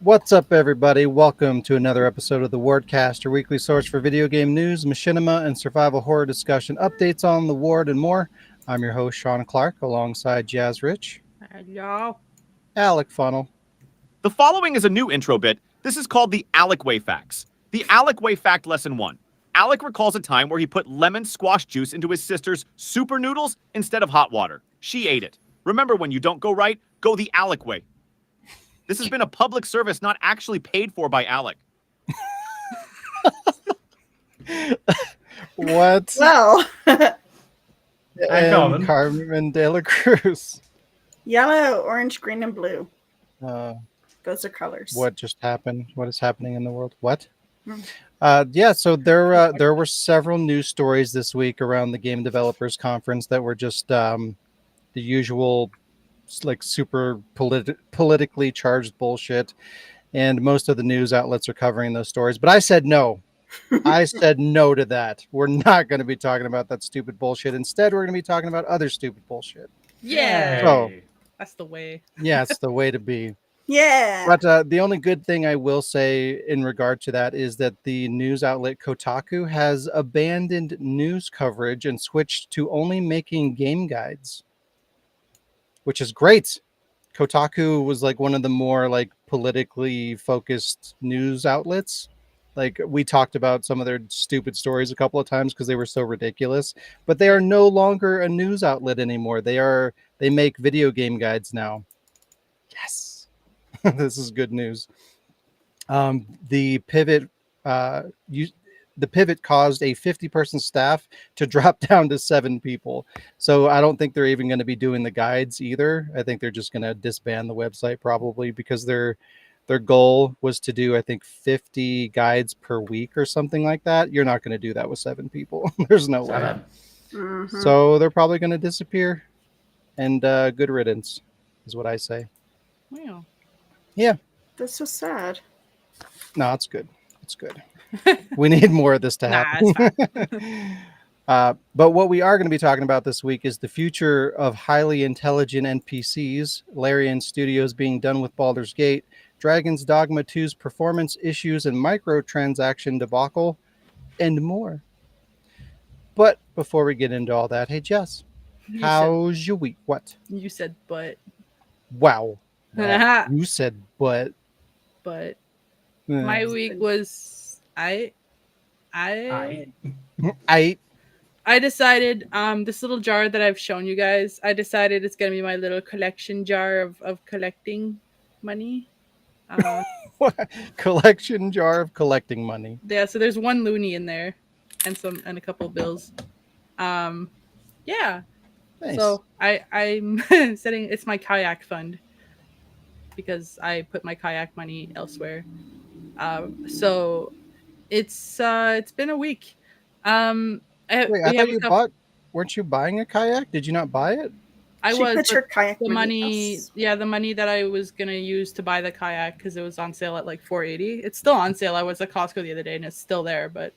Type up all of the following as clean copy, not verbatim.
What's up, everybody? Welcome to another episode of the Wardcast, your weekly source for video game news, machinima, and survival horror discussion, updates on the Ward, and more. I'm your host, Sean Clark, alongside Jazz Rich, Hello. Alec Funnel. The following is a new intro bit. This is called the Alec Way Facts. The Alec Way Fact Lesson 1. Alec recalls a time where he put lemon squash juice into his sister's super noodles instead of hot water. She ate it. Remember, when you don't go right, go the Alec way. This has been a public service not actually paid for by Alec. What? Well, And Carmen de la Cruz. yellow, orange, green, and blue. Uh, Those are colors. what just happened? What is happening in the world? What? Hmm. So there were several news stories this week around the Game Developers Conference that were just the usual, like, super politically charged bullshit, and most of the news outlets are covering those stories. But I said no. I said no to that. We're not going to be talking about that stupid bullshit. Instead, we're going to be talking about other stupid bullshit. Yeah. So, That's the way. yeah, it's the way to be. Yeah. But the only good thing I will say in regard to that is that the news outlet Kotaku has abandoned news coverage and switched to only making game guides, which is great. Kotaku was like one of the more like politically focused news outlets. Like, we talked about some of their stupid stories a couple of times because they were so ridiculous, but they are no longer a news outlet anymore. They make video game guides now. Yes. This is good news. The pivot caused a 50-person staff to drop down to 7 people. So I don't think they're even going to be doing the guides either. I think they're just going to disband the website probably, because their goal was to do, I think, 50 guides per week or something like that. You're not going to do that with 7 people. There's no way. Mhm. So they're probably going to disappear, and good riddance is what I say. Wow. That's so sad. No, it's good. It's good. We need more of this to Nah, happen. it's But what we are going to be talking about this week is the future of highly intelligent NPCs, Larian Studios being done with Baldur's Gate, Dragon's Dogma 2's performance issues and microtransaction debacle, and more. But before we get into all that, hey Jess, how's your week? What? You said but. Wow. You said but. But Uh, my week was I decided this little jar that I've shown you guys, I decided it's gonna be my little collection jar of collecting money. collection jar of collecting money. Yeah, so there's one loony in there and a couple of bills. Yeah. Nice. So I'm setting, it's my kayak fund because I put my kayak money elsewhere. So it's been a week. Wait, I thought weren't you buying a kayak? Did you not buy it? I She was, put but your kayak the money, elsewhere. the money that I was gonna use to buy the kayak because it was on sale at like $480. It's still on sale. I was at Costco the other day and it's still there, but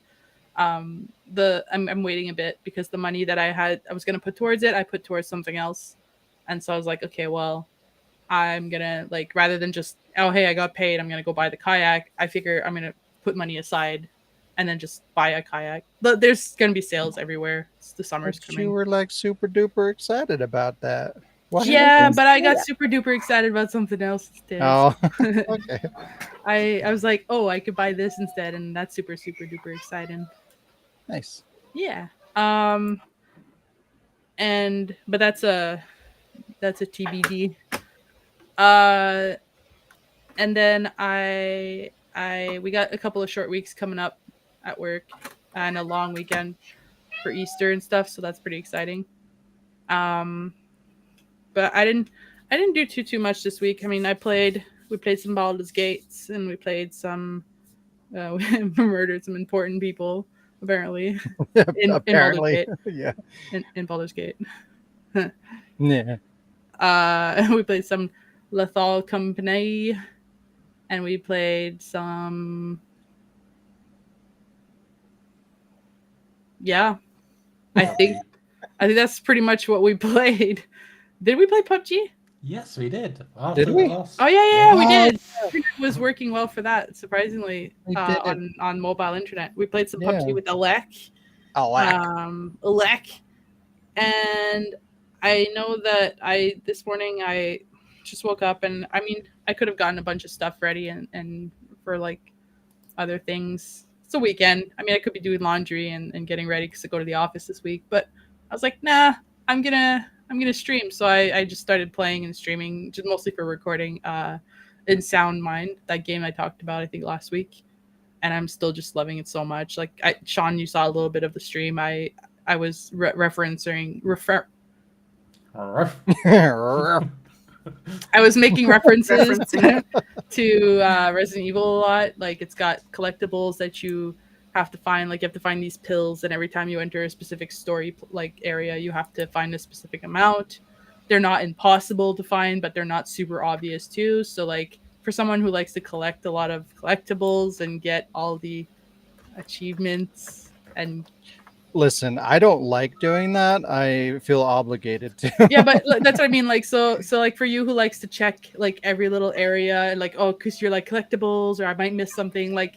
I'm waiting a bit because the money that I was gonna put towards it, I put towards something else, and so I was like, okay, well, I'm gonna, like, rather than just, oh hey, I got paid, I'm gonna go buy the kayak. I figure I'm gonna put money aside and then just buy a kayak. But there's gonna be sales everywhere. It's the summer's But coming. you were like super duper excited about that. What Yeah, happened? but I got super duper excited about something else instead. Oh, okay. I was like, oh, I could buy this instead, and that's super super duper exciting. Nice. Yeah. But that's a TBD. And then we got a couple of short weeks coming up at work and a long weekend for Easter and stuff, so that's pretty exciting. But I didn't do too much this week. I mean, we played some Baldur's Gates, and we played some we murdered some important people apparently Apparently, yeah. in Baldur's Gate. Yeah. We played some Lethal Company, and we played some. Yeah, I think that's pretty much what we played. Did we play PUBG? Yes, we did. After Did the we? last- Oh yeah, we Oh, did. It was working well for that, surprisingly. We did it. On mobile internet, we played some Yeah. PUBG with Alec. Alec. Alec, and I know that this morning I just woke up, and I mean I could have gotten a bunch of stuff ready and for like other things. It's a weekend. I mean I could be doing laundry and getting ready because I go to the office this week, but I was like, nah, I'm gonna stream. So I just started playing and streaming, just mostly for recording. In Sound Mind, that game I talked about I think last week, and I'm still just loving it so much. Like Sean, you saw a little bit of the stream. I was referencing I was making references Referencing. to Resident Evil a lot. Like it's got collectibles that you have to find. Like you have to find these pills, and every time you enter a specific story like area, you have to find a specific amount. They're not impossible to find, but they're not super obvious too. So like for someone who likes to collect a lot of collectibles and get all the achievements and Listen, I don't like doing that. I feel obligated to. yeah, but that's what I mean. Like, so like for you who likes to check like every little area and like, oh, because you're like collectibles or I might miss something, like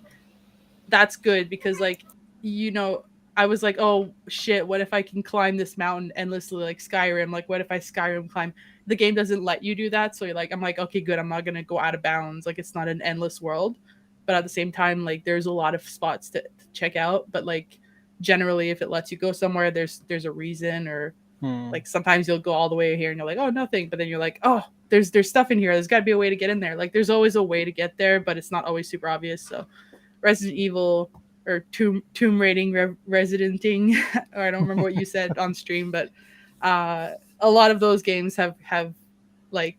that's good because like, you know, I was like, oh shit, what if I can climb this mountain endlessly like Skyrim? Like, what if I Skyrim climb? The game doesn't let you do that. So you're like, I'm like, okay, good. I'm not going to go out of bounds. Like, it's not an endless world. But at the same time, like, there's a lot of spots to check out. But like, generally, if it lets you go somewhere, there's a reason or like sometimes you'll go all the way here and you're like, oh, nothing. But then you're like, oh, there's stuff in here. There's got to be a way to get in there. Like, there's always a way to get there, but it's not always super obvious. So Resident Evil or tomb raiding residenting or I don't remember what you said on stream, but a lot of those games have like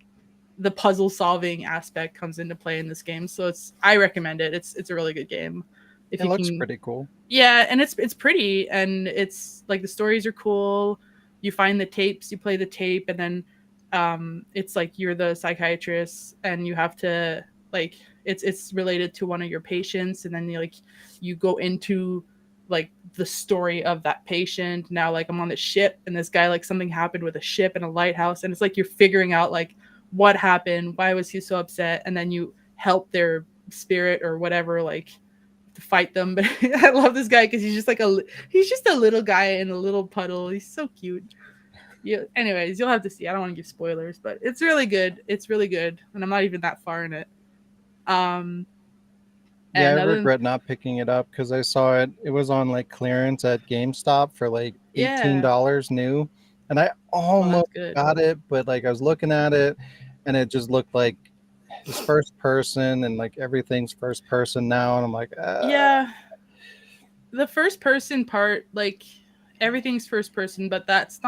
the puzzle solving aspect comes into play in this game. So I recommend it. It's a really good game. It looks pretty cool. Yeah, and it's pretty and it's like the stories are cool. You find the tapes, you play the tape, and then it's like you're the psychiatrist and you have to like it's related to one of your patients, and then you go into like the story of that patient. Now like I'm on the ship and this guy like something happened with a ship and a lighthouse, and it's like you're figuring out like what happened, why was he so upset, and then you help their spirit or whatever like to fight them. But I love this guy because he's just a little guy in a little puddle. He's so cute. Yeah. Anyways, you'll have to see. I don't want to give spoilers, but it's really good. It's really good, and I'm not even that far in it. Yeah, I regret not picking it up because I saw it. It was on like clearance at GameStop for like $18 new, and I almost got it, but like I was looking at it, and it just looked like it's first person, and like everything's first person now, and I'm like, yeah, the first person part, like everything's first person, but it's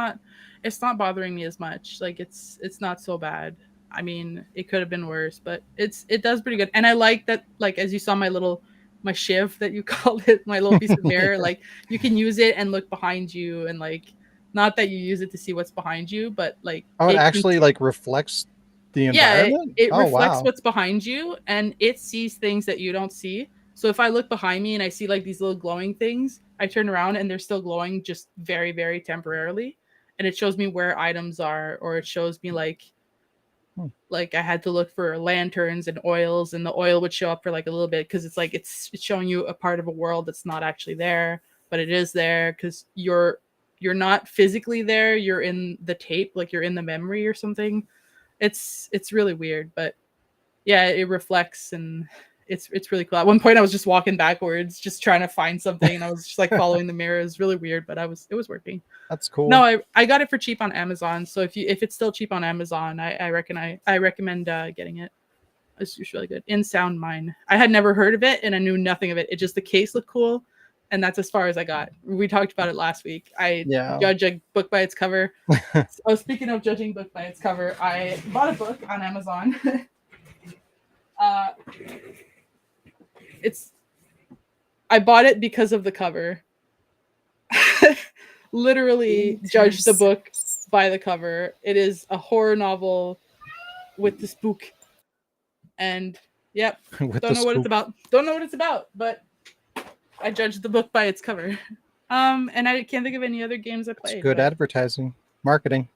not bothering me as much. Like it's not so bad. I mean, it could have been worse, but it does pretty good. And I like that, like, as you saw my shiv that you called it, my little piece of mirror, like you can use it and look behind you, and like, not that you use it to see what's behind you, but like, it actually like reflects the environment. It reflects what's behind you, and it sees things that you don't see. So if I look behind me and I see like these little glowing things, I turn around and they're still glowing, just very, very temporarily. And it shows me where items are, or it shows me like I had to look for lanterns and oils, and the oil would show up for like a little bit because it's like it's showing you a part of a world that's not actually there, but it is there because you're not physically there. You're in the tape, like you're in the memory or something. It's really weird, but yeah, it reflects, and it's really cool. At one point I was just walking backwards just trying to find something, and I was just like following the mirror. It was really weird, but it was working. That's cool. No, I got it for cheap on Amazon, so if it's still cheap on Amazon, I recommend getting it. It's really good. In Sound Mind, I had never heard of it and I knew nothing of it. It just, the case looked cool, and that's as far as I got. We talked about it last week. I judge a book by its cover. Oh, speaking of judging book by its cover, I bought a book on Amazon. I bought it because of the cover. Literally judge the book by the cover. It is a horror novel with the spook. And yep, don't know what it's about, but I judged the book by its cover. And I can't think of any other games I played. It's good advertising, marketing.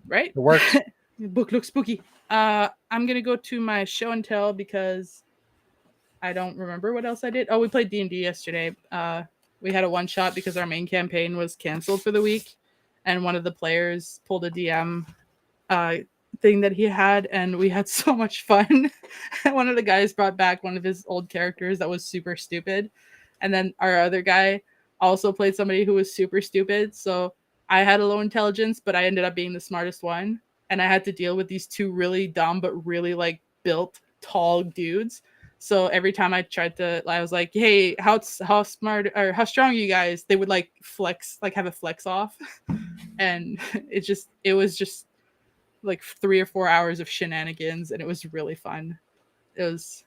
Right? It works. The book looks spooky. I'm gonna go to my show and tell because I don't remember what else I did. Oh, we played D&D yesterday. We had a one shot because our main campaign was canceled for the week, and one of the players pulled a DM thing that he had, and we had so much fun. One of the guys brought back one of his old characters that was super stupid, and then our other guy also played somebody who was super stupid. So I had a low intelligence, but I ended up being the smartest one, and I had to deal with these two really dumb but really like built tall dudes. So every time I tried to, I was like, "Hey, how smart or how strong are you guys?" They would like flex, like have a flex off, and it was just like 3 or 4 hours of shenanigans, and it was really fun. It was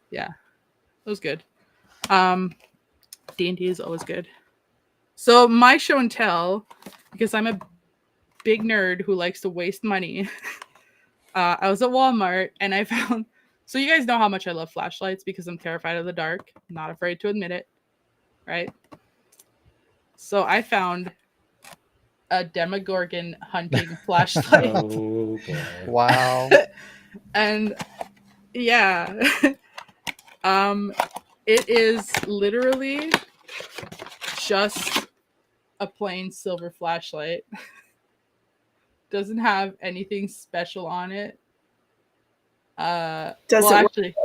good. D&D is always good. So my show and tell, because I'm a big nerd who likes to waste money. I was at Walmart and I found. So you guys know how much I love flashlights because I'm terrified of the dark. I'm not afraid to admit it, right? So I found a Demogorgon hunting flashlight. Oh boy. Wow. And yeah, it is literally just a plain silver flashlight. Doesn't have anything special on it. Does well, it work? actually,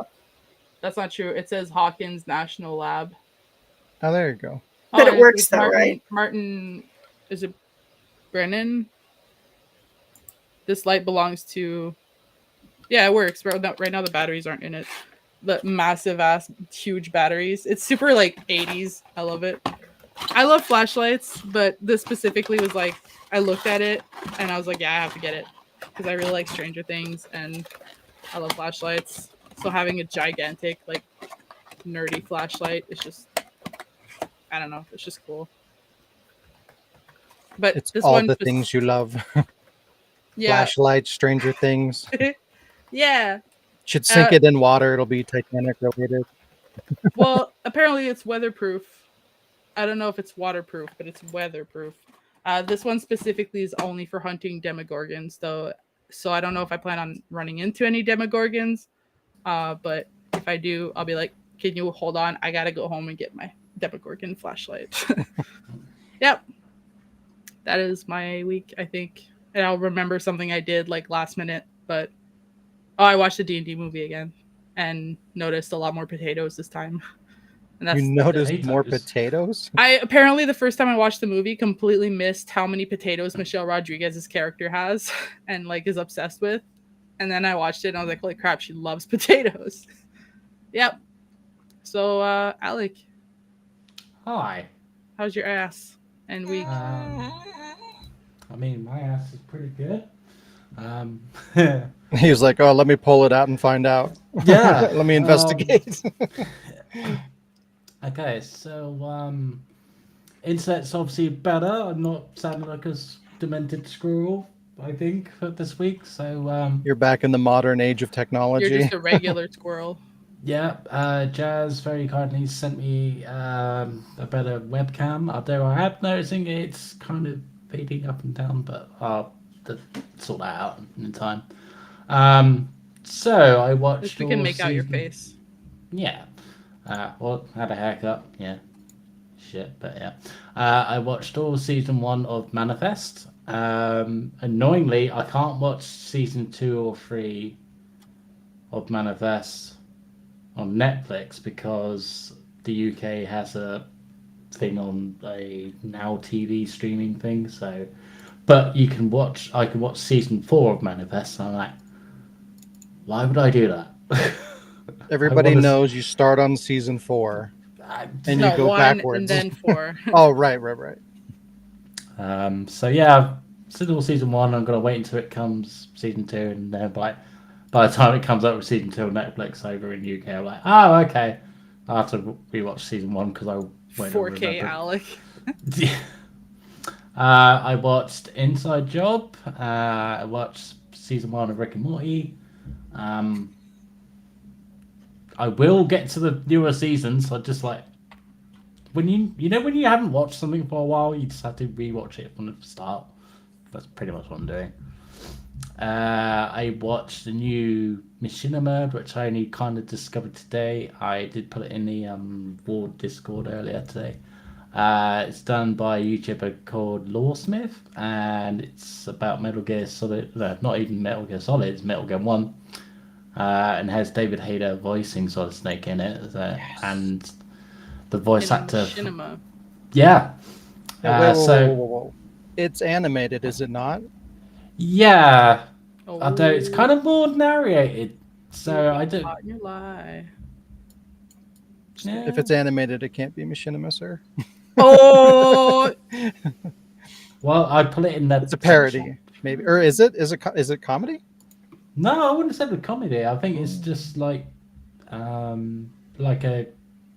that's not true. It says Hawkins National Lab. Oh, there you go. But it and works it's though, right? Martin, is it Brennan? This light belongs to. Yeah, it works. Right now, the batteries aren't in it. The massive ass, huge batteries. It's super like 80s. I love it. I love flashlights, but this specifically was like, I looked at it and I was like, yeah, I have to get it because I really like Stranger Things and I love flashlights. So having a gigantic, like, nerdy flashlight is just, I don't know, it's just cool. But It's this all one the was, things you love. yeah, Flashlight, Stranger Things. yeah. Should sink it in water. It'll be Titanic related. Well, apparently it's weatherproof. I don't know if it's waterproof, but it's weatherproof. This one specifically is only for hunting demogorgons, though. So I don't know if I plan on running into any demogorgons. But if I do, I'll be like, "Can you hold on? I gotta go home and get my demogorgon flashlight." Yep, that is my week, I think, and I'll remember something I did like last minute. But I watched the D&D movie again and noticed a lot more potatoes this time. And You noticed potatoes. more potatoes? I apparently the first time I watched the movie completely missed how many potatoes Michelle Rodriguez's character has and like is obsessed with. And then I watched it and I was like, holy crap, she loves potatoes. Yep. So Alec, Hi. how's your ass and week? I mean, my ass is pretty good. He was like, "Oh, let me pull it out and find out. Yeah. Let me investigate." Okay, so internet's obviously better. I'm not sounding like a demented squirrel, I think, for this week. So You're back in the modern age of technology. You're just a regular squirrel. yeah, Jazz very kindly sent me a better webcam. Although I am noticing it's kind of fading up and down, but I'll sort that out in time. So I watched. We can make out your season- face. Yeah. Well, had a haircut. Yeah. Shit, but yeah. I watched all season 1 of Manifest. Annoyingly, I can't watch season 2 or 3 of Manifest on Netflix because the UK has a thing on a Now TV streaming thing. So, but I can watch season 4 of Manifest, and I'm like, why would I do that? Everybody knows you start on season 4 and you go 1 backwards. and then 4. Oh, right. So yeah, still season 1. I'm gonna wait until it comes season 2, and then by the time it comes up with season 2 on Netflix over in UK, I'm like, oh, okay. I have to rewatch season 1 because I won't 4K remember. Alec. I watched Inside Job. I watched season 1 of Rick and Morty. I will get to the newer seasons. I just like when you haven't watched something for a while, you just have to rewatch it from the start. That's pretty much what I'm doing. I watched the new Machinima, which I only kind of discovered today. I did put it in the Ward Discord earlier today. It's done by a YouTuber called Lawsmith, and it's about Metal Gear Solid. No, not even Metal Gear Solid. It's Metal Gear 1. And has David Hayter voicing Solid Snake in it. And the voice In actor. Machinima. Yeah. Yeah, So whoa. It's animated, is it not? yeah, Oh, although it's kind of more narrated. So I don't. Caught in your lie. Yeah. If it's animated, it can't be Machinima, sir. Oh, Well, I put it in the. It's a parody, maybe, or is it? Is it comedy? No, I wouldn't say the comedy. I think it's just like a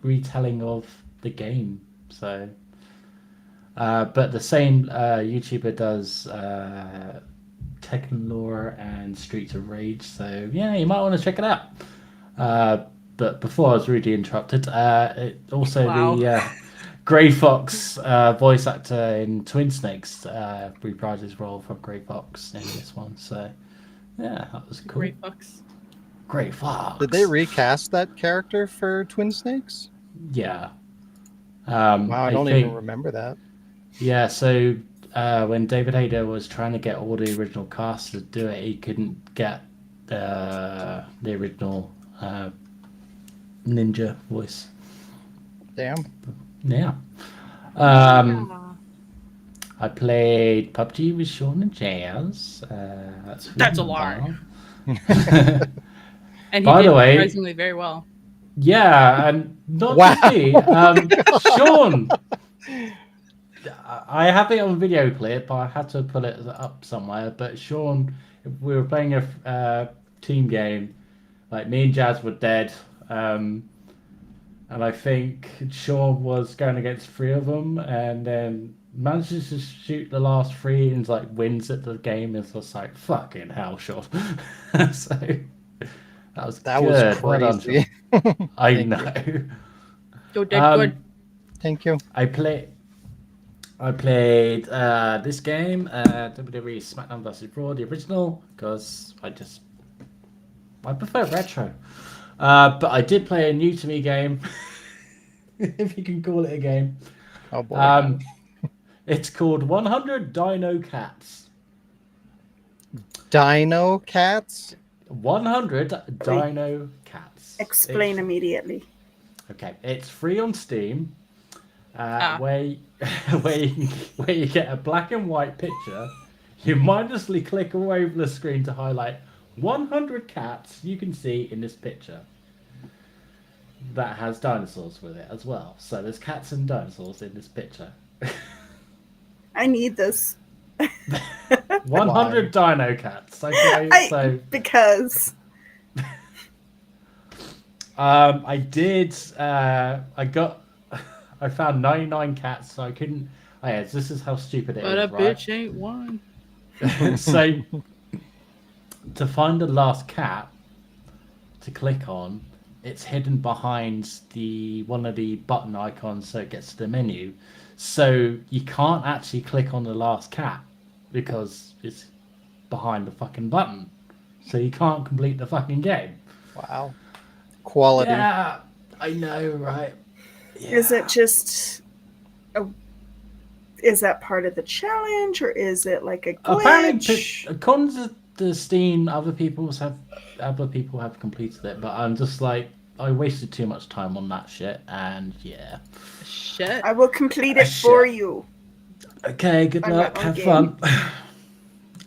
retelling of the game. So, but the same YouTuber does Tekken Lore and Streets of Rage. So yeah, you might want to check it out. But before I was rudely interrupted, also Wow. the Grey Fox voice actor in Twin Snakes reprised his role from Grey Fox in this one. So yeah, that was cool. great fucks. Grey Fox. Did they recast that character for Twin Snakes? Yeah. Wow, I don't even remember that. Yeah, so when David Hayter was trying to get all the original cast to do it, he couldn't get the original ninja voice. Damn. Yeah. I played PUBG with Sean and Jazz. That's a lie. And he By did the way- surprisingly very well. Yeah, and not Wow. just me. Sean. I have it on video clip. I had to pull it up somewhere. But Sean, we were playing a team game. Like me and Jazz were dead. And I think Sean was going against 3 of them, and then manages to shoot the last 3 and like wins at the game. It's just like fucking hell, Sean. So that was That good. was Well done, crazy. Sean. I Thank know. You're dead good. Thank you. I played this game, WWE SmackDown vs. Raw, the original, because I prefer retro. But I did play a new to me game, if you can call it a game. Oh boy. It's called 100 Dino Cats. Dino Cats? 100 Dino Cats. Explain immediately. Okay, it's free on Steam. Where you get a black and white picture, you mindlessly click all over the screen to highlight 100 cats you can see in this picture. That has dinosaurs with it as well. So there's cats and dinosaurs in this picture. I need this. 100 dino cats. Okay, Because I did. I found 99 cats, so I couldn't. Oh yeah, this is how stupid it But is, a right? bitch ain't one. So to find the last cat to click on, it's hidden behind one of the button icons, so it gets to the menu. So you can't actually click on the last cat because it's behind the fucking button. So you can't complete the fucking game. Wow. Quality. Yeah, I know, right? Yeah. is it just is that part of the challenge, or is it like a Apparently, glitch? according to the Steam, other people have completed it, but I'm just like, I wasted too much time on that shit, and yeah. Shit. I will complete it for you. Okay, good I'm luck, not have on fun.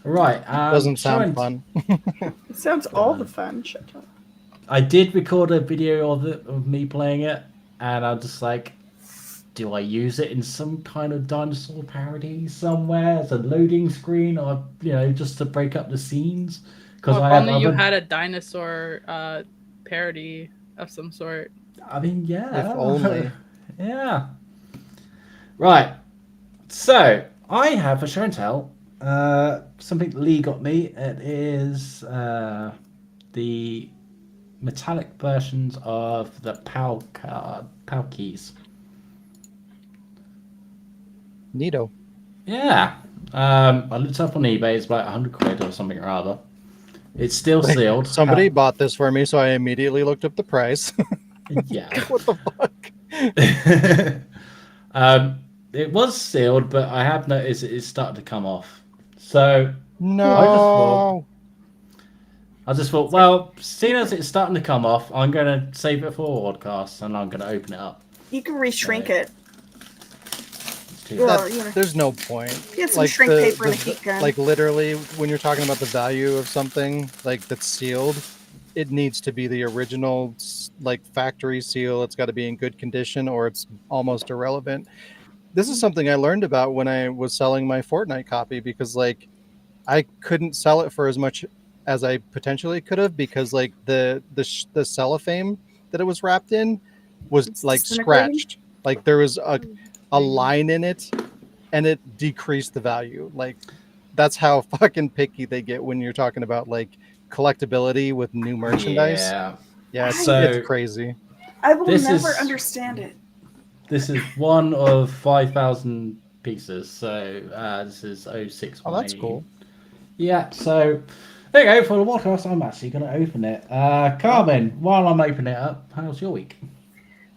Right. Doesn't sound Sharon, fun. It sounds all the fun. Shut up. I did record a video of me playing it, and I'm just like, do I use it in some kind of dinosaur parody somewhere as a loading screen, or just to break up the scenes? Because Well, I if have only you other... had a dinosaur parody of some sort. I mean, yeah. If only. Yeah. Right. So I have a show and tell. Something Lee got me. It is the metallic versions of the PAL keys. Neato. Yeah. I looked up on eBay. It's like 100 quid or something or other. It's still sealed. Somebody bought this for me, so I immediately looked up the price. Yeah. What the fuck? It was sealed, but I have noticed it's starting to come off. So No. I just thought, well, seeing as it's starting to come off, I'm going to save it for Wardcast and I'm going to open it up. You can reshrink Right. it. It's too Well, bad. you know, There's no point. get some shrink paper and a heat gun. Like literally, when you're talking about the value of something like that's sealed, it needs to be the original like factory seal. It's got to be in good condition, or it's almost irrelevant. This is something I learned about when I was selling my Fortnite copy, because like I couldn't sell it for as much as I potentially could have, because like the cellophane that it was wrapped in was It's like disintegrating? scratched. Like there was a Mm. line in it, and it decreased the value. Like that's how fucking picky they get when you're talking about like collectability with new merchandise. Yeah. It's, So- it's crazy. I will This never is- understand it. This is one of 5,000 pieces. So this is 06. Oh, that's cool. Yeah, so there you go for the podcast. I'm actually going to open it. Carmen, while I'm opening it up, how's your week?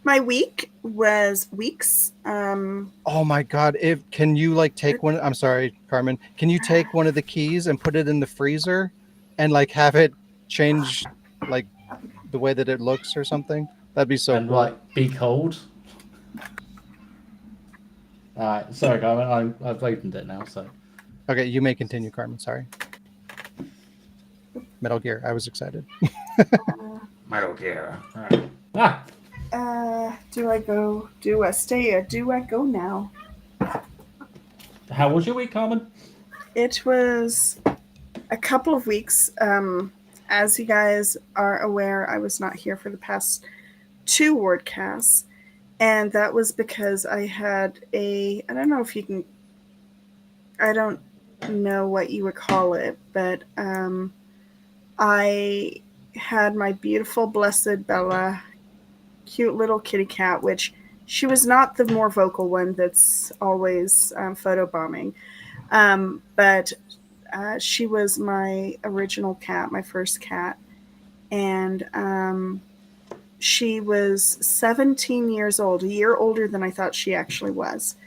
My week was weeks. Oh my god! Can you like take one? I'm sorry, Carmen. Can you take one of the keys and put it in the freezer, and like have it change like the way that it looks or something? That'd be so And cool. like be cold. Alright, sorry Carmen, I've opened it now, so Okay, you may continue, Carmen. Sorry. Metal Gear. I was excited. Metal Gear. Alright. Do I go? Do I stay? Or do I go now? How was your week, Carmen? It was a couple of weeks. As you guys are aware, I was not here for the past 2 Wardcasts, and that was because I had I don't know if you can, I don't know what you would call it, but I had my beautiful, blessed Bella, cute little kitty cat, which she was not the more vocal one that's always photobombing, but she was my original cat, my first cat, and she was 17 years old, a year older than I thought she actually was.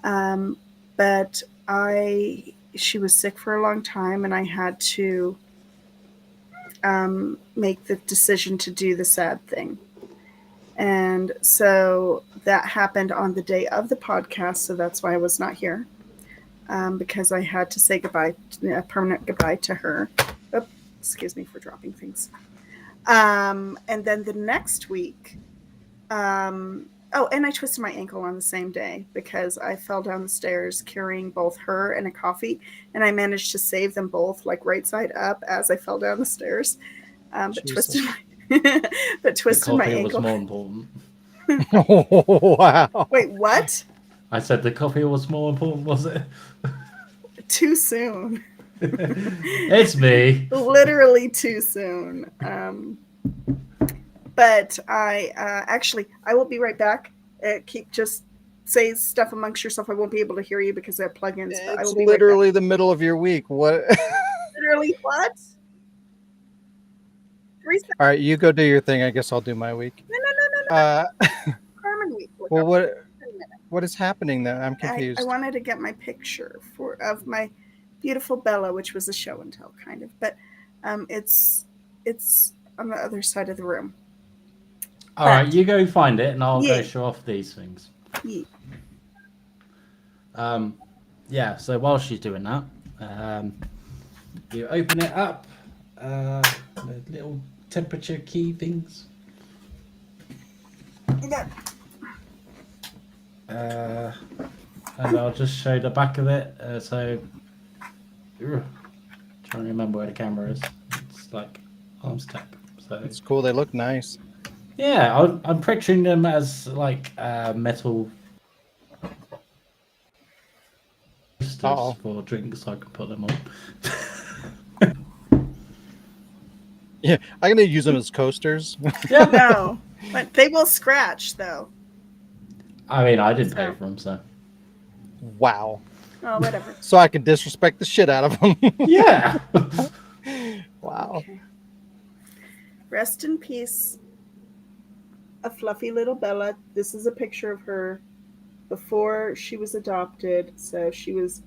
But she was sick for a long time, and I had to make the decision to do the sad thing. And so that happened on the day of the podcast, so that's why I was not here, because I had to say goodbye, a permanent goodbye to her. Oh, excuse me for dropping things. And then the next week, and I twisted my ankle on the same day because I fell down the stairs carrying both her and a coffee, and I managed to save them both like right side up as I fell down the stairs. But Jesus. twisted my The coffee was ankle. more important. Oh, wow. Wait, what? I said the coffee was more important, was it? Too soon. It's me. Literally too soon. But I I will be right back. Just say stuff amongst yourself. I won't be able to hear you because I have plugins. But I It's will be literally the middle of your week. What? right back. Literally what? 3 seconds. All right, you go do your thing. I guess I'll do my week. No. Carmen week. Look, Well, wait a minute. what is happening then? I'm I confused. wanted to get my picture of my beautiful Bella, which was a show and tell kind of, but it's on the other side of the room. All right, you go find it, and I'll Yeah. go show off these things. Yeah. Yeah. So while she's doing that, you open it up. The little temperature key things. Yeah. And I'll just show the back of it. Trying to remember where the camera is. It's like arms tap. So It's cool. They look nice. yeah, I'm picturing them as like metal posters Uh-oh. for drinks. So I can put them on. Yeah, I'm gonna use them as coasters. Yeah. No, but they will scratch though. I mean, I didn't pay for them, so Wow. Oh, whatever. So I can disrespect the shit out of him. Yeah. Wow. Okay. Rest in peace, a fluffy little Bella. This is a picture of her before she was adopted. So she was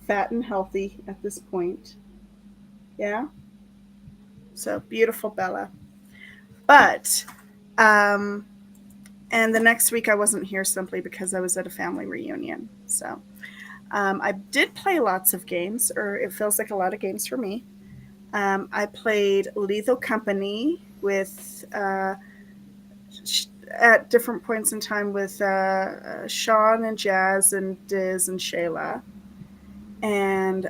fat and healthy at this point. Yeah. So beautiful Bella. But, and the next week I wasn't here simply because I was at a family reunion. So I did play lots of games, or it feels like a lot of games for me. I played Lethal Company with at different points in time with Sean and Jazz and Diz and Shayla, and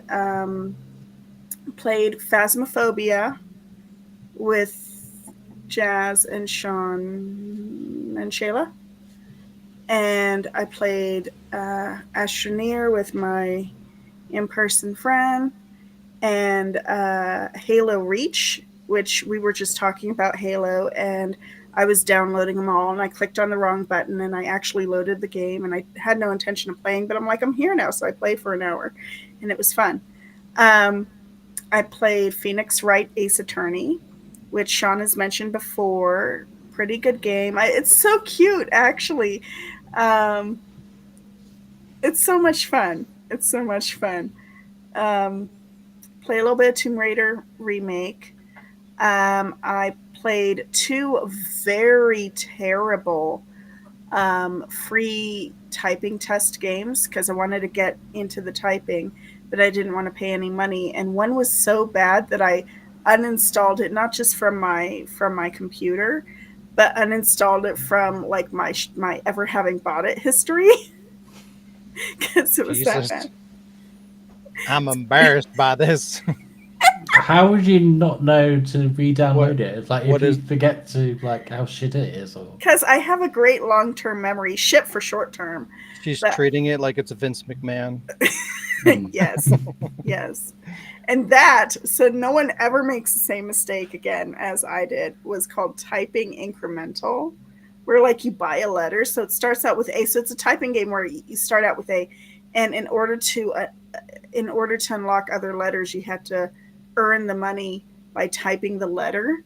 played Phasmophobia with Jazz and Sean and Shayla. And I played Astroneer with my in-person friend, and Halo Reach, which we were just talking about Halo, and I was downloading them all, and I clicked on the wrong button, and I actually loaded the game, and I had no intention of playing, but I'm like, I'm here now, so I played for an hour, and it was fun. I played Phoenix Wright Ace Attorney, which Sean has mentioned before. Pretty good game. It's so cute, actually. Um, it's so much fun. It's so much fun. Play a little bit of Tomb Raider remake. I played 2 very terrible free typing test games because I wanted to get into the typing, but I didn't want to pay any money. And one was so bad that I uninstalled it, not just from my computer, but uninstalled it from like my ever having bought it history because it was that Jesus. bad. I'm embarrassed by this. How would you not know to re-download What- it? It's like what if is- you forget to like how shit it is, or Because I have a great long-term memory, shit for short-term. She's But- treating it like it's a Vince McMahon. Yes, yes. And that, so no one ever makes the same mistake again as I did, was called typing incremental, where like you buy a letter. So it starts out with A. So it's a typing game where you start out with A. And in order to unlock other letters, you have to earn the money by typing the letter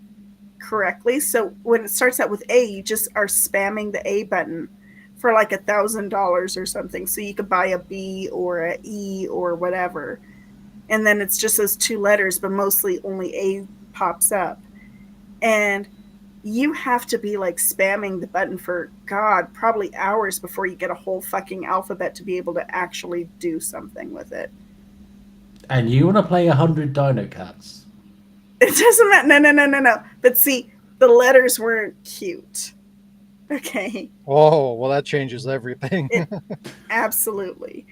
correctly. So when it starts out with A, you just are spamming the A button for like $1,000 or something. So you could buy a B or a E or whatever. And then it's just those 2 letters, but mostly only A pops up. And you have to be like spamming the button for God, probably hours before you get a whole fucking alphabet to be able to actually do something with it. and you want to play 100 Dino Cats. It doesn't matter. No. But see, the letters weren't cute. Okay. Oh, well, that changes everything. Absolutely.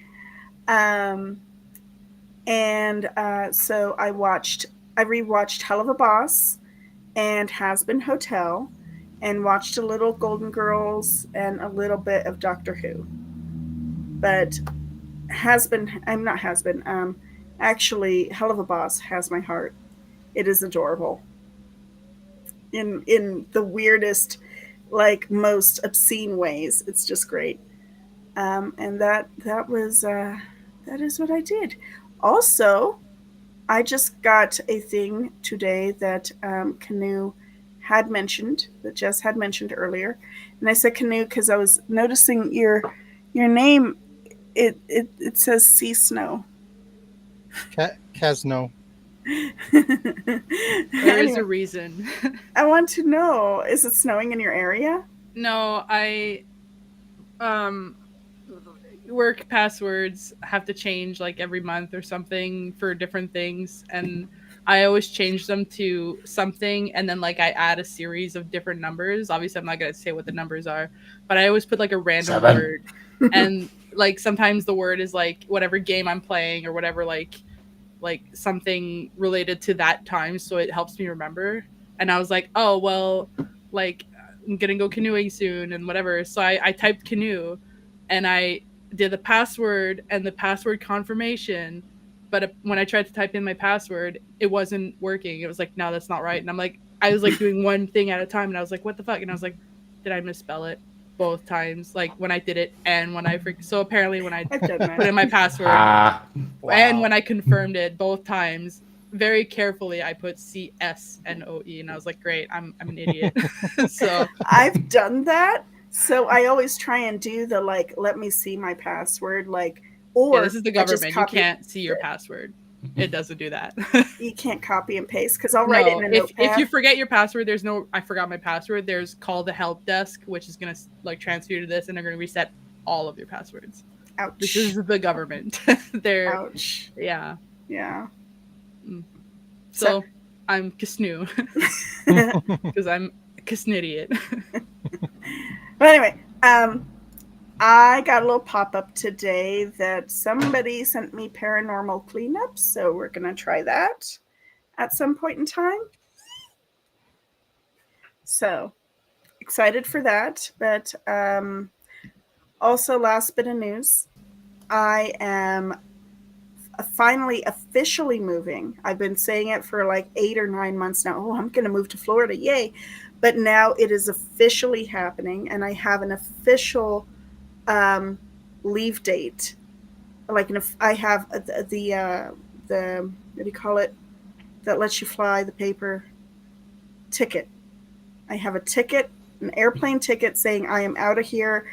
And so I rewatched Hell of a Boss and Has Been Hotel, and watched a little Golden Girls and a little bit of Doctor Who. But actually Hell of a Boss has my heart. It is adorable. In the weirdest, like most obscene ways. It's just great. And that is what I did. Also, I just got a thing today that Canoe had mentioned, that Jess had mentioned earlier, and I said Canoe because I was noticing your name. It says Sea Snow. Casno. There is a reason. I want to know: is it snowing in your area? No, I work passwords have to change like every month or something for different things, and I always change them to something, and then like I add a series of different numbers. Obviously I'm not going to say what the numbers are, but I always put like a random 7. word. And like sometimes the word is like whatever game I'm playing or whatever, like something related to that time, so it helps me remember. And I was like, oh well, like I'm gonna go canoeing soon and whatever, so I typed canoe and I did the password and the password confirmation, but when I tried to type in my password it wasn't working. It was like, no, that's not right. And I'm like, I was like doing one thing at a time, and I was like, what the fuck? And I was like, did I misspell it? both times, like when I did it and when so apparently when I I've done put in that. my password and when I confirmed it both times, very carefully I put CSNOE, and I was like, great, I'm an idiot. So I've done that. So I always try and do the like, let me see my password, like, or yeah, this is the I just government. You copy. can't see your password. It doesn't do that. You can't copy and paste because I'll write it in a if notepad. you forget your password, there's no I forgot my password. There's call the help desk, which is gonna like transfer you to this, and they're gonna reset all of your passwords. Ouch. This is the government. They're Ouch. yeah. Yeah. So I'm Kisnu because I'm a Kisn idiot. But anyway, I got a little pop-up today that somebody sent me paranormal cleanup, so we're gonna try that at some point in time. So excited for that. But also, last bit of news, I am finally officially moving. I've been saying it for like 8 or 9 months now. Oh, I'm gonna move to Florida, yay! But now it is officially happening, and I have an official leave date. Like, I have the what do you call it? That lets you fly, the paper ticket. I have a ticket, an airplane ticket saying I am out of here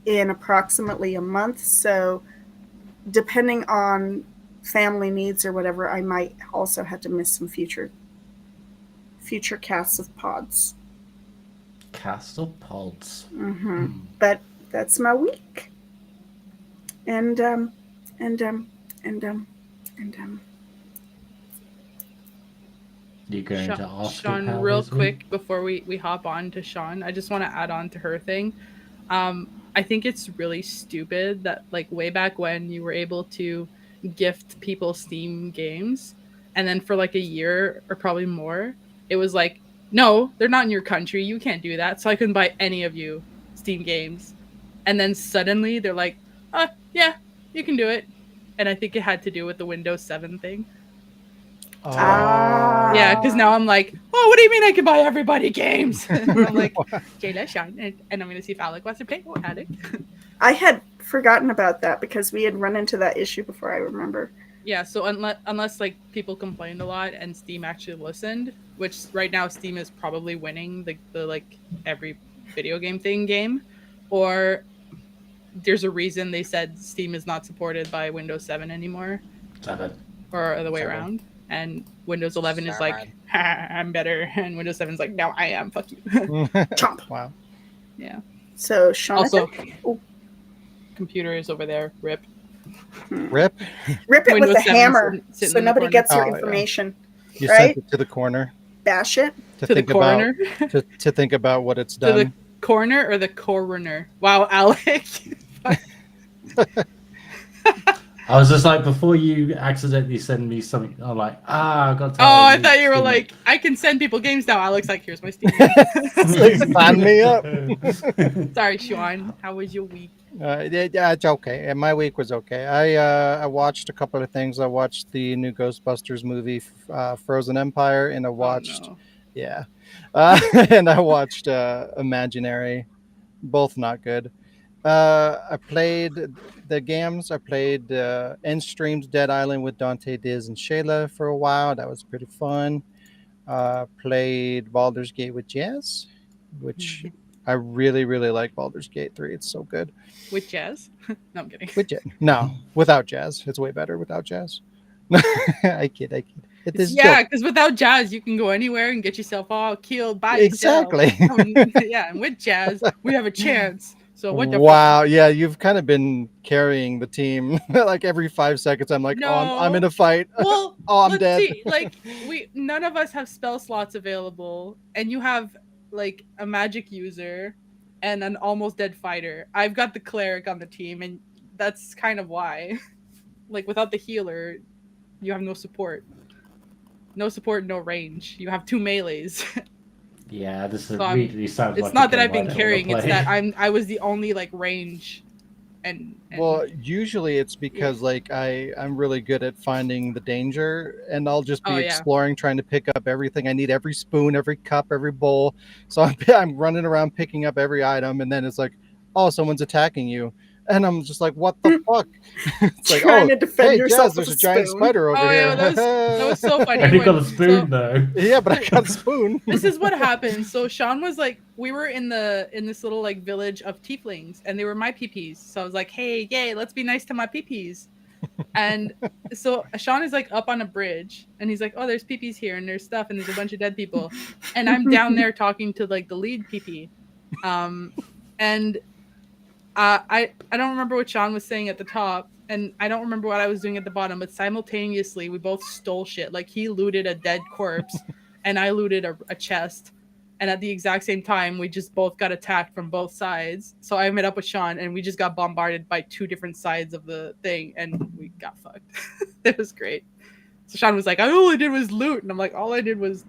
in approximately a month. So depending on family needs or whatever, I might also have to miss some future casts of pods. Cast of pods. But that's my week. And You going to ask Sean, how real his week? quick before we hop on to Sean, I just want to add on to her thing. I think it's really stupid that like way back when you were able to gift people Steam games, and then for like a year or probably more, it was like, no, they're not in your country, you can't do that, so I couldn't buy any of you Steam games. And then suddenly they're like, yeah, you can do it. And I think it had to do with the Windows 7 thing. Yeah, because now I'm like, oh, what do you mean I can buy everybody games? And I'm like, Jayla, Sean, and I'm going to see if Alec wants to play. Oh, Alec. I had forgotten about that because we had run into that issue before, I remember. Yeah, so unless like people complained a lot and Steam actually listened, which right now Steam is probably winning the like every video game, or there's a reason they said Steam is not supported by Windows 7 anymore. 7. Or the way 7. around. And Windows 11 is like, I'm better. And Windows 7 is like, no, I am. Fuck you. Chomp. Wow. Yeah. So, Sean. Also, computer is over there. Rip. Rip. Rip it Windows with a 7 hammer sitting so in the nobody corner. gets your Oh, yeah. information. You Right? sent it to the corner Bash it. to To the think about coroner. to think about what it's To done. the corner or the coroner? Wow, Alec. I was just like, before you accidentally send me something, I'm like, I got to. Oh, I thought you were like, I can send people games now. Alex, like, here's my Steam. Sign me up. Sorry, Sean. How was your week? Yeah, it's okay. And my week was okay. I watched a couple of things. I watched the new Ghostbusters movie, Frozen Empire, and I watched, Oh, no. yeah, and I watched Imaginary. Both not good. I played the games. I played and streamed Dead Island with Dante, Diz, and Shayla for a while. That was pretty fun. Played Baldur's Gate with Jazz, which I really, really like Baldur's Gate 3. It's so good. With Jazz? No, I'm kidding. With Jazz. No, without Jazz. It's way better without Jazz. I kid. It is Yeah, because without Jazz, you can go anywhere and get yourself all killed by exactly. yourself. Yeah, and with Jazz, we have a chance. So what the Wow, yeah, you've kind of been carrying the team. Like every 5 seconds, I'm like, No. oh, I'm in a fight. Well, oh, I'm let's dead. see. Like none of us have spell slots available, and you have like a magic user and an almost dead fighter. I've got the cleric on the team, and that's kind of why. Like without the healer, you have no support. No support, no range. You have 2 melees. Yeah, this is So really sounds it's like not a that game I've been I don't wanna carrying; it's play. that I was the only like range. And Well, usually it's because like I'm really good at finding the danger, and I'll just be Oh, yeah. exploring, trying to pick up everything. I need every spoon, every cup, every bowl. So I'm running around picking up every item, and then it's like, oh, someone's attacking you. And I'm just like, what the fuck? It's like, Trying oh, to defend hey, yourself Jazz, there's a with giant spoon. spider over Oh, here. yeah, that was so funny. And he got when- a spoon so- though. Yeah, but I got a spoon. This is what happened. So Sean was like, we were in this little like village of tieflings, and they were my peepees. So I was like, hey, yay, let's be nice to my peepees. And so Sean is like up on a bridge, and he's like, oh, there's peepees here, and there's stuff, and there's a bunch of dead people, and I'm down there talking to like the lead peepee, and I don't remember what Sean was saying at the top, and I don't remember what I was doing at the bottom, but simultaneously we both stole shit. Like he looted a dead corpse, and I looted a chest, and at the exact same time we just both got attacked from both sides. So I met up with Sean, and we just got bombarded by two different sides of the thing, and we got fucked. It was great. So Sean was like, all I did was loot, and I'm like, all I did was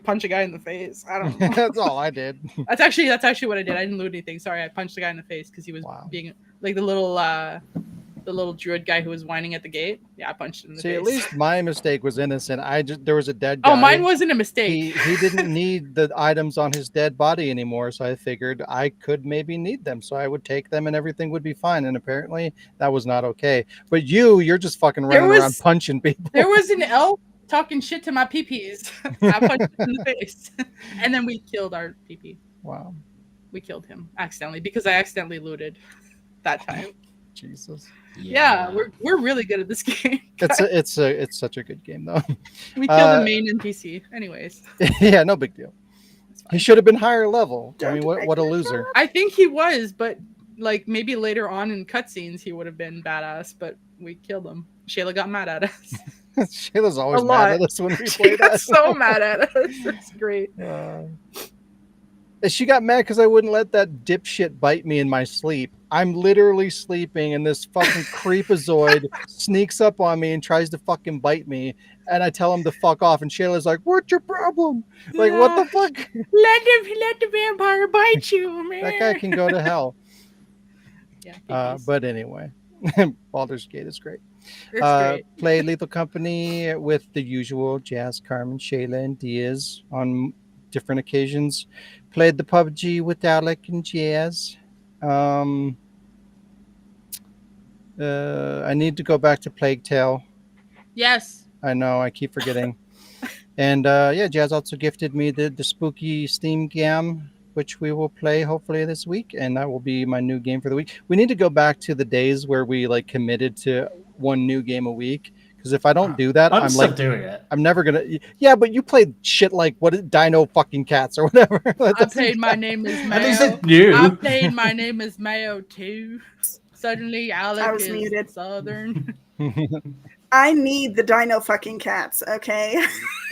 punch a guy in the face. I don't know. That's all I did. That's actually what I did. I didn't loot anything. Sorry, I punched the guy in the face because he was being like the little druid guy who was whining at the gate. Yeah, I punched him in the face. See, at least my mistake was innocent. There was a dead guy. Oh, mine wasn't a mistake. He didn't need the items on his dead body anymore, so I figured I could maybe need them, so I would take them and everything would be fine. And apparently that was not okay. But you're just fucking running around punching people. There was an elf talking shit to my peepees. I punched him in the face, and then we killed our peepee. Wow, we killed him accidentally because I accidentally looted that time. Jesus. Yeah, we're really good at this game. It's such a good game though. We killed the main NPC. Anyways. Yeah, no big deal. He should have been higher level. I mean, what a loser. I think he was, but like maybe later on in cutscenes he would have been badass, but we killed him. Shayla got mad at us. Shayla's always mad at us when we play that. So mad at us. It's great. She got mad because I wouldn't let that dipshit bite me in my sleep. I'm literally sleeping, and this fucking creepazoid sneaks up on me and tries to fucking bite me. And I tell him to fuck off, and Shayla's like, "What's your problem? Like, what the fuck? Let the vampire bite you, man. That guy can go to hell." Yeah. But anyway, Baldur's Gate is great. It's great. Played Lethal Company with the usual Jazz, Carmen, Shayla, and Diaz on different occasions. Played the PUBG with Alec and Jazz. I need to go back to Plague Tale. Yes. I know, I keep forgetting. And Jazz also gifted me the spooky Steam game, which we will play hopefully this week, and that will be my new game for the week. We need to go back to the days where we like committed to one new game a week. Because if I don't do that, I'm like doing it. I'm never gonna. Yeah, but you played shit like Dino fucking Cats or whatever. I played My Name Is Mayo. At least it's new. I played My Name Is Mayo too. Suddenly, Alec is muted. Southern. I need the Dino fucking Cats. Okay.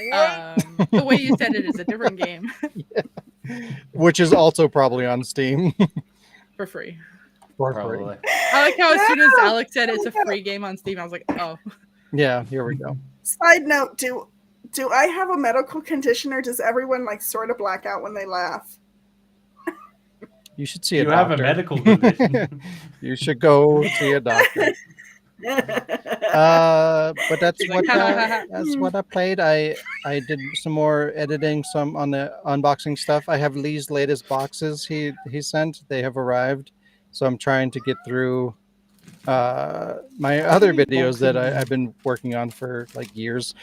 The way you said it is a different game. Which is also probably on Steam For free. for Probably. free. I like how as soon as Alex said it's a free game on Steam, I was like, oh. Yeah, here we go. Side note: Do I have a medical condition, or does everyone like sort of black out when they laugh? You should see a You doctor. have a medical condition. You should go see a doctor. But that's He's what like, that's what I played. I did some more editing, some on the unboxing stuff. I have Lee's latest boxes he sent. They have arrived, so I'm trying to get through my other videos that I've been working on for like years.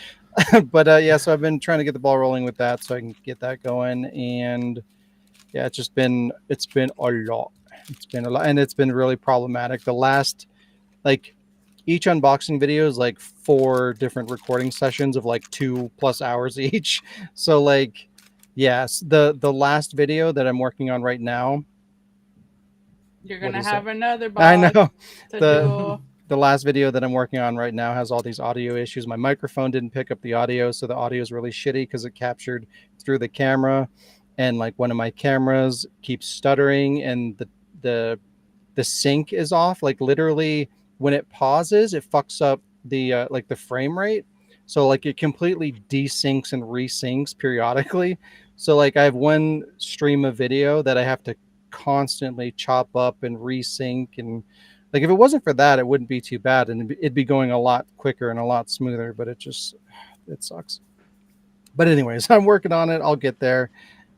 But so I've been trying to get the ball rolling with that so I can get that going. And yeah, it's been a lot. It's been a lot, and it's been really problematic. The last, like, each unboxing video is like 4 different recording sessions of like 2+ hours each. So like, yes, the last video that I'm working on right now. You're What going to is have it? another box I know to the last video that I'm working on right now has all these audio issues. My microphone didn't pick up the audio, so the audio is really shitty because it captured through the camera, and like one of my cameras keeps stuttering, and the sync is off. Like literally, when it pauses, it fucks up the like the frame rate. So like it completely desyncs and resyncs periodically. So like I have one stream of video that I have to constantly chop up and resync, and like if it wasn't for that, it wouldn't be too bad, and it'd be going a lot quicker and a lot smoother. But it sucks. But anyways, I'm working on it. I'll get there.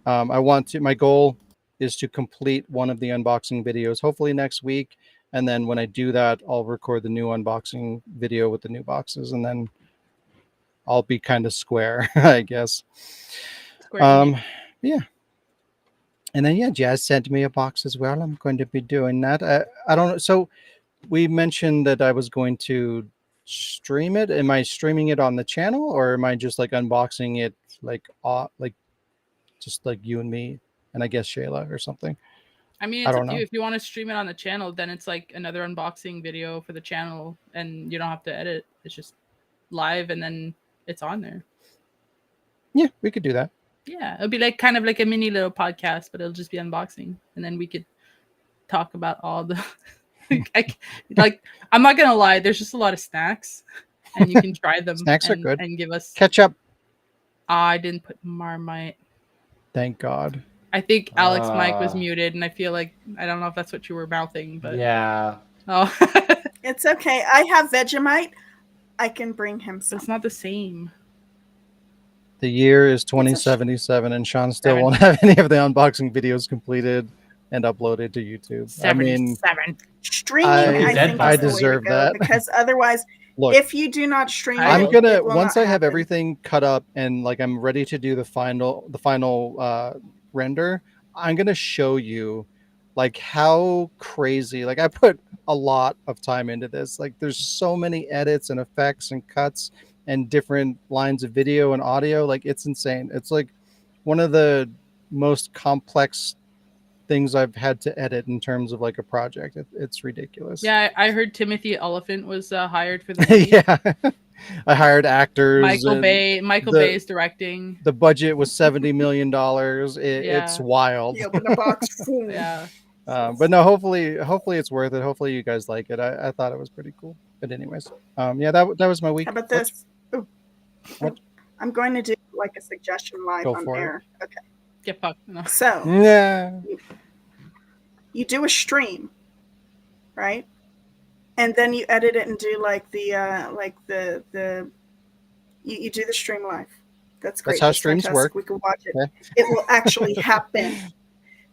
My goal is to complete one of the unboxing videos, hopefully next week. And then when I do that, I'll record the new unboxing video with the new boxes, and then I'll be kind of square, I guess. Yeah. And then, yeah, Jazz sent me a box as well. I'm going to be doing that. I don't know. So we mentioned that I was going to stream it. Am I streaming it on the channel, or am I just like unboxing it like just like you and me and I guess Shayla or something? I mean, I it's don't up to you. know. If you want to stream it on the channel, then it's like another unboxing video for the channel, and you don't have to edit. It's just live, and then it's on there. Yeah, we could do that. Yeah, it'll be like kind of like a mini little podcast, but it'll just be unboxing, and then we could talk about all the like. I'm not gonna lie, there's just a lot of snacks, and you can try them. Snacks are good. And give us Ketchup. I didn't put Marmite. Thank God. I think Alex's mic was muted, and I feel like I don't know if that's what you were mouthing, but Yeah. oh, It's okay. I have Vegemite. I can bring him some. it's not the same. The year is 2077, and Sean still Seven. won't have any of the unboxing videos completed and uploaded to YouTube. I mean, 77. Streaming, I think, I is the way to deserve go, that. because otherwise, look, if you do not stream, I'm it, gonna it will once not I have happen. everything cut up and like I'm ready to do the final render, I'm gonna show you like how crazy. Like I put a lot of time into this. Like there's so many edits and effects and cuts and different lines of video and audio. Like it's insane. It's like one of the most complex things I've had to edit in terms of like a project. It's ridiculous. Yeah, I heard Timothy Elephant was hired for the movie. Yeah. I hired actors. Michael Bay. Michael the- Bay is directing. The budget was $70 million. Yeah. It's wild. You open a box. boom. Yeah. But no, hopefully it's worth it. Hopefully you guys like it. I thought it was pretty cool. But anyways, yeah, that was my week. How about this? Ooh. What? I'm going to do like a suggestion live Go on for it. air. Okay. Get fucked. No. So Yeah. you do a stream, right? And then you edit it and do like the you do the stream live. That's great. That's how streams fantastic. work. We can watch it. Yeah. It will actually happen,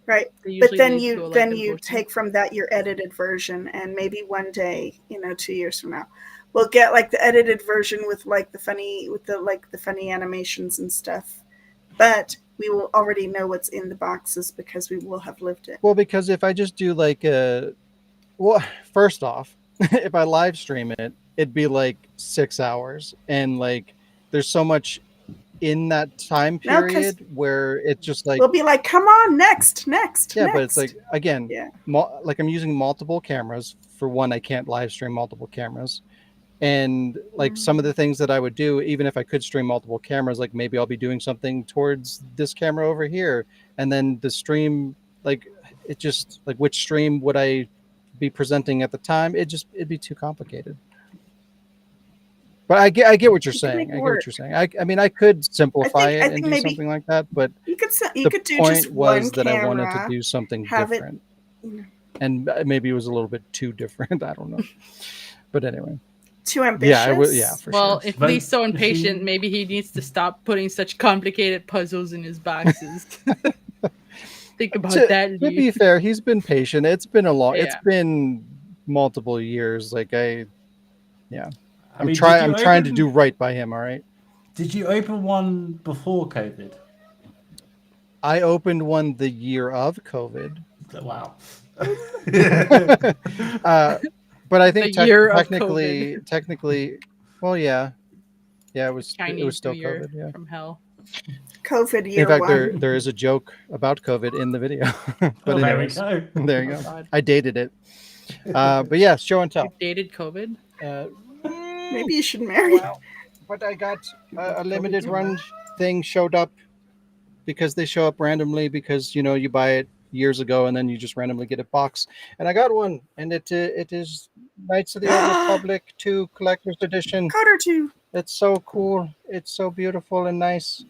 right? They But usually then lead to you elective then you voting. take from that your edited version, and maybe one day, 2 years from now, we'll get like the edited version with like the funny animations and stuff. But we will already know what's in the boxes because we will have lived it. Well, because if I just do like first off, if I live stream it, it'd be like 6 hours, and like there's so much in that time No, 'cause period where it's just like we'll be like, come on, next. yeah, but it's like again, Yeah. like I'm using multiple cameras. For one, I can't live stream multiple cameras, and like some of the things that I would do, even if I could stream multiple cameras, like maybe I'll be doing something towards this camera over here, and then the stream, like it just like which stream would I be presenting at the time? It'd be too complicated. But I get what you're You can saying. make I it get work. what you're saying. I mean, I could simplify I it think and do maybe something like that, but you could the do point just was one that I wanted to camera, do something have it- different, and maybe it was a little bit too different. I don't know, but anyway, too ambitious. yeah, I would, yeah, for Well, sure. if But Lee's so if impatient, you- maybe he needs to stop putting such complicated puzzles in his boxes. Think about that, To Lee. be fair, he's been patient. It's been it's Yeah. been multiple years. Like I'm mean, trying. did you I'm trying to open- do right by him. All right. Did you open one before COVID? I opened one the year of COVID. Wow. But I think The year of technically, well, yeah, it was Chinese still New Year COVID. Yeah. from hell. COVID year In fact, one. there is a joke about COVID in the video. But Well, there we anyways, go. there you Oh, go. God. I dated it. But yeah, show and You tell. dated COVID? Maybe you should marry. But I got a limited run thing showed up because they show up randomly because you buy it years ago and then you just randomly get a box. And I got one, and it is Knights of the Old Republic 2 Collector's Edition. Coder 2. It's so cool. It's so beautiful and nice.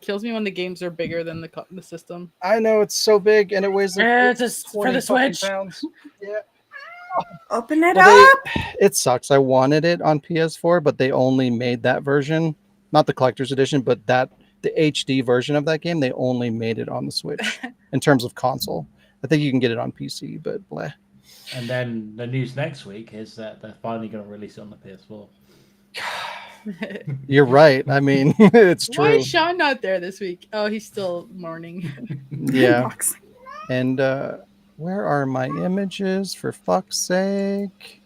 Kills me when the games are bigger than the system. I know it's so big and it weighs like Yeah, it's just for 20 the fucking Switch. pounds. Yeah. Open it Well, up. it sucks. I wanted it on PS4, but they only made that version, not the collector's edition, but that the HD version of that game, they only made it on the Switch in terms of console. I think you can get it on PC, but blah. And then the news next week is that they're finally going to release it on the PS4. You're right. I mean, it's Why true. is Sean not there this week? Oh, he's still mourning. Yeah. Unboxing. And where are my images? For fuck's sake.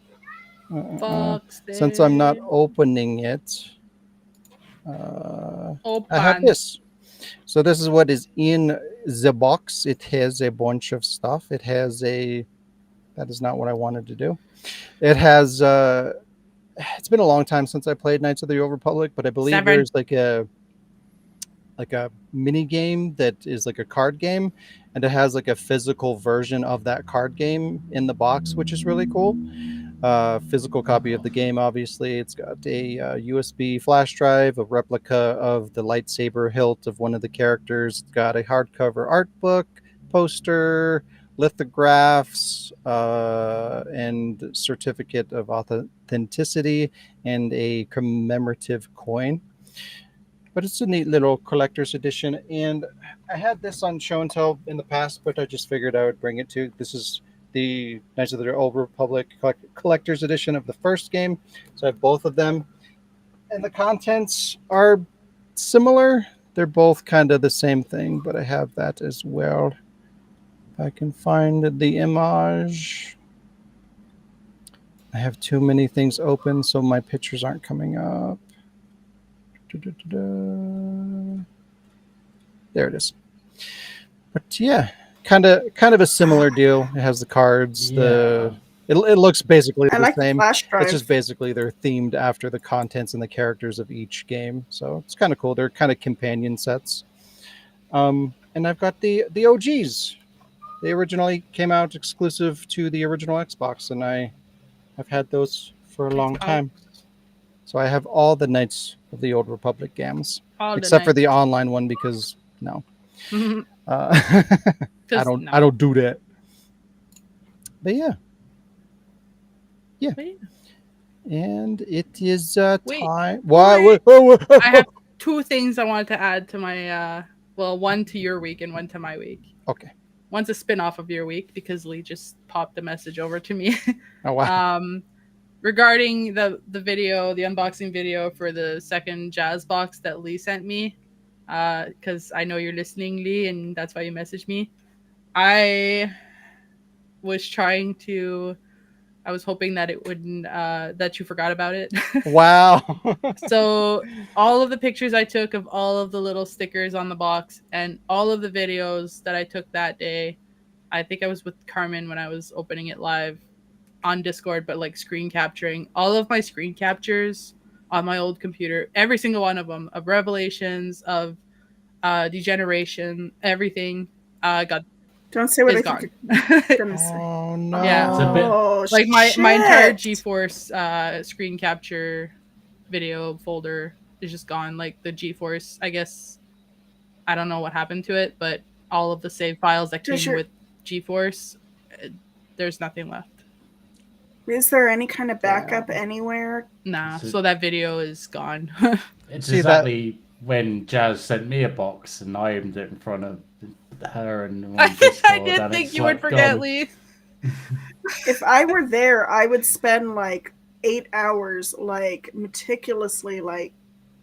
Fuck's Since I'm not sake. opening it, I have Open. this. So this is what is in the box. It has a bunch of stuff. It has a. That is not what I wanted to do. It has. It's been a long time since I played Knights of the Old Republic, but I believe 7. there's like a mini game that is like a card game, and it has like a physical version of that card game in the box, which is really cool. Physical copy of the game, obviously. It's got a USB flash drive, a replica of the lightsaber hilt of one of the characters. It's got a hardcover art book, poster, lithographs, and certificate of authenticity, and a commemorative coin. But it's a neat little collector's edition. And I had this on show and tell in the past, but I just figured I would bring it to. This is the Knights of the Old Republic collector's edition of the first game. So I have both of them. And the contents are similar. They're both kind of the same thing, but I have that as well. If I can find the image. I have too many things open, so my pictures aren't coming up. There it is. But yeah, kind of a similar deal. It has the cards. Yeah. It looks basically I the like the same. flash drive. It's just basically they're themed after the contents and the characters of each game. So it's kind of cool. They're kind of companion sets. And I've got the OGs. They originally came out exclusive to the original Xbox, and I've had those for a long time. So I have all the Knights of the Old Republic games, except for the online one because no, I don't do that. But yeah. And it is Wait, time. wait. What? I have 2 things I wanted to add to my one to your week and one to my week. Okay. One's a spin-off of your week because Lee just popped a message over to me. Oh wow. Regarding the video, the unboxing video for the second Jazz box that Lee sent me, because I know you're listening, Lee, and that's why you messaged me. I was hoping that it wouldn't, that you forgot about it. Wow. So all of the pictures I took of all of the little stickers on the box and all of the videos that I took that day, I think I was with Carmen when I was opening it live on Discord, but like screen capturing all of my screen captures on my old computer, every single one of them, of Revelations, of Degeneration, everything Don't say what I gone. think you're gonna say. Oh no. Yeah. It's a bit- Oh, Like my entire shit. GeForce screen capture video folder is just gone. Like the GeForce, I guess, I don't know what happened to it, but all of the save files that came with GeForce, there's nothing left. Is there any kind of backup anywhere? Nah, So- so that video is gone. It's See, exactly when Jazz sent me a box and I opened it in front of her and I did think you would forget, Lee. If I were there, I would spend like 8 hours, like meticulously, like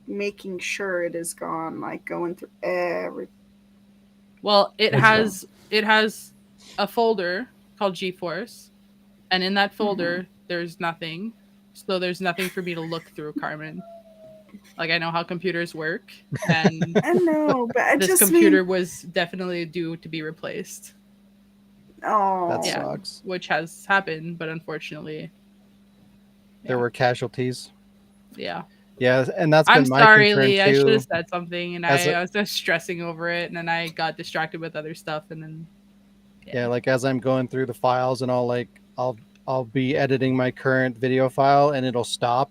making sure it is gone, like going through every. Well, it It's has a folder called GeForce, and in that folder there's nothing. So there's nothing for me to look through, Carmen. Like I know how computers work, and I know, but I this just computer mean, was definitely due to be replaced, oh, That Yeah. sucks. which has happened, but unfortunately, There were casualties. yeah. Yeah, and that's I'm been my sorry, concern Lee. I should too. have said something, and As I was just stressing over it, and then I got distracted with other stuff, and then Yeah, like as I'm going through the files and I'll be editing my current video file and it'll stop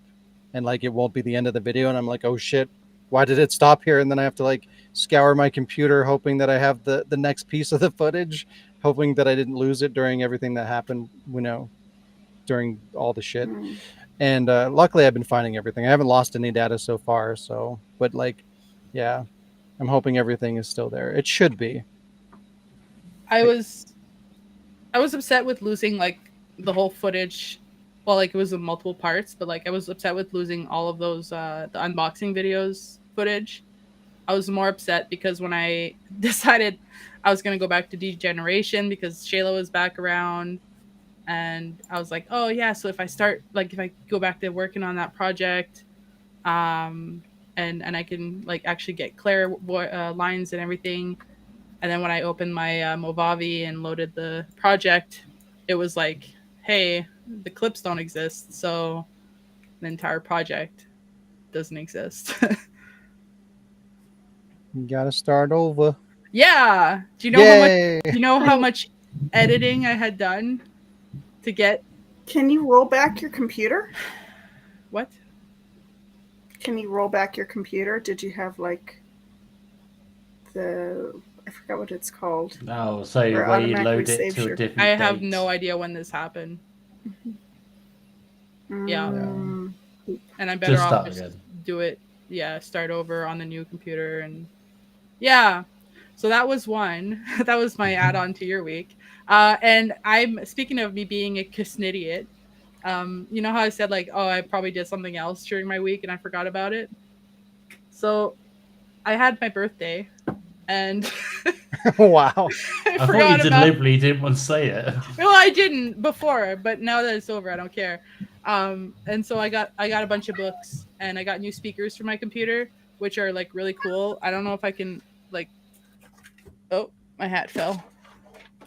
and like it won't be the end of the video and I'm like, oh shit, why did it stop here? And then I have to like scour my computer hoping that I have the next piece of the footage, hoping that I didn't lose it during everything that happened, during all the shit. And luckily I've been finding everything. I haven't lost any data so far, but like, yeah. I'm hoping everything is still there. It should be. I was upset with losing like the whole footage. Well, like it was in multiple parts, but like I was upset with losing all of those the unboxing videos footage. I was more upset because when I decided I was gonna go back to Degeneration because Shayla was back around, and I was like, oh yeah, so if I go back to working on that project, and I can like actually get Claire lines and everything. And then when I opened my Movavi and loaded the project, it was like, hey, the clips don't exist, so the entire project doesn't exist. You gotta start over. Yeah. Do you know Yay! how much editing I had done to get Can you roll back your computer? what? Can you roll back your computer? Did you have like I forgot what it's called. Oh, so Or where you automatically load it saves to a your- different I have date. no idea when this happened. Yeah. Mm, And I'm better Just off start just again. do it. Yeah, start over on the new computer and yeah. So that was one. That was my add-on to your week. And I'm speaking of me being a Kisnidiot. You know how I said like, oh, I probably did something else during my week and I forgot about it. So I had my birthday, and Wow. I I thought forgot you about. deliberately didn't want to say it. Well, I didn't before, but now that it's over, I don't care. And so I got a bunch of books, and I got new speakers for my computer, which are like really cool. I don't know if I can like. Oh, my hat fell.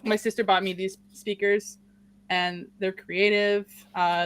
My sister bought me these speakers, and they're creative.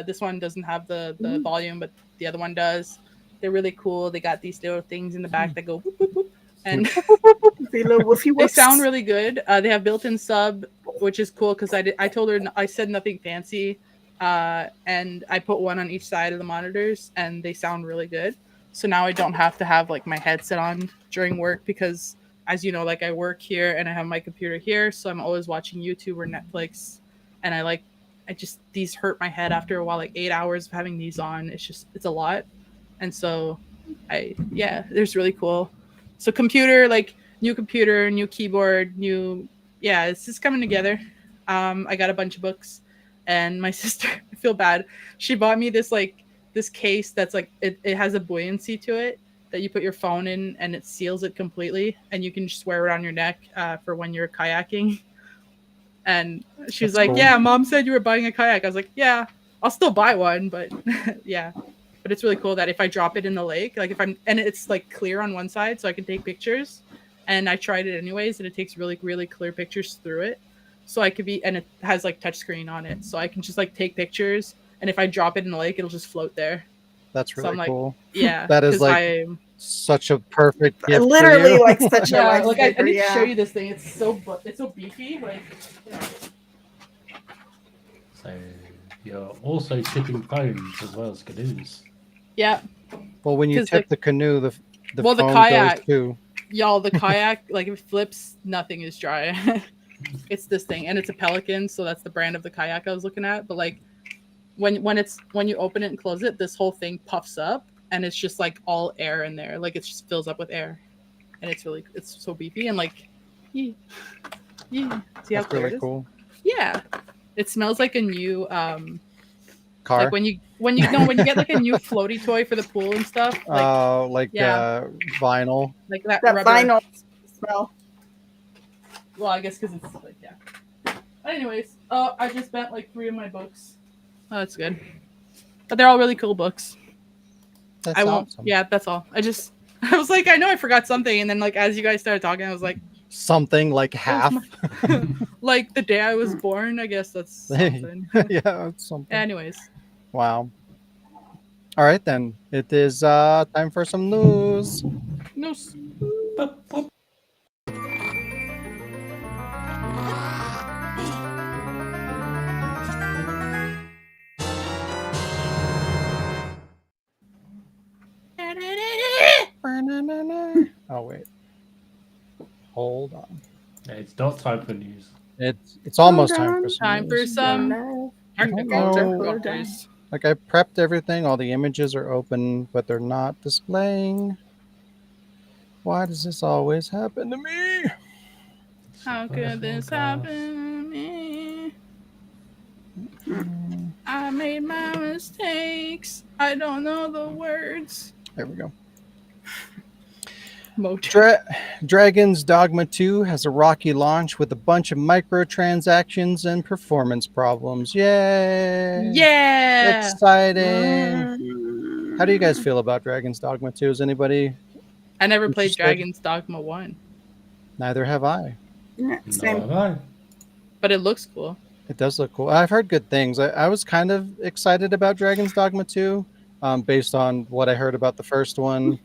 This one doesn't have the volume, but the other one does. They're really cool. They got these little things in the back that go whoop, whoop, whoop, and the little woofy they woofs. sound really good. They have built-in sub, which is cool because I told her I said nothing fancy, and I put one on each side of the monitors, and they sound really good. So now I don't have to have like my headset on during work because, as you know, like I work here and I have my computer here, so I'm always watching YouTube or Netflix, and these hurt my head after a while. Like 8 hours of having these on, it's a lot, and so there's really cool. So computer, like new computer, new keyboard, it's just coming together. I got a bunch of books, and my sister, I feel bad. She bought me this case that's like it has a buoyancy to it that you put your phone in, and it seals it completely, and you can just wear it on your neck for when you're kayaking. And she's That's like, cool. "Yeah, Mom said you were buying a kayak." I was like, "Yeah, I'll still buy one, but yeah." But it's really cool that if I drop it in the lake, like and it's like clear on one side, so I can take pictures. And I tried it anyways, and it takes really, really clear pictures through it. So and it has like touchscreen on it, so I can just like take pictures. And if I drop it in the lake, it'll just float there. That's So really I'm like, cool. yeah, That is 'cause like such a perfect gift. Literally, for you. like such a yeah, like I lifesaver. need to show Yeah. you this thing. It's so beefy, like. You know. So you're also tipping phones as well as canoes. Yeah. Well, when you 'Cause tip the canoe, the the phone kayak- goes too. Y'all, the kayak, like if it flips, nothing is dry. It's this thing, and it's a Pelican, so that's the brand of the kayak I was looking at. But like when you open it and close it, this whole thing puffs up, and it's just like all air in there. Like it just fills up with air, and it's so beefy and like, yeah. See how That's clear really it is? cool. Yeah, it smells like a new Car. like when you get like a new floaty toy for the pool and stuff. Like yeah. Vinyl. like that That rubber. vinyl smell. Well, I guess because it's like yeah. But anyways, I just spent like 3 of my books. Oh, that's good. But they're all really cool books. That's I won't. awesome. Yeah, that's all. I was like, I know I forgot something, and then like as you guys started talking, I was like, Something like half. like the day I was born. I guess that's something. Yeah, that's something. Anyways, Wow. All right then. It is time for some news. no. Oh wait. Hold on. It's not time for news. It's almost Hold time on. for some Time for news. some technical No. difficulties. Like I prepped everything, all the images are open, but they're not displaying. Why does this always happen to me? How could this happen to me? I made my mistakes. I don't know the words. There we go. Dragon's Dogma 2 has a rocky launch with a bunch of microtransactions and performance problems. Yay! Yeah. Exciting. How do you guys feel about Dragon's Dogma 2? Is anybody? I never played Interested? Dragon's Dogma 1, Neither have I. Yeah, No, same. have I? but it looks cool. It does look cool. I've heard good things. I was kind of excited about Dragon's Dogma 2, based on what I heard about the first one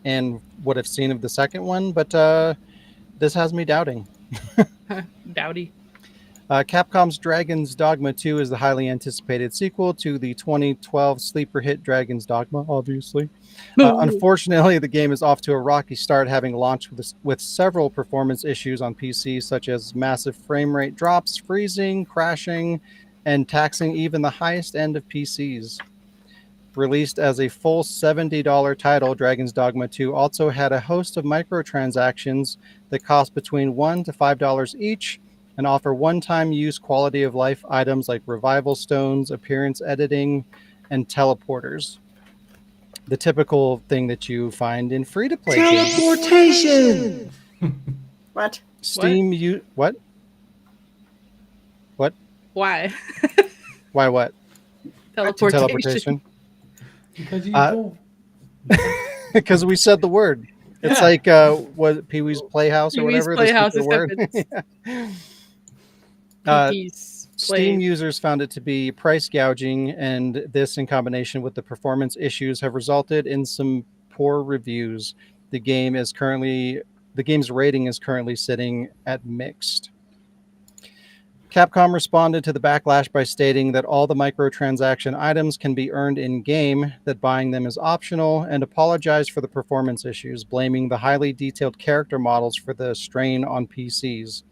and what I've seen of the second one, but this has me doubting. Dowdy. Capcom's Dragon's Dogma 2 is the highly anticipated sequel to the 2012 sleeper hit Dragon's Dogma, obviously. Unfortunately, the game is off to a rocky start, having launched with several performance issues on PC, such as massive frame rate drops, freezing, crashing, and taxing even the highest end of PCs. Released as a full $70 title, Dragon's Dogma 2 also had a host of microtransactions that cost between $1 to $5 each and offer one-time use quality of life items like revival stones, appearance editing, and teleporters. The typical thing that you find in free-to-play games. Teleportation! What? Steam what? What? Why? Why what? Teleportation. Teleportation? Because you Uh, Because we said the word. It's Yeah. like what Pee-wee's Playhouse or Pee-wee's whatever. Playhouse, the word. except Uh, Pee's Steam Play. users found it to be price gouging, and this, in combination with the performance issues, have resulted in some poor reviews. The game's rating is currently sitting at mixed. Capcom responded to the backlash by stating that all the microtransaction items can be earned in-game, that buying them is optional, and apologized for the performance issues, blaming the highly detailed character models for the strain on PCs.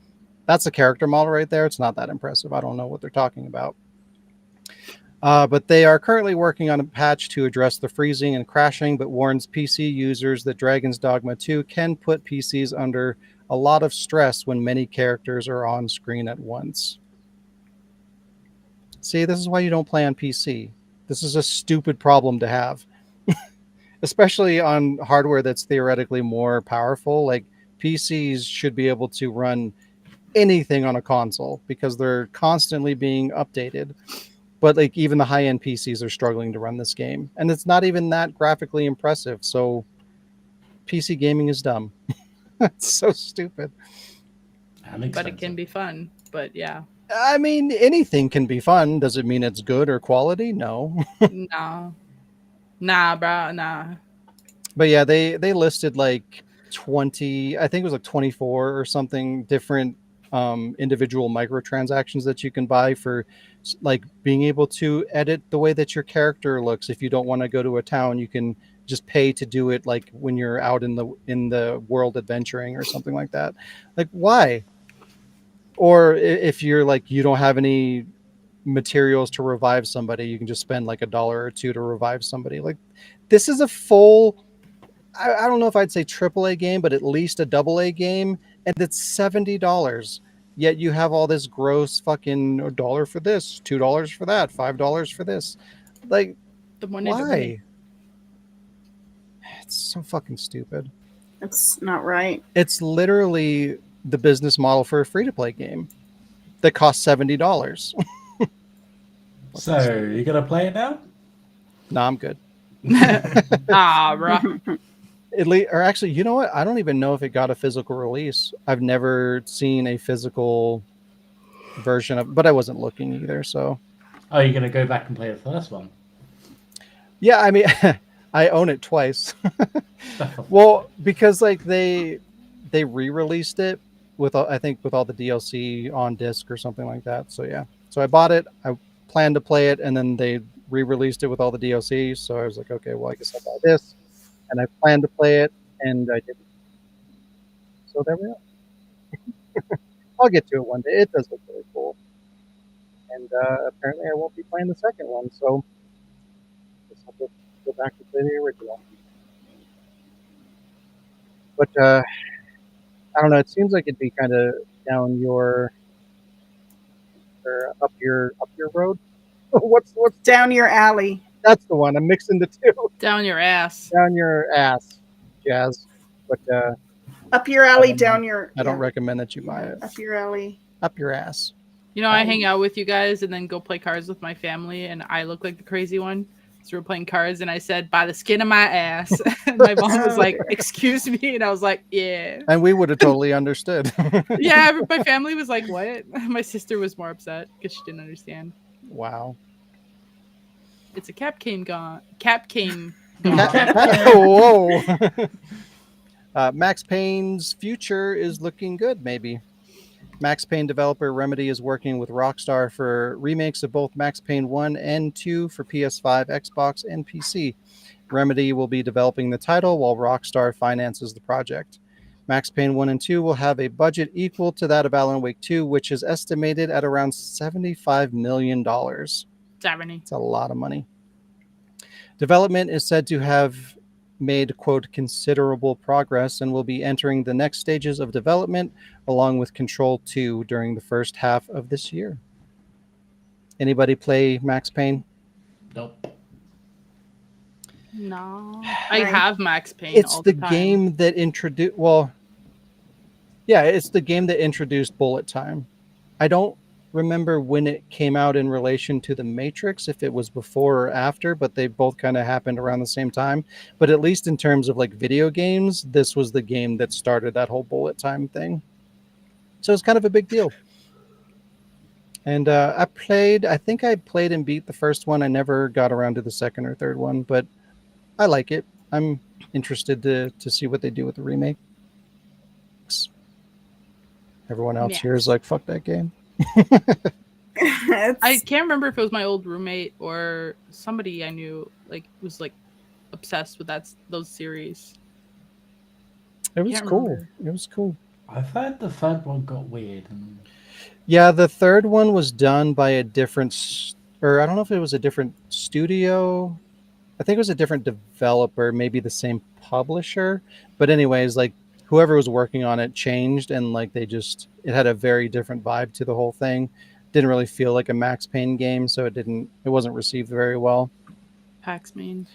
That's a character model right there. It's not that impressive. I don't know what they're talking about. But they are currently working on a patch to address the freezing and crashing, but warns PC users that Dragon's Dogma 2 can put PCs under a lot of stress when many characters are on screen at once. See, this is why you don't play on PC. This is a stupid problem to have, especially on hardware that's theoretically more powerful. Like PCs should be able to run anything on a console because they're constantly being updated. But like even the high-end PCs are struggling to run this game, and it's not even that graphically impressive. So PC gaming is dumb. It's so stupid. But it can be fun. But yeah. I mean, anything can be fun. Does it mean it's good or quality? No. No. Nah, bro. Nah. But yeah, they listed like 20, I think it was like 24 or something different individual microtransactions that you can buy for like being able to edit the way that your character looks. If you don't want to go to a town, you can just pay to do it, like when you're out in the world adventuring or something like that. Like, why? Or if you're like you don't have any materials to revive somebody, you can just spend like $1 or $2 to revive somebody. Like, this is a full, I don't know if I'd say AAA game, but at least a AA game, and it's $70. Yet you have all this gross fucking $1 for this, $2 for that, $5 for this. Like, The money. The money. why? It's so fucking stupid. It's not right. It's literally the business model for a free-to-play game that costs $70. So, you gonna play it now? No, I'm good. Ah, bro. Or actually, you know what? I don't even know if it got a physical release. I've never seen a physical version of, but I wasn't looking either. So, Oh, you're gonna go back and play the first one? yeah, I mean, I own it twice. Well, because like they re-released it with I think with all the DLC on disc or something like that. So yeah, so I bought it. I planned to play it, and then they re-released it with all the DLC. So I was like, okay, well, I guess I'll buy this. And I planned to play it, and I didn't. So there we are. I'll get to it one day. It does look really cool. And apparently I won't be playing the second one, so I guess I'll go back to play the original. But I don't know. It seems like it'd be kind of down your or up your road. What's Down your alley. that's the one. I'm mixing the two. Down your ass. Down your ass, Jazz. But Up your alley, don't- down your. I don't yeah, recommend that you buy yeah, it. Up your alley. Up your ass. You know, I hang out with you guys and then go play cards with my family, and I look like the crazy one. So we're playing cards, and I said, "By the skin of my ass." And my mom was like, "Excuse me," and I was like, "Yeah." And we would have totally understood. Yeah, my family was like, "What?" My sister was more upset because she didn't understand. Wow. It's a cap cane gone. Cap cane Whoa. Max Payne's future is looking good, maybe. Max Payne developer Remedy is working with Rockstar for remakes of both Max Payne 1 and 2 for PS5, Xbox, and PC. Remedy will be developing the title while Rockstar finances the project. Max Payne 1 and 2 will have a budget equal to that of Alan Wake 2, which is estimated at around $75 million. Daverney. It's a lot of money. Development is said to have made, quote, considerable progress and will be entering the next stages of development along with Control 2 during the first half of this year. Anybody play Max Payne? Nope. No, I Right. have Max Payne. It's all the the time. game that introduced, well, yeah, it's the game that introduced bullet time. I don't remember when it came out in relation to the Matrix, if it was before or after, but they both kind of happened around the same time. But at least in terms of like video games, this was the game that started that whole bullet time thing. So it's kind of a big deal. And I think I played and beat the first one. I never got around to the second or third one, but I like it. I'm interested to see what they do with the remake. Everyone else here is like, fuck that game. I can't remember if it was my old roommate or somebody I knew. Like was like obsessed with those series. It was Can't cool. remember. It was cool. I've heard the third one got weird. And... Yeah, the third one was done by a different, or I don't know if it was a different studio. I think it was a different developer, maybe the same publisher. But anyways, like whoever was working on it changed, and like it had a very different vibe to the whole thing. Didn't really feel like a Max Payne game, so it wasn't received very well. Pax Main.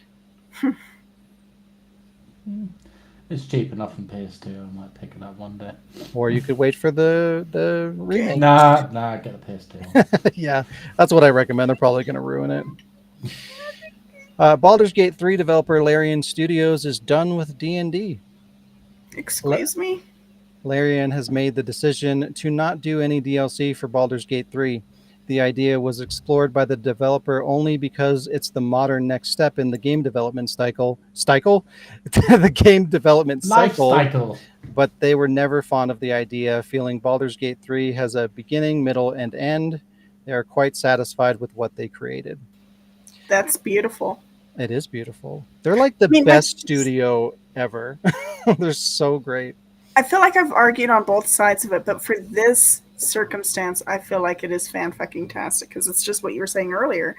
It's cheap enough on PS2. I might pick it up one day. Or you could wait for the remake. Nah, get the PS2. Yeah, that's what I recommend. They're probably going to ruin it. Baldur's Gate 3 developer Larian Studios is done with D&D. Excuse me? Larian has made the decision to not do any DLC for Baldur's Gate 3. The idea was explored by the developer only because it's the modern next step in the game development cycle. The game development Life cycle. cycle. But they were never fond of the idea, feeling Baldur's Gate 3 has a beginning, middle, and end. They are quite satisfied with what they created. That's beautiful. It is beautiful. They're like the best studio ever. They're so great. I feel like I've argued on both sides of it, but for this circumstance, I feel like it is fan-fucking-tastic because it's just what you were saying earlier.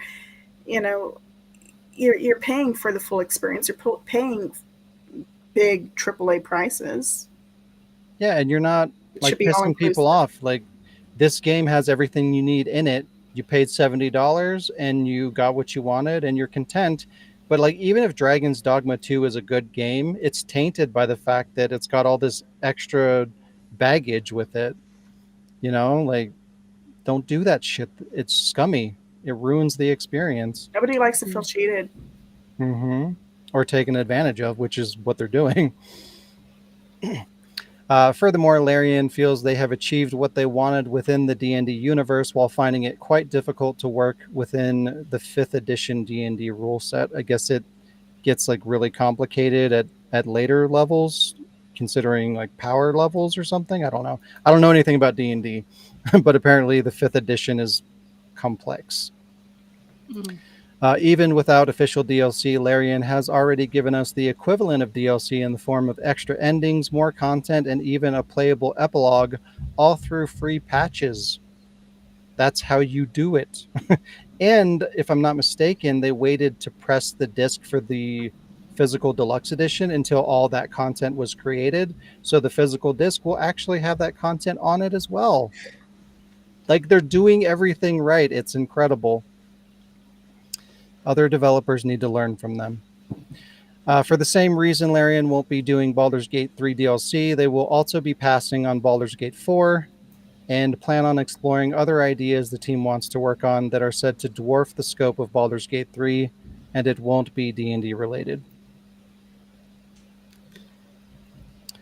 You know, you're paying for the full experience. You're paying big AAA prices. Yeah, and you're not like pissing people off. Like this game has everything you need in it. You paid $70 and you got what you wanted and you're content. But like even if Dragon's Dogma 2 is a good game, it's tainted by the fact that it's got all this extra baggage with it. You know, like don't do that shit. It's scummy. It ruins the experience. Nobody likes to feel cheated. Mm-hmm. Or taken advantage of, which is what they're doing. Furthermore, Larian feels they have achieved what they wanted within the D&D universe while finding it quite difficult to work within the 5th edition D&D rule set. I guess it gets like really complicated at later levels, considering like power levels or something. I don't know. I don't know anything about D&D, but apparently the 5th edition is complex. Mm. Even without official DLC, Larian has already given us the equivalent of DLC in the form of extra endings, more content, and even a playable epilogue, all through free patches. That's how you do it. And if I'm not mistaken, they waited to press the disc for the physical deluxe edition until all that content was created. So the physical disc will actually have that content on it as well. Like, they're doing everything right. It's incredible. Other developers need to learn from them. For the same reason Larian won't be doing Baldur's Gate 3 DLC, they will also be passing on Baldur's Gate 4 and plan on exploring other ideas the team wants to work on that are said to dwarf the scope of Baldur's Gate 3, and it won't be D&D related.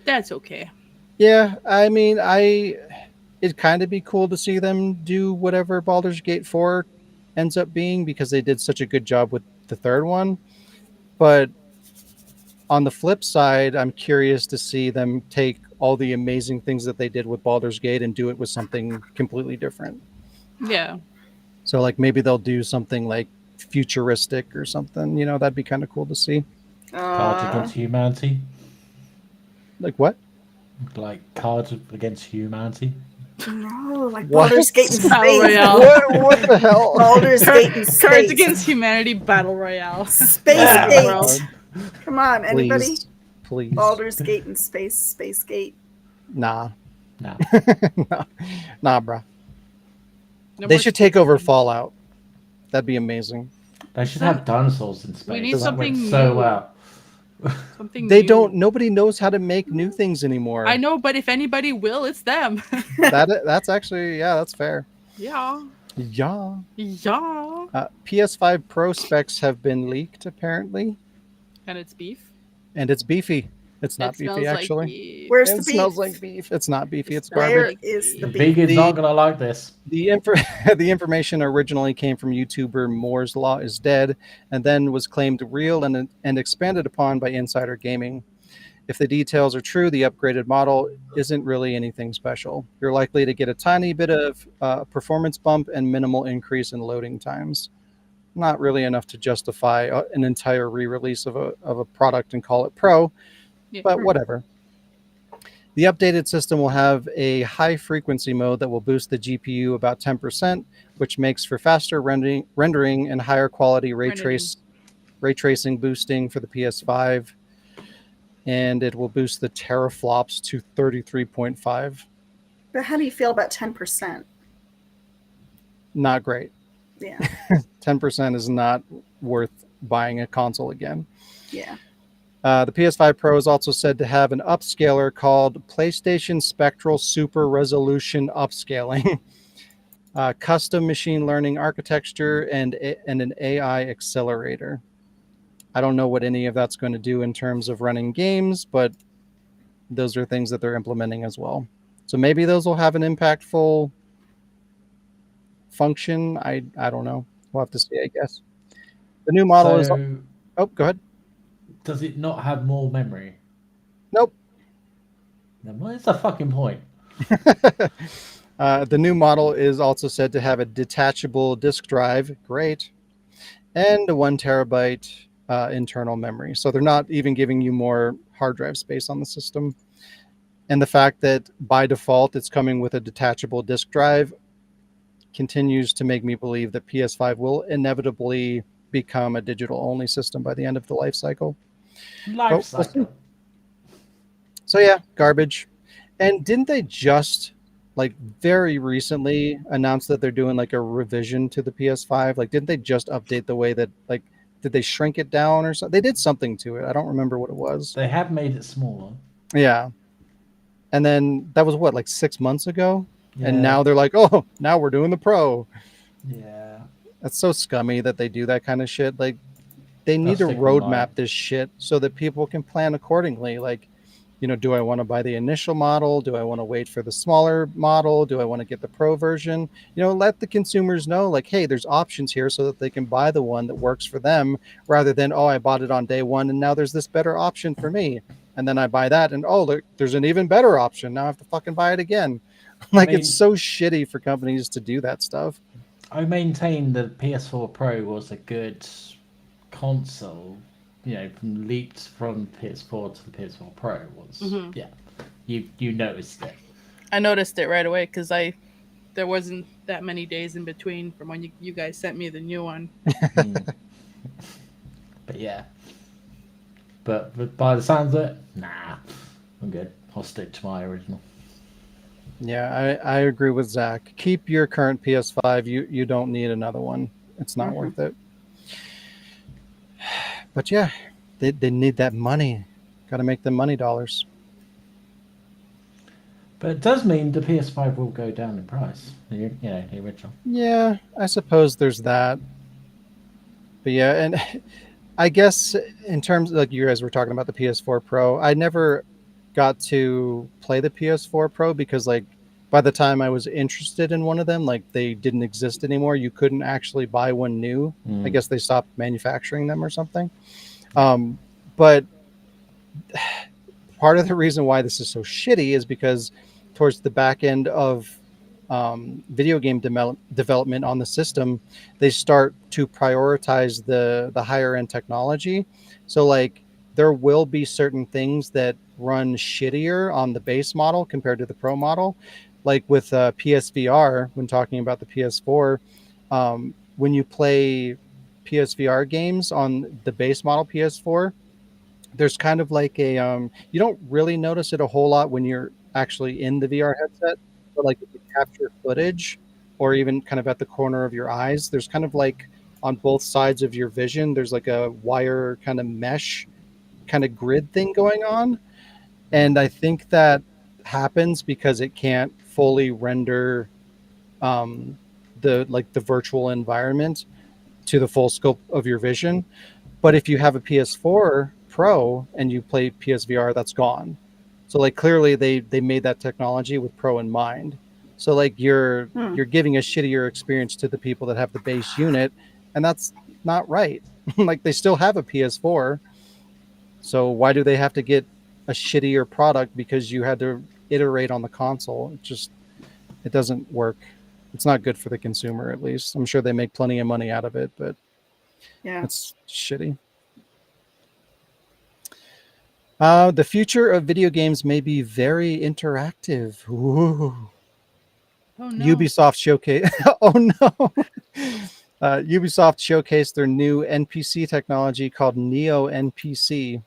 That's okay. Yeah, I mean, it'd kind of be cool to see them do whatever Baldur's Gate 4 ends up being, because they did such a good job with the third one. But on the flip side, I'm curious to see them take all the amazing things that they did with Baldur's Gate and do it with something completely different. Yeah. So like maybe they'll do something like futuristic or something, you know, that'd be kind of cool to see. Cards Against Humanity. Like what? Like Cards Against Humanity. No, like What? Baldur's Gate in Battle space. Royale. What the hell? Baldur's Gate in Cards space. Against Humanity Battle Royale. Space Yeah. Gate. Come on, anybody? Please. Baldur's Gate in space. Space Gate. Nah. No. Nah, bruh. No They more should take over Fallout. That'd be amazing. They should have dinosaurs in space. need That something went so new. well. something They new. don't. Nobody knows how to make new things anymore. I know, but if anybody will, it's them. That's actually, yeah, that's fair. Yeah. Yeah. Yeah. PS5 Pro specs have been leaked apparently, And it's beef. and it's beefy. It's not It beefy smells actually. Like beef. Where's It the beef? smells like beef. It's not beefy. It's smells garbage. Where like is the beef. beef? Vegans The- aren't gonna like this. The information originally came from YouTuber Moore's Law is Dead, and then was claimed real and expanded upon by Insider Gaming. If the details are true, the upgraded model isn't really anything special. You're likely to get a tiny bit of performance bump and minimal increase in loading times. Not really enough to justify an entire re-release of a product and call it Pro, Yeah. but whatever. The updated system will have a high frequency mode that will boost the GPU about 10%, which makes for faster rendering and higher quality ray tracing boosting for the PS5. And it will boost the teraflops to 33.5. But how do you feel about 10%? Not great. Yeah. 10% is not worth buying a console again. Yeah. The PS5 Pro is also said to have an upscaler called PlayStation Spectral Super Resolution Upscaling, custom machine learning architecture, and an AI accelerator. I don't know what any of that's going to do in terms of running games, but those are things that they're implementing as well. So maybe those will have an impactful function. I don't know. We'll have to see, I guess. The new model is... Oh, go ahead. Does it not have more memory? Nope. Then what is the fucking point? The new model is also said to have a detachable disk drive. Great. And a 1 terabyte internal memory. So they're not even giving you more hard drive space on the system. And the fact that by default it's coming with a detachable disk drive continues to make me believe that PS5 will inevitably become a digital only system by the end of the life cycle. Life cycle. So yeah, garbage. And didn't they just like very recently announce that they're doing like a revision to the PS5? Like didn't they just update the way that like did they shrink it down or something? They did something to it. I don't remember what it was. They have made it smaller. Yeah. And then that was what, like 6 months ago? Yeah. And now they're like, oh, now we're doing the Pro. Yeah. That's so scummy that they do that kind of shit. Like they need to stick with mine. roadmap this shit so that people can plan accordingly. Like, you know, do I want to buy the initial model? Do I want to wait for the smaller model? Do I want to get the Pro version? You know, let the consumers know, like, hey, there's options here so that they can buy the one that works for them rather than, oh, I bought it on day one and now there's this better option for me. And then I buy that and, oh, look, there's an even better option. Now I have to fucking buy it again. Like, I mean, it's so shitty for companies to do that stuff. I maintain the PS4 Pro was a good console. You know, leaped from PS4 to the PS4 Pro was yeah. You noticed it. I noticed it right away because there wasn't that many days in between from when you guys sent me the new one. But yeah, But by the sounds of it, nah, I'm good. I'll stick to my original. Yeah, I agree with Zach. Keep your current PS5. You don't need another one. It's not worth it. But yeah, they need that money. Got to make them money dollars. But it does mean the PS5 will go down in price. The original. Yeah, I suppose there's that. But yeah, and I guess in terms like you guys were talking about the PS4 Pro, I never got to play the PS4 Pro because like by the time I was interested in one of them, like they didn't exist anymore. You couldn't actually buy one new. I guess they stopped manufacturing them or something. But part of the reason why this is so shitty is because towards the back end of video game development on the system, they start to prioritize the higher end technology. So like there will be certain things that run shittier on the base model compared to the pro model. Like with PSVR, when talking about the PS4, when you play PSVR games on the base model PS4, there's kind of like a you don't really notice it a whole lot when you're actually in the VR headset, but like if you capture footage or even kind of at the corner of your eyes, there's kind of like on both sides of your vision, there's like a wire kind of mesh kind of grid thing going on. And I think that happens because it can't fully render um, the virtual environment to the full scope of your vision. But if you have a PS4 Pro and you play PSVR, that's gone. So like clearly they made that technology with Pro in mind. So like you're giving a shittier experience to the people that have the base unit, and that's not right. Like they still have a PS4. So why do they have to get a shittier product because you had to iterate on the console? It doesn't work. It's not good for the consumer, at least. I'm sure they make plenty of money out of it, but Yeah. it's shitty. The future of video games may be very interactive. Ooh. Oh no. Ubisoft showcase. Oh no. Ubisoft showcased their new NPC technology called Neo NPC.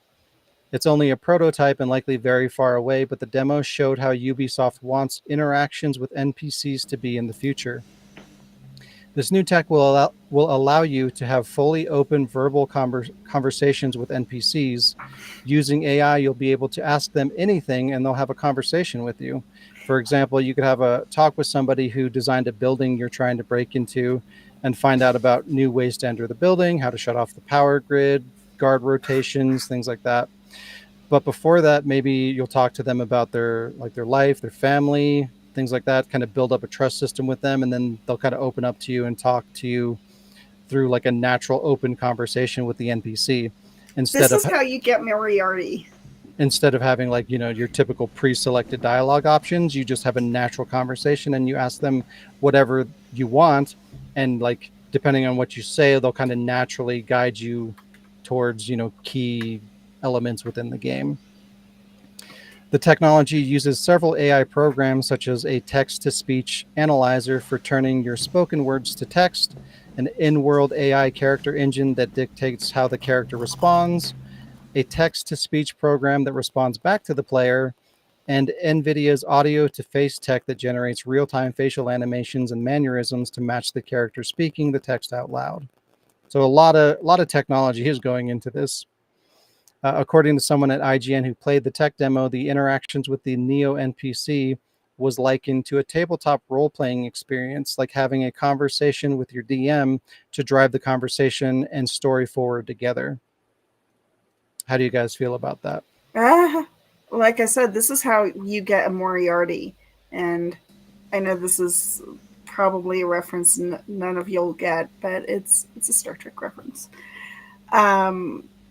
It's only a prototype and likely very far away, but the demo showed how Ubisoft wants interactions with NPCs to be in the future. This new tech will allow you to have fully open verbal conversations with NPCs. Using AI, you'll be able to ask them anything and they'll have a conversation with you. For example, you could have a talk with somebody who designed a building you're trying to break into and find out about new ways to enter the building, how to shut off the power grid, guard rotations, things like that. But before that, maybe you'll talk to them about their life, their family, things like that, kind of build up a trust system with them, and then they'll kind of open up to you and talk to you through like a natural open conversation with the NPC This is how you get Moriarty. instead of having like, you know, your typical pre-selected dialogue options. You just have a natural conversation and you ask them whatever you want, and like depending on what you say, they'll kind of naturally guide you towards, you know, key elements within the game. The technology uses several AI programs such as a text-to-speech analyzer for turning your spoken words to text, an in-world AI character engine that dictates how the character responds, a text-to-speech program that responds back to the player, and NVIDIA's audio-to-face tech that generates real-time facial animations and mannerisms to match the character speaking the text out loud. So a lot of technology is going into this. According to someone at IGN who played the tech demo, the interactions with the Neo NPC was likened to a tabletop role-playing experience, like having a conversation with your DM to drive the conversation and story forward together. How do you guys feel about that? Like I said, this is how you get a Moriarty. And I know this is probably a reference none of you'll get, but it's a Star Trek reference.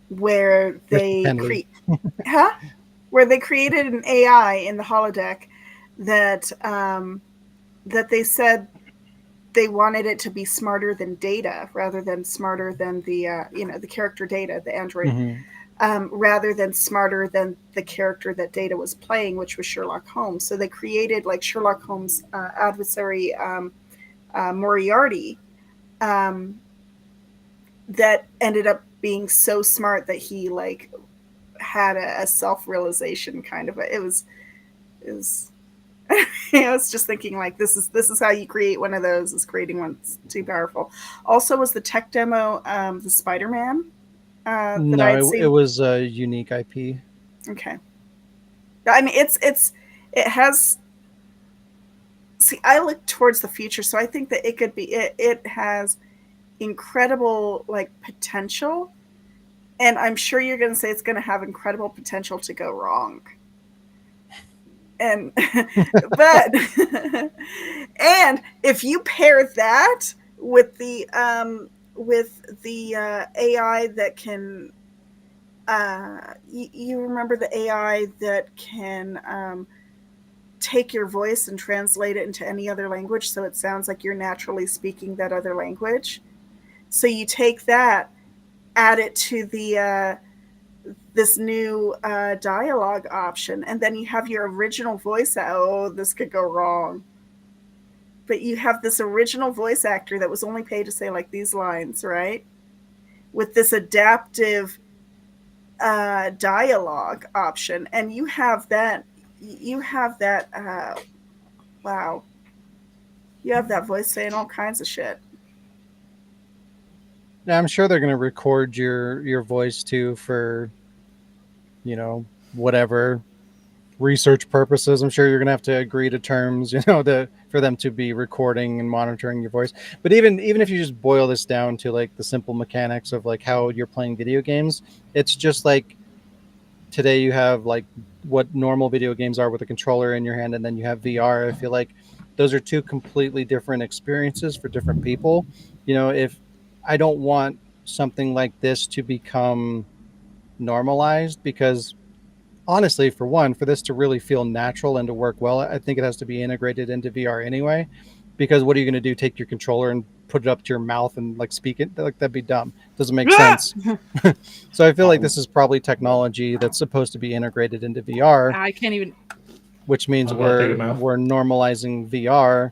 Where they where they created an AI in the holodeck that that they said they wanted it to be smarter than Data rather than smarter than the the character Data, the android, rather than smarter than the character that Data was playing, which was Sherlock Holmes. So they created like Sherlock Holmes' adversary Moriarty that ended up being so smart that he like had a self-realization kind of it was I was just thinking like this is how you create one of those, is creating one that's too powerful. Also was the tech demo the Spider-Man that I No, had it seen. was a unique IP. Okay. I mean it has, see, I look towards the future, so I think that it could be it has incredible like potential, and I'm sure you're going to say it's going to have incredible potential to go wrong. And but and if you pair that with the AI that can you remember the AI that can take your voice and translate it into any other language so it sounds like you're naturally speaking that other language. So you take that, add it to the this new dialogue option, and then you have your original voice. Oh, this could go wrong. But you have this original voice actor that was only paid to say like these lines, right? With this adaptive dialogue option, and you have that. Wow, you have that voice saying all kinds of shit. Yeah, I'm sure they're going to record your voice too for, whatever research purposes. I'm sure you're going to have to agree to terms, for them to be recording and monitoring your voice. But even if you just boil this down to like the simple mechanics of like how you're playing video games, it's just like today you have like what normal video games are with a controller in your hand, and then you have VR. I feel like those are two completely different experiences for different people. If I don't want something like this to become normalized, because honestly, for one, for this to really feel natural and to work well, I think it has to be integrated into VR anyway. Because what are you going to do? Take your controller and put it up to your mouth and like speak it? Like that'd be dumb. Doesn't make sense. So I feel like this is probably technology that's supposed to be integrated into VR, I can't even. which means I've got a bigger we're mouth. normalizing VR.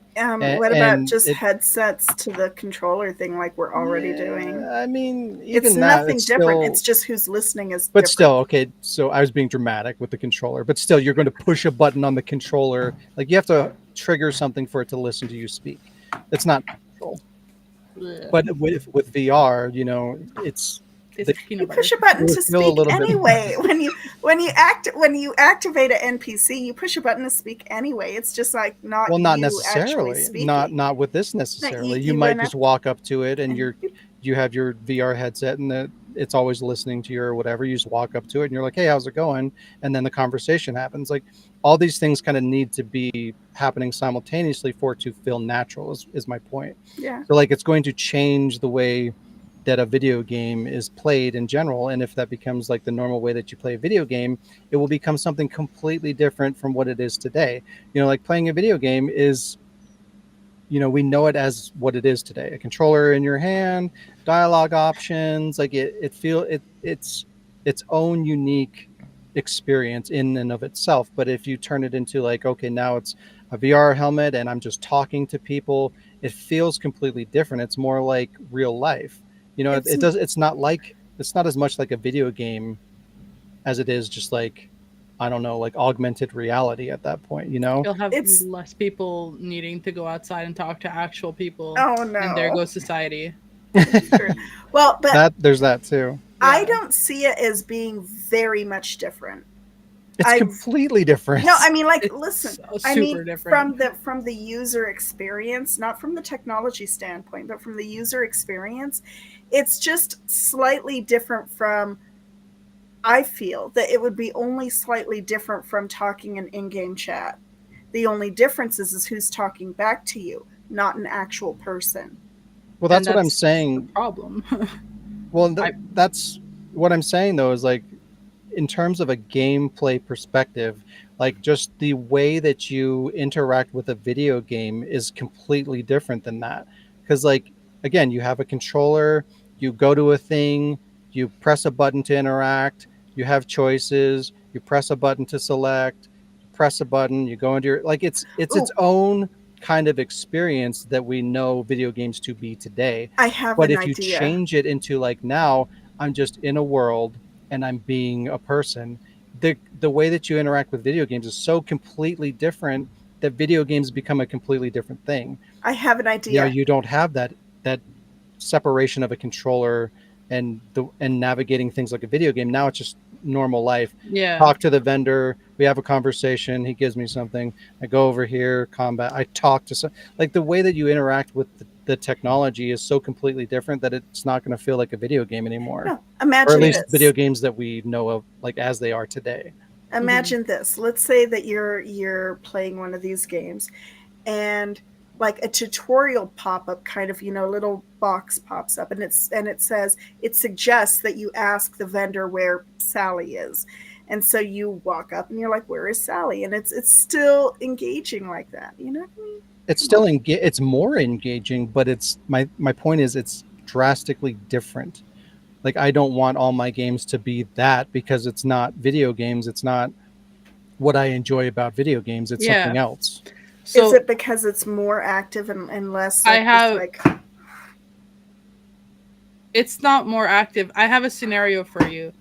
What about and just it- headsets to the controller thing like we're already doing? I mean, It's even that, nothing it's different. still, It's just who's listening is but different. still, okay. So I was being dramatic with the controller, but still, you're going to push a button on the controller. Like you have to trigger something for it to listen to you speak. It's not natural. But with VR, it's It's the- peanut You butter. push a button It to would feel a speak little bit- anyway. when you activate an NPC, you push a button to speak anyway. It's just like not well, not you actually necessarily. speaking. Not with this necessarily. You you might run just up walk up to it, and and you have your VR headset, and it's always listening to you or whatever. You just walk up to it, and you're like, "Hey, how's it going?" And then the conversation happens. Like all these things kind of need to be happening simultaneously for it to feel natural. Is my point. yeah. So like it's going to change the way that a video game is played in general, and if that becomes like the normal way that you play a video game, it will become something completely different from what it is today. Like playing a video game is, we know it as what it is today: a controller in your hand, dialogue options. Like it's its own unique experience in and of itself. But if you turn it into like, okay, now it's a VR helmet and I'm just talking to people, it feels completely different. It's more like real life. It's not as much like a video game as it is just like, I don't know, like augmented reality at that point. You'll have It's- less people needing to go outside and talk to actual people. Oh no. And there goes society. True. Well, but There's that too. I Yeah. don't see it as being very much different. It's completely different. No, I mean, like, It's listen. so I super mean, different. from the user experience, not from the technology standpoint, but from the user experience, it's just slightly different from. I feel that it would be only slightly different from talking in in-game chat. The only difference is who's talking back to you, not an actual person. Well, that's And what I'm that's saying. The problem. Well, that's what I'm saying though, is like in terms of a gameplay perspective, like just the way that you interact with a video game is completely different than that. Because like again, you have a controller, you go to a thing, you press a button to interact, you have choices, you press a button to select, press a button, you go into your like it's its own kind of experience that we know video games to be today. I have But an if you idea. change it into like now I'm just in a world and I'm being a person. The way that you interact with video games is so completely different that video games become a completely different thing. I have an You know, idea. you don't have that separation of a controller and navigating things like a video game. Now it's just normal life. Yeah. Talk to the vendor, we have a conversation, he gives me something, I go over here, combat, I talk to some, like the way that you interact with the technology is so completely different that it's not going to feel like a video game anymore. No, Or imagine at least this. video games that we know of, like as they are today. Imagine this. Let's say that you're playing one of these games, and like a tutorial pop-up kind of, little box pops up, and it says, it suggests that you ask the vendor where Sally is. And so you walk up and you're like, where is Sally? And it's still engaging like that. You know what I mean? It's still it's more engaging, but it's my point is it's drastically different. Like I don't want all my games to be that, because it's not video games. It's not what I enjoy about video games. It's Yeah. something else. So Is it because it's more active and less I like, have- like it's not more active. I have a scenario for you.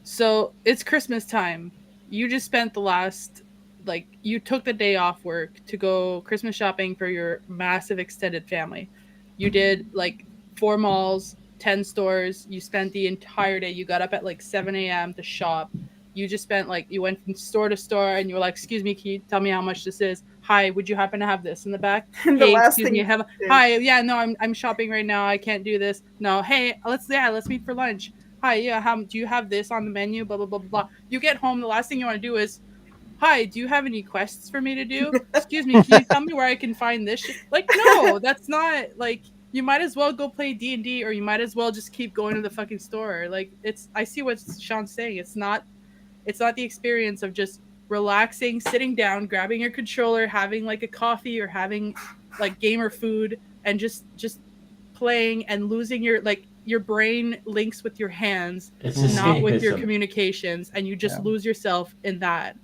So it's Christmas time. You just spent the last, like, you took the day off work to go Christmas shopping for your massive extended family. You did like 4 malls, 10 stores. You spent the entire day. You got up at like 7 a.m. to shop. You just spent like, you went from store to store and you were like, excuse me, can you tell me how much this is? Hi, would you happen to have this in the back? and the Hey, last excuse thing me, you have do- hi, yeah, no, I'm shopping right now. I can't do this. No, hey, let's meet for lunch. Hi, yeah, do you have this on the menu? Blah blah blah blah blah. You get home, the last thing you want to do is, hi, do you have any quests for me to do? Excuse me, can you tell me where I can find this shit? Like, no, that's not, like, you might as well go play D&D, or you might as well just keep going to the fucking store. Like, I see what Sean's saying. It's not the experience of just relaxing, sitting down, grabbing your controller, having like a coffee or having like gamer food, and just playing and losing your brain links with your hands, It's not with your escapism. communications, and you just Yeah. lose yourself in that.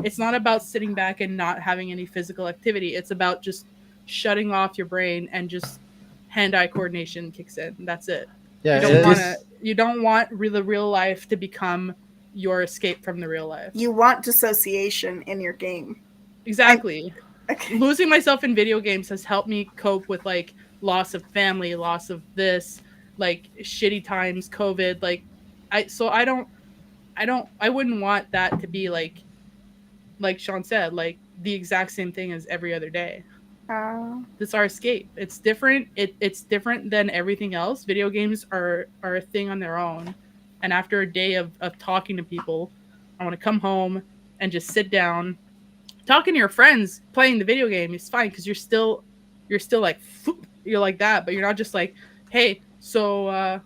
It's not about sitting back and not having any physical activity. It's about just shutting off your brain, and just hand-eye coordination kicks in. That's it. Yeah, You don't want the real life to become your escape from the real life. You want dissociation in your game. Exactly. Okay. Losing myself in video games has helped me cope with like loss of family, loss of this, like shitty times, COVID. Like I wouldn't want that to be like Sean said, like the exact same thing as every other day. It's our escape. It's different. It's different than everything else. Video games are a thing on their own. And after a day of talking to people, I want to come home and just sit down. Talking to your friends, playing the video game is fine, because you're still like, you're like that, but you're not just like, hey, so I'm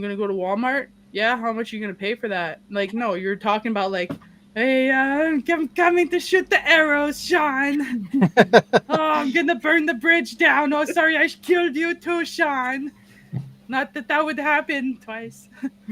gonna go to Walmart. Yeah, how much are you gonna pay for that? Like, no, you're talking about like, hey, I'm coming to shoot the arrows, Sean. Oh, I'm gonna burn the bridge down. Oh, sorry, I killed you too, Sean. Not that would happen twice.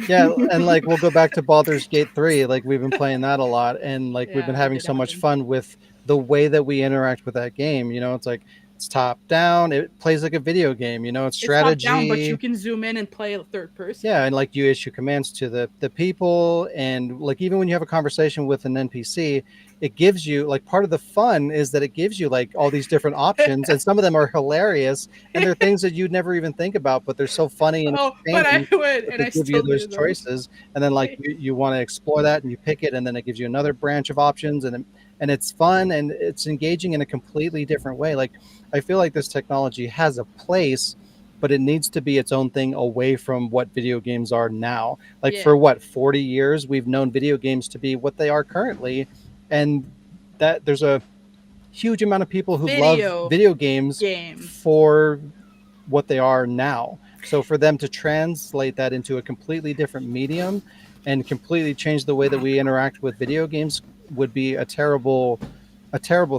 yeah, and like we'll go back to Baldur's Gate 3. Like we've been playing that a lot, and like we've been Yeah, having it so much happened. fun with the way that we interact with that game. You know, it's like it's top down. It plays like a video game. You know, it's strategy. It's top down, but you can zoom in and play a third person. Yeah, and like you issue commands to the people, and like even when you have a conversation with an NPC, it gives you like part of the fun is that it gives you like all these different options, and some of them are hilarious, and they're things that you'd never even think about, but they're so funny and Oh, but I entertaining would, that and they I give still you those do those. choices, and then like you want to explore that, and you pick it, and then it gives you another branch of options, and it's fun and it's engaging in a completely different way. Like I feel like this technology has a place, but it needs to be its own thing away from what video games are now. Like Yeah. for what, 40 years we've known video games to be what they are currently, and that there's a huge amount of people who love video games for what they are now. So for them to translate that into a completely different medium and completely change the way that we interact with video games would be a terrible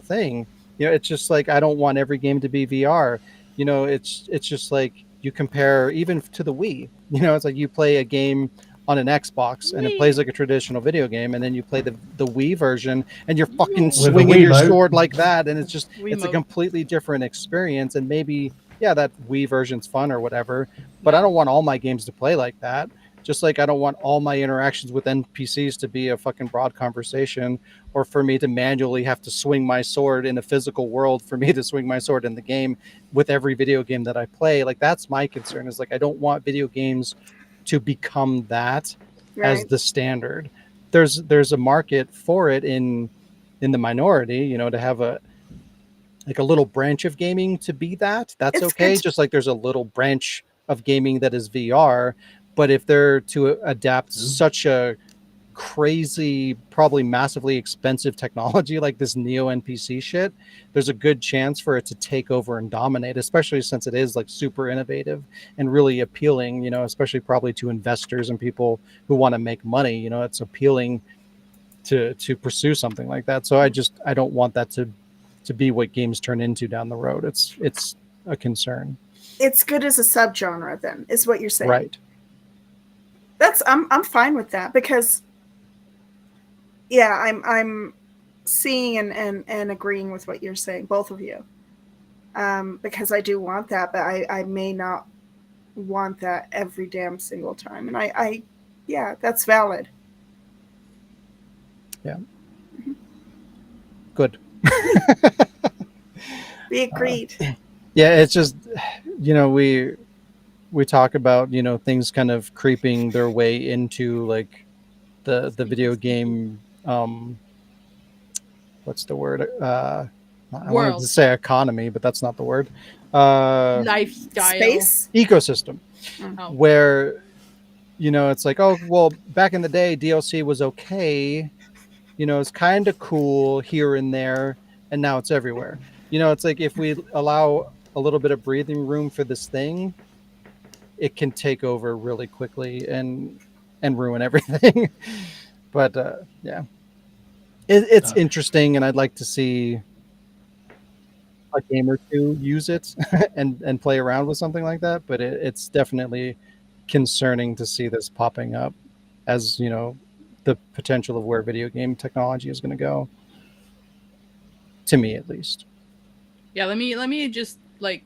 thing. You know, it's just like I don't want every game to be VR. You know, it's just like you compare even to the Wii. You know, it's like you play a game on an Xbox and it plays like a traditional video game, and then you play the Wii version and you're fucking swinging your sword like that, and it's just it's a completely different experience. And maybe that Wii version's fun or whatever, but I don't want all my games to play like that. Just like I don't want all my interactions with NPCs to be a fucking broad conversation, or for me to manually have to swing my sword in a physical world for me to swing my sword in the game with every video game that I play. Like that's my concern, is like I don't want video games to become that as Right. the standard. There's a market for it in the minority, you know, to have a like a little branch of gaming to be that. That's It's okay. good to- Just like there's a little branch of gaming that is VR. But if they're to adapt such a crazy, probably massively expensive technology like this Neo NPC shit, there's a good chance for it to take over and dominate, especially since it is like super innovative and really appealing, you know, especially probably to investors and people who want to make money. You know, it's appealing to pursue something like that. So I don't want that to be what games turn into down the road. It's a concern. It's good as a subgenre, then, is what you're saying. Right. I'm fine with that, because yeah, I'm seeing and agreeing with what you're saying, both of you. Because I do want that, but I may not want that every damn single time. And I yeah, that's valid. Yeah. Good. We agreed. Yeah, it's just, you know, we talk about, you know, things kind of creeping their way into like the video game what's the word? I wanted World. to say economy, but that's not the word. Lifestyle. Space? Ecosystem. Oh. Where, you know, it's like, oh, well, back in the day, DLC was okay. You know, it's kind of cool here and there, and now it's everywhere. You know, it's like if we allow a little bit of breathing room for this thing, it can take over really quickly and ruin everything. But yeah, it's interesting, and I'd like to see a game or two use it and play around with something like that. But it's definitely concerning to see this popping up as, you know, the potential of where video game technology is going to go, to me at least. Yeah, let me just like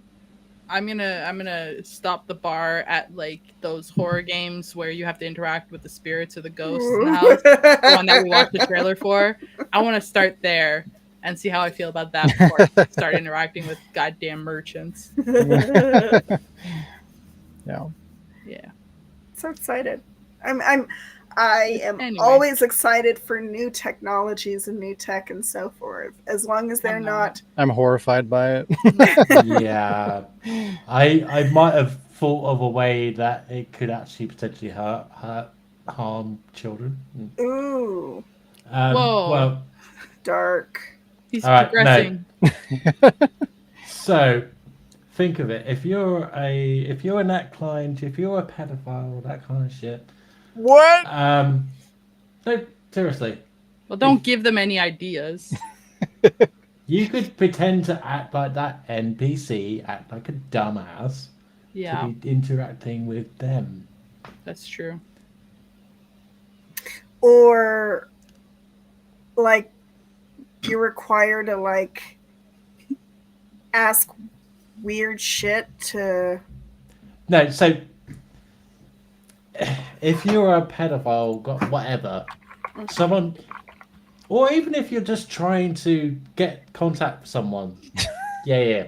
I'm gonna stop the bar at like those horror games where you have to interact with the spirits or the ghosts in the house. The one that we watched the trailer for. I want to start there and see how I feel about that before I start interacting with goddamn merchants. Yeah. Yeah. So excited. I am Anyway. always excited for new technologies and new tech and so forth, as long as they're I'm not. I'm horrified by it. Yeah, I might have thought of a way that it could actually potentially harm children. Ooh, Whoa. Well, dark. He's all right, progressing. so think of it: if you're a neckline, if you're a pedophile, that kind of shit. What? No, seriously, Well, don't give them any ideas. you could pretend to act like that NPC, act like a dumbass, Yeah, to be interacting with them. that's true. Or like you're required to like ask weird shit to. No, so if you're a pedophile, got whatever, someone, or even if you're just trying to get contact with someone, yeah,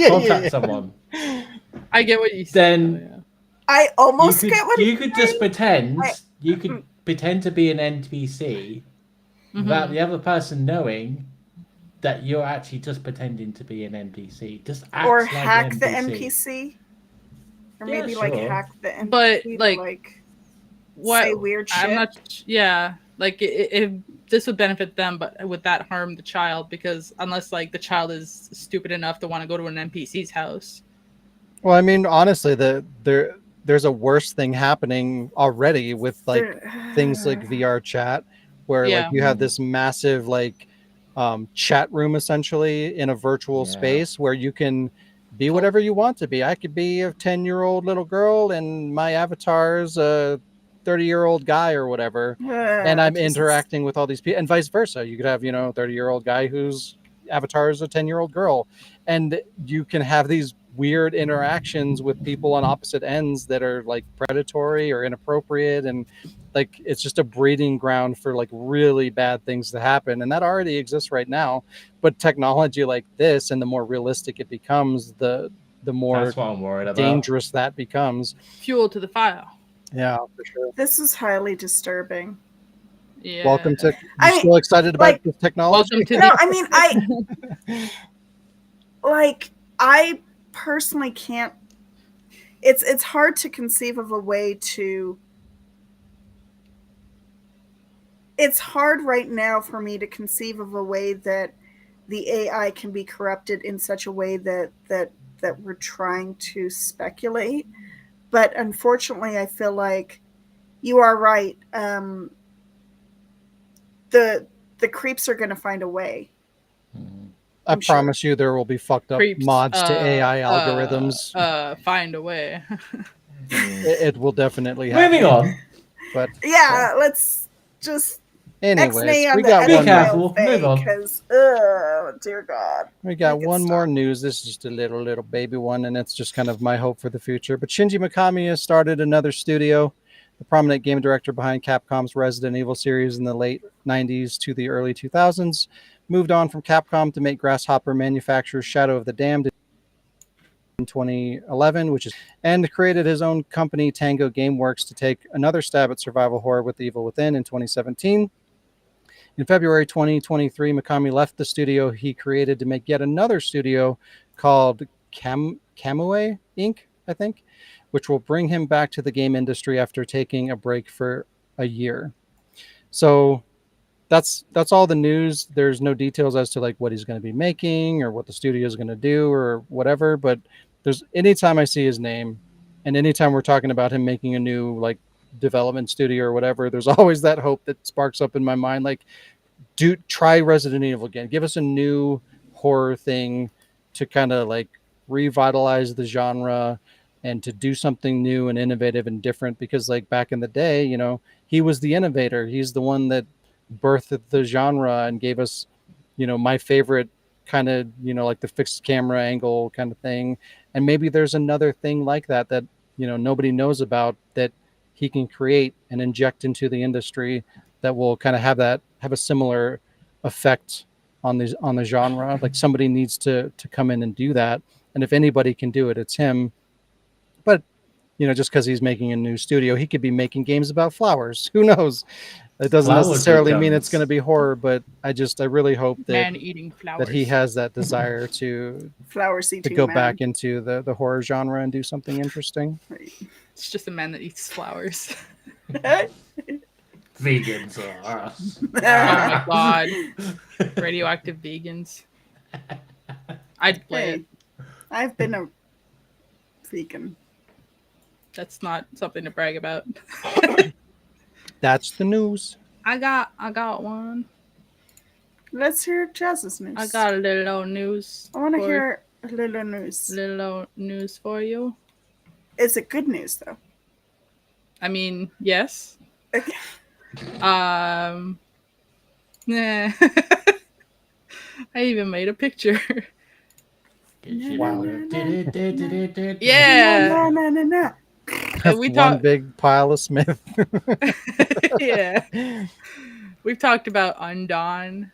contact someone, I get what you said. then though, yeah. I almost get what you he's could just saying. pretend I- you could pretend to be an NPC without Mhm. the other person knowing that you're actually just pretending to be an NPC. Just act Or like hack an the NPC. Or Yeah, maybe like sure. hack the NPC. But, to, like, What say weird shit. I'm not. Yeah, like if this would benefit them, but would that harm the child? Because unless like the child is stupid enough to want to go to an NPC's house. Well, I mean, honestly, there's a worse thing happening already with like things like VR chat, where like Yeah. you have this massive like chat room essentially in a virtual Yeah. space where you can be whatever you want to be. I could be a 10-year-old little girl and my avatar's a 30-year-old guy or whatever, and I'm Jesus. interacting with all these people, and vice versa. You could have, you know, 30-year-old guy whose avatar is a 10-year-old girl, and you can have these weird interactions with people on opposite ends that are like predatory or inappropriate, and like it's just a breeding ground for like really bad things to happen, and that already exists right now. But technology like this, and the more realistic it becomes, the more That's what I'm worried about. dangerous that becomes. Fuel to the fire. Yeah, for sure. This is highly disturbing. Yeah. Welcome to. You I mean, still excited about like- this technology? Welcome to No, the. I mean, I personally can't. It's hard to conceive of a way to. It's hard right now for me to conceive of a way that the AI can be corrupted in such a way that we're trying to speculate. But unfortunately, I feel like you are right. The creeps are going to find a way. I I'm sure. promise you, there will be fucked up Creeps, mods to AI algorithms. Find a way. It will definitely happen. Moving on. But Yeah, let's just anyways, X-nay on we the got Be one. careful. Move on. because, oh, dear God. We got Make it one more stop. news. This is just a little baby one, and it's just kind of my hope for the future. But Shinji Mikami has started another studio. The prominent game director behind Capcom's Resident Evil series in the late 90s to the early 2000s moved on from Capcom to make Grasshopper manufacturer's Shadow of the Damned in 2011, and created his own company, Tango Gameworks, to take another stab at survival horror with The Evil Within in 2017. In February 2023, Mikami left the studio he created to make yet another studio called Kamue Inc., I think, which will bring him back to the game industry after taking a break for a year. So that's all the news. There's no details as to like what he's going to be making or what the studio is going to do or whatever. But there's anytime I see his name, and anytime we're talking about him making a new like development studio or whatever, there's always that hope that sparks up in my mind. Like, try Resident Evil again. Give us a new horror thing to kind of like revitalize the genre and to do something new and innovative and different. Because like back in the day, you know, he was the innovator. He's the one that birthed the genre and gave us, you know, my favorite kind of, you know, like the fixed camera angle kind of thing. And maybe there's another thing like that that, you know, nobody knows about that he can create and inject into the industry that will kind of have a similar effect on the genre. Like somebody needs to come in and do that. And if anybody can do it, it's him. But you know, just because he's making a new studio, he could be making games about flowers. Who knows? It doesn't Flower necessarily mean it's becomes- going to be horror, but I really hope that Man eating flowers. that he has that desire to Flowers eating go man. back into the horror genre and do something interesting. Right. It's just a man that eats flowers. Vegans are us. Oh my god. Radioactive vegans. I'd play Hey, it. I've been a vegan. That's not something to brag about. That's the news. I got one. Let's hear Jazz's news. I got a little old news. I want to for- hear a little news. little old news for you. Is it good news though? I mean, yes. Okay. Nah. I even made a picture. Wow. Yeah. No. We One talked. big pile of Smith. Yeah. We've talked about Undawn.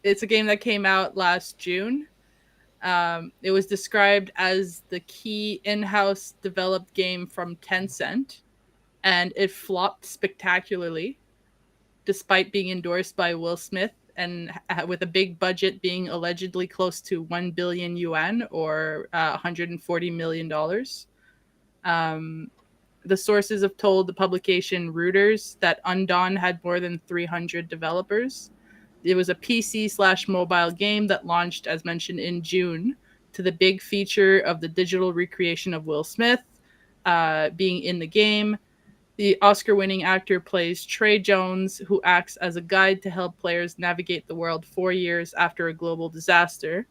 It's a game that came out last June. It was described as the key in-house developed game from Tencent, and it flopped spectacularly, despite being endorsed by Will Smith and with a big budget being allegedly close to 1 billion yuan or $140 million. The sources have told the publication Reuters that Undawn had more than 300 developers. It was a PC/mobile game that launched, as mentioned, in June, to the big feature of the digital recreation of Will Smith being in the game. The Oscar-winning actor plays Trey Jones, who acts as a guide to help players navigate the world 4 years after a global disaster.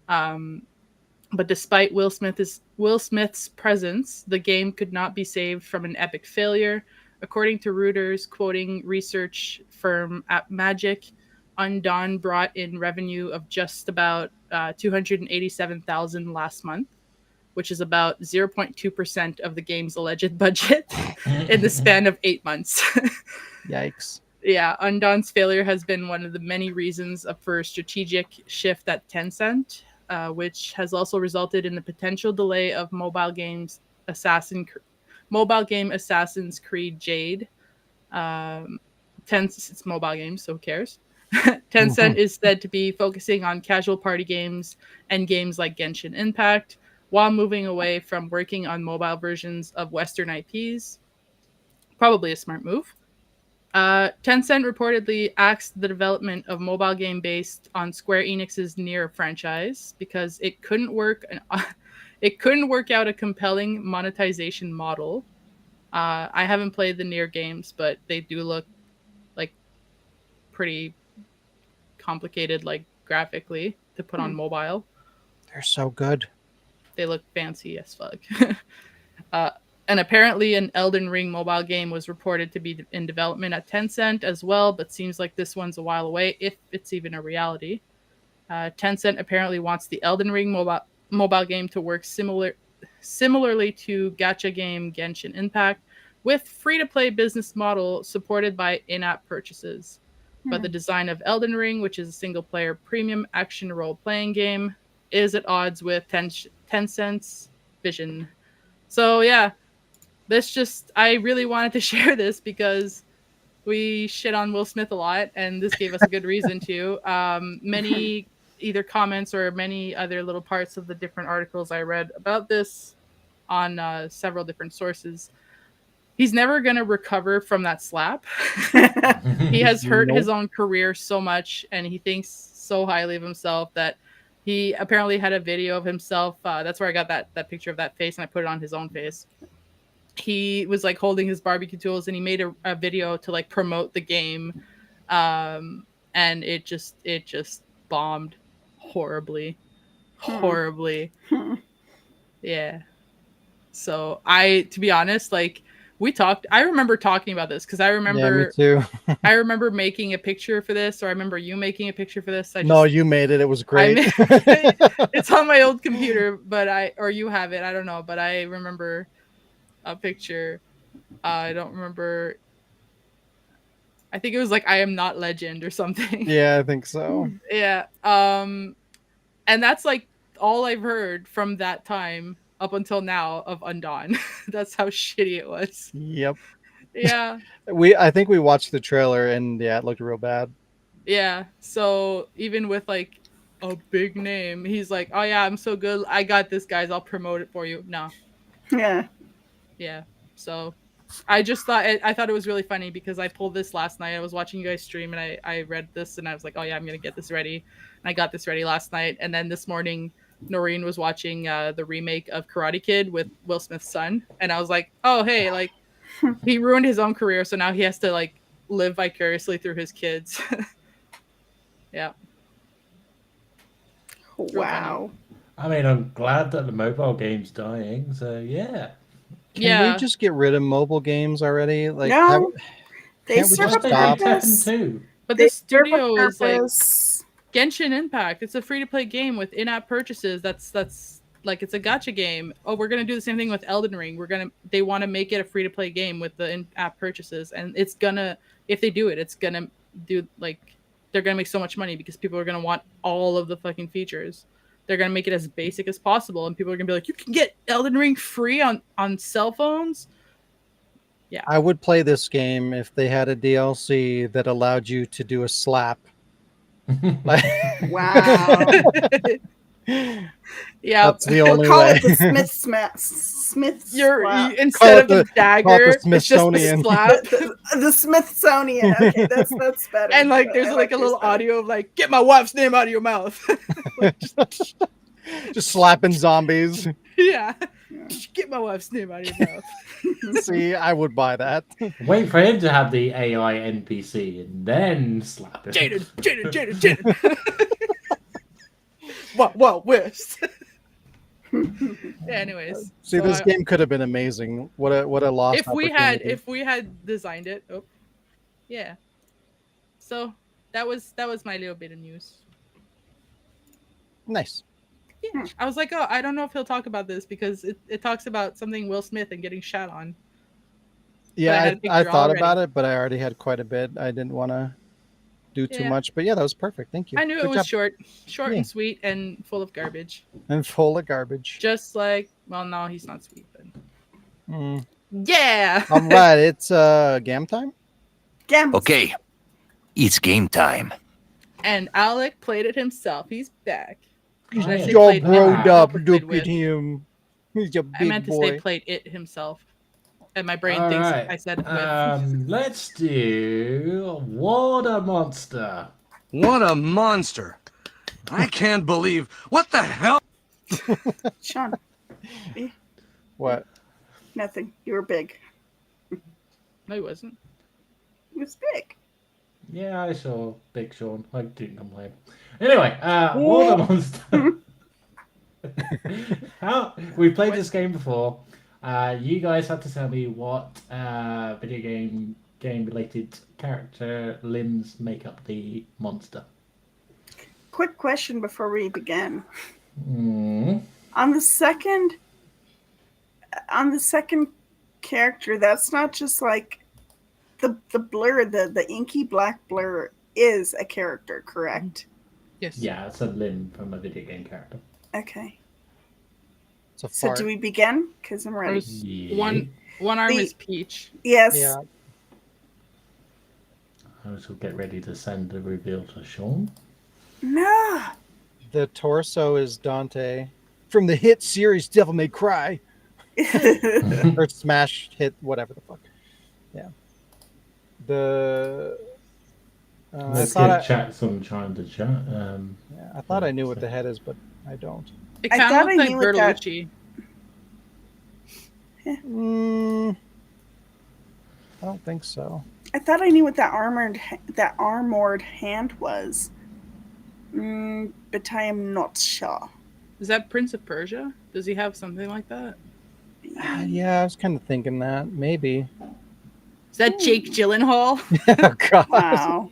But despite Will Smith's presence, the game could not be saved from an epic failure. According to Reuters, quoting research firm Magic, Undawn brought in revenue of just about $287,000 last month, which is about 0.2% of the game's alleged budget in the span of 8 months. Yikes. Yeah, Undawn's failure has been one of the many reasons for a strategic shift at Tencent, which has also resulted in the potential delay of mobile game Assassin's Creed Jade. It's mobile games, so who cares? Tencent is said to be focusing on casual party games and games like Genshin Impact, while moving away from working on mobile versions of Western IPs. Probably a smart move. Tencent reportedly axed the development of mobile game based on Square Enix's Nier franchise because it couldn't work out a compelling monetization model. I haven't played the Nier games, but they do look like pretty complicated, like graphically, to put on mobile. They're so good. They look fancy as fuck. And apparently an Elden Ring mobile game was reported to be in development at Tencent as well, but seems like this one's a while away, if it's even a reality. Tencent apparently wants the Elden Ring mobile game to work similarly to gacha game Genshin Impact, with free-to-play business model supported by in-app purchases. But the design of Elden Ring, which is a single-player premium action role-playing game, is at odds with Tencent's vision. So yeah, I really wanted to share this because we shit on Will Smith a lot, and this gave us a good reason to. Many either comments or many other little parts of the different articles I read about this on several different sources. He's never going to recover from that slap. He has hurt his own career so much, and he thinks so highly of himself that he apparently had a video of himself. That's where I got that picture of that face, and I put it on his own face. He was like holding his barbecue tools, and he made a video to like promote the game, and it just bombed horribly. Yeah. So to be honest, like I remember talking about this because I remember. Yeah, me too. I remember making a picture for this, or I remember you making a picture for this. No, you made it. It was great. It's on my old computer, or you have it. I don't know, but I remember a picture. I don't remember. I think it was like I am not legend or something. Yeah, I think so. Yeah. And that's like all I've heard from that time up until now of Undawn. That's how shitty it was. Yep. Yeah. I think we watched the trailer, and yeah, it looked real bad. Yeah. So even with like a big name, he's like, "Oh yeah, I'm so good. I got this, guys. I'll promote it for you." No. Yeah. Yeah. So I just thought it was really funny because I pulled this last night. I was watching you guys stream, and I read this, and I was like, "Oh yeah, I'm gonna get this ready." And I got this ready last night, and then this morning, Noreen was watching the remake of Karate Kid with Will Smith's son, and I was like, "Oh hey, like he ruined his own career, so now he has to like live vicariously through his kids." Yeah. Wow. I mean, I'm glad that the mobile game's dying, so yeah. Can we just get rid of mobile games already? Like, no, they can't we serve just a stop? purpose. But They the serve a studio is like purpose. Genshin Impact. It's a free-to-play game with in-app purchases. That's like it's a gacha game. Oh, we're gonna do the same thing with Elden Ring. They want to make it a free-to-play game with the in-app purchases, and if they do it, it's gonna do like they're gonna make so much money because people are gonna want all of the fucking features. They're gonna make it as basic as possible, and people are gonna be like, "You can get Elden Ring free on cell phones." Yeah, I would play this game if they had a DLC that allowed you to do a slap. Wow. Yeah, that's the only Call way. it the Smith slap. Instead of the dagger, it's just the Smithsonian. slap. The Smithsonian. Okay, that's better. And like, there's like a little audio of like, "Get my wife's name out of your mouth." Like, just slapping zombies. Yeah. Get my wife's name out of your mouth. See, I would buy that. Wait for him to have the AI NPC and then slap him. Jaden. What, West? Anyways. See, this game could have been amazing. What a lost opportunity. If we had designed it. Oh. Yeah. So that was my little bit of news. Nice. Yeah. I was like, oh, I don't know if he'll talk about this because it talks about something Will Smith and getting shot on. I Yeah, had a I picture thought already. about it, but I already had quite a bit. I didn't want to do too Yeah. much. But yeah, that was perfect. Thank you. I knew Good it was job. short Yeah. and sweet and full of garbage. And full of garbage. Just like, well, no, he's not sweet, but Mm. yeah. All right, it's game time. Gambas. Okay, it's game time. And Alec played it himself. He's back. Should I say Y'all played growed with? up. Played Look with. at him. He's a big I meant to boy. say played it himself. And my brain All thinks right. I said with. Let's do Water Monster. What a monster. I can't believe. What the hell? Sean, What? nothing. You were big. No, he wasn't. It was big. Yeah, I saw Big Sean. I didn't complain. Anyway, Water Monster. We played this game before. You guys have to tell me what video game related character limbs make up the monster. Quick question before we begin. Mm. On the second character, that's not just like the blur, the inky black blur is a character, correct? Yes. Yeah, it's a limb from a video game character. Okay. It's a So fart. do we begin? Because I'm ready. There's Yeah. one arm The- is Peach. Yes. Yeah. I shall get ready to send the reveal to Sean. No. The torso is Dante from the hit series Devil May Cry or Smash hit, whatever the fuck. Yeah. The Let's I get someone trying to chat. I thought I knew what the head is, but I don't. It I kind thought of I looks like knew what that- Bertolucci. I don't think so. I thought I knew what that armored hand was. But I am not sure. Is that Prince of Persia? Does he have something like that? Yeah, I was kind of thinking that maybe. Is that Jake Gyllenhaal? Oh god. Wow.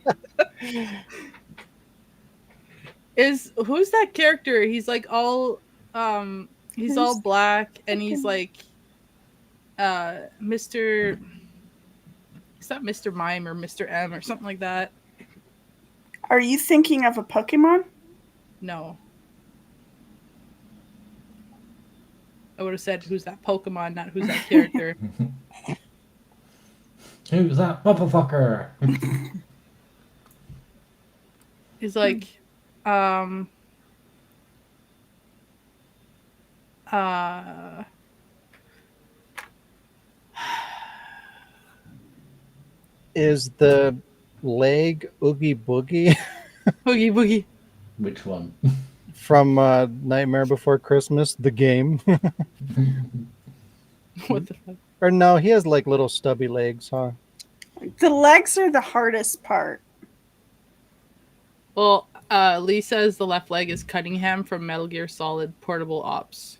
Who's that character? He's like all he's all black and he's like Mr. Is that Mr. Mime or Mr. M or something like that? Are you thinking of a Pokemon? No. I would have said who's that Pokemon, not who's that character. Who's that motherfucker? He's like Is the leg Oogie Boogie Boogie Boogie. Which one? from Nightmare Before Christmas, the game? What the fuck? Or no, he has like little stubby legs, huh? The legs are the hardest part. Well, Lee says the left leg is Cunningham from Metal Gear Solid Portable Ops.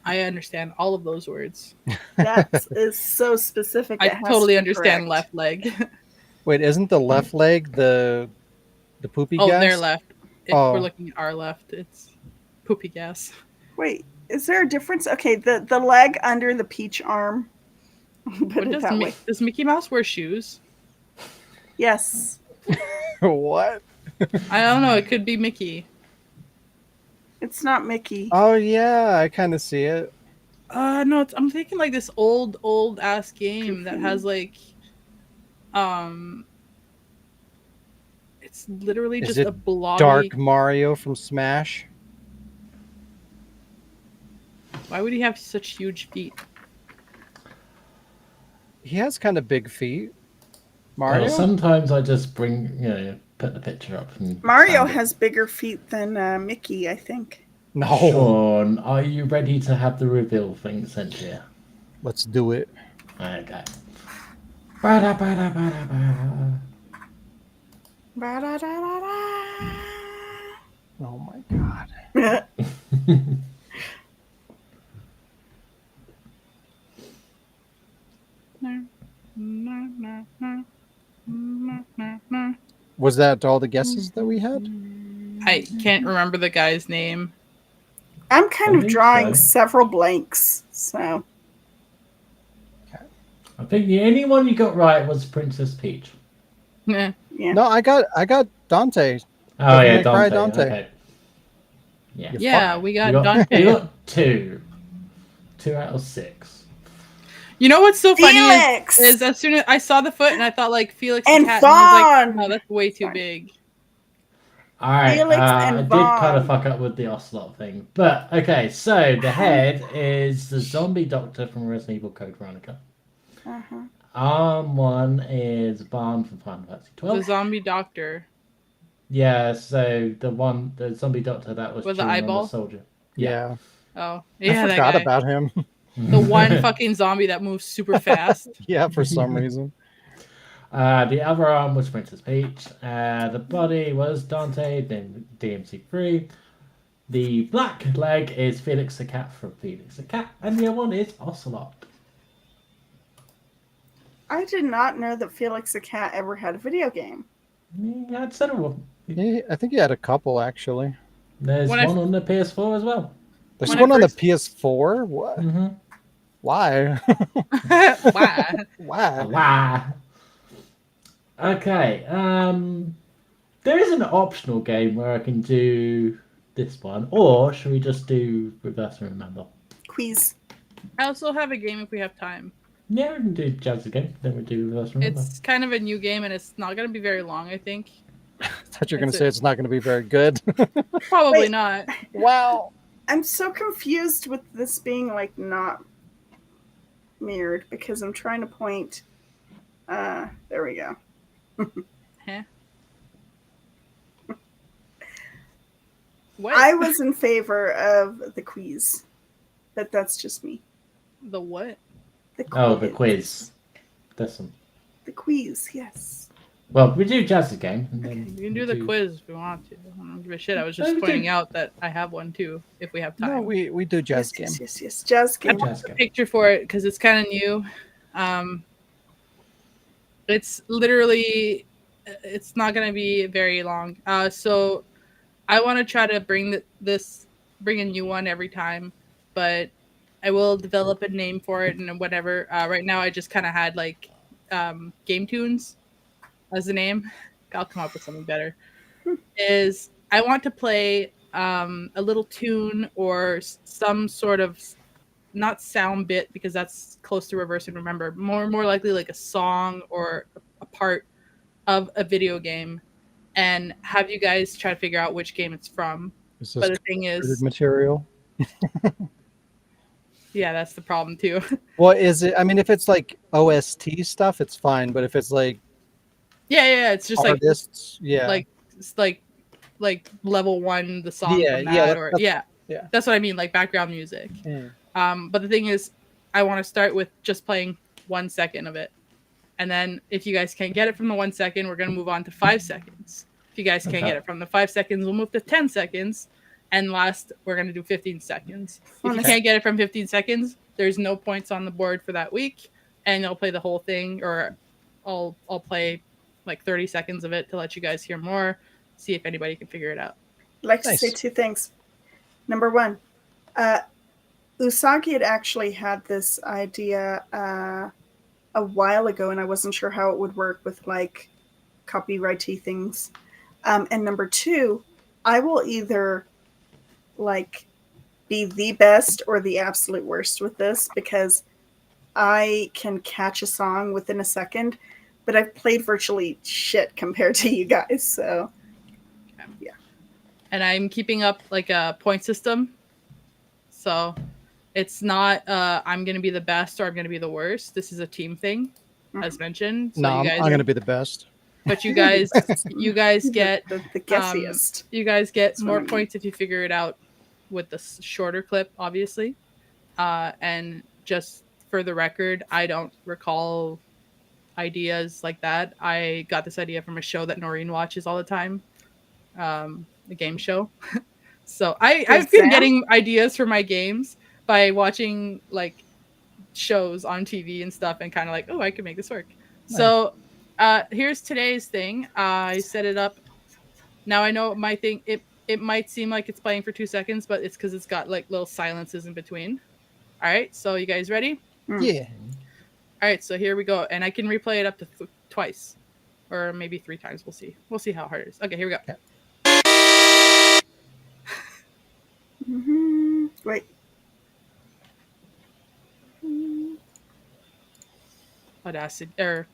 I understand all of those words. That is so specific. I it has totally to be understand correct. left leg. Wait, isn't the left leg the poopy Oh, gas? their left. If Oh. we're looking at our left, it's poopy gas. Wait, is there a difference? Okay, the leg under the peach arm. Put What it does, that way. does Mickey Mouse wear shoes? Yes. What? I don't know. It could be Mickey. It's not Mickey. Oh yeah, I kind of see it. No, I'm thinking like this old ass game that has like, it's literally Is just it a blobby. Dark Mario from Smash. Why would he have such huge feet? He has kind of big feet. Well, Mario. sometimes I just put the picture up. And Mario stand it. has bigger feet than Mickey, I think. No. Sean, are you ready to have the reveal thing sent here? Let's do it. Okay. Ba-da-ba-da-ba-da-ba. Ba-da-da-da-da. Oh my god. Was that all the guesses that we had? I I can't remember the guy's name. I'm kind I of think drawing so. several blanks, so I think the only one you got right was Princess Peach. Yeah. yeah. No, I got Dante. Oh Devil yeah, May Cry Dante. Dante. Okay. Yeah. You Yeah, fuck. we You got got, Dante. you got 2. 2 out of 6. You know what's so funny Felix! is as soon as I saw the foot and I thought like Felix And the cat, and I was like, Vaughn! no, that's way too Sorry. big. All right, Felix I and did kind of Vaughn. fuck up with the ocelot thing, but okay. So the head is the zombie doctor from Resident Evil Code Veronica. Uh-huh. Arm 1 is Barn from Final Fantasy The 12. zombie doctor Yeah, so the zombie doctor that was with the chewing on the eyeball. soldier. Yeah. Oh, I yeah, that forgot guy. about him. The one fucking zombie that moves super fast. Yeah, for some reason. The other arm was Princess Peach. The body was Dante, then DMC3. The black leg is Felix the Cat from Felix the Cat, and the other one is Ocelot. I did not know that Felix the Cat ever had a video game. Yeah, I'd several. Yeah, I think he had a couple actually. There's When I- one on the PS4 as well. There's When I one on the first- PS4. What? Mm-hmm. Why? Wow. Why? Wow. Okay. There is an optional game where I can do this one, or should we just do Reverse and Remember? Quiz. I also have a game if we have time. Yeah, we can do Jazz again. Then we do Reverse and Remember. It's kind of a new game and it's not going to be very long, I think. I thought you were going to That's say it. it's not going to be very good. Probably Wait. not. Wow. I'm so confused with this being like not mirrored because I'm trying to point. There we go. Huh? What? I was in favor of the quiz, but that's just me. The what? The Oh, the quiz. That's some. The quiz, yes. Well, we do Jazz again. And then You can do the quiz if you want to. I don't give a shit. I was No, just we pointing do. out that I have one too, if we have time. No, we do jazz game. Yes. Jazz game. Jazz A game. picture for it because it's kind of new. It's literally, it's not going to be very long. So I want to try to bring bring a new one every time, but I will develop a name for it and whatever. Right now, I just kind of had like Game Tunes as the name. I'll come up with something better. Is I want to play a little tune or some sort of not sound bit because that's close to Reverse and Remember. More likely like a song or a part of a video game, and have you guys try to figure out which game it's from. Is But this the thing coded is, material? yeah, that's the problem too. Well, is it? I mean, if it's like OST stuff, it's fine. But if it's like yeah, it's just like artists, yeah, like it's like level 1 the song Yeah, from yeah, that, or yeah. that's what I mean, like background music. Mm. But the thing is, I want to start with just playing 1 second of it, and then if you guys can't get it from the 1 second, we're gonna move on to 5 seconds. If you guys can't Okay. get it from the 5 seconds, we'll move to 10 seconds, and last we're gonna do 15 seconds. If you Okay. can't get it from 15 seconds, there's no points on the board for that week, and you'll play the whole thing, or I'll play like 30 seconds of it to let you guys hear more, see if anybody can figure it out. I'd like to Nice. say 2 things. Number 1, Usagi had actually had this idea a while ago, and I wasn't sure how it would work with like copyrighty things. And number 2, I will either like be the best or the absolute worst with this because I can catch a song within a second, but I've played virtually shit compared to you guys. So And I'm keeping up like a point system, so it's not I'm gonna be the best or I'm gonna be the worst. This is a team thing, as mentioned. So No, you I'm guys going to be the best. but you guys get the guessiest. you guys get That's what more I mean. points if you figure it out with the shorter clip, obviously. And just for the record, I don't recall ideas like that. I got this idea from a show that Noreen watches all the time, a game show. So I've been Sam? getting ideas for my games by watching like shows on TV and stuff, and kind of like, oh, I could make this work. Nice. So here's today's thing. I set it up. Now I know my thing. it might seem like it's playing for 2 seconds, but it's because it's got like little silences in between. All right, so you guys ready? Yeah. All right, so here we go, and I can replay it up to twice, or maybe 3 times. We'll see. We'll see how hard it is. Okay, here we go. Wait. Audacity or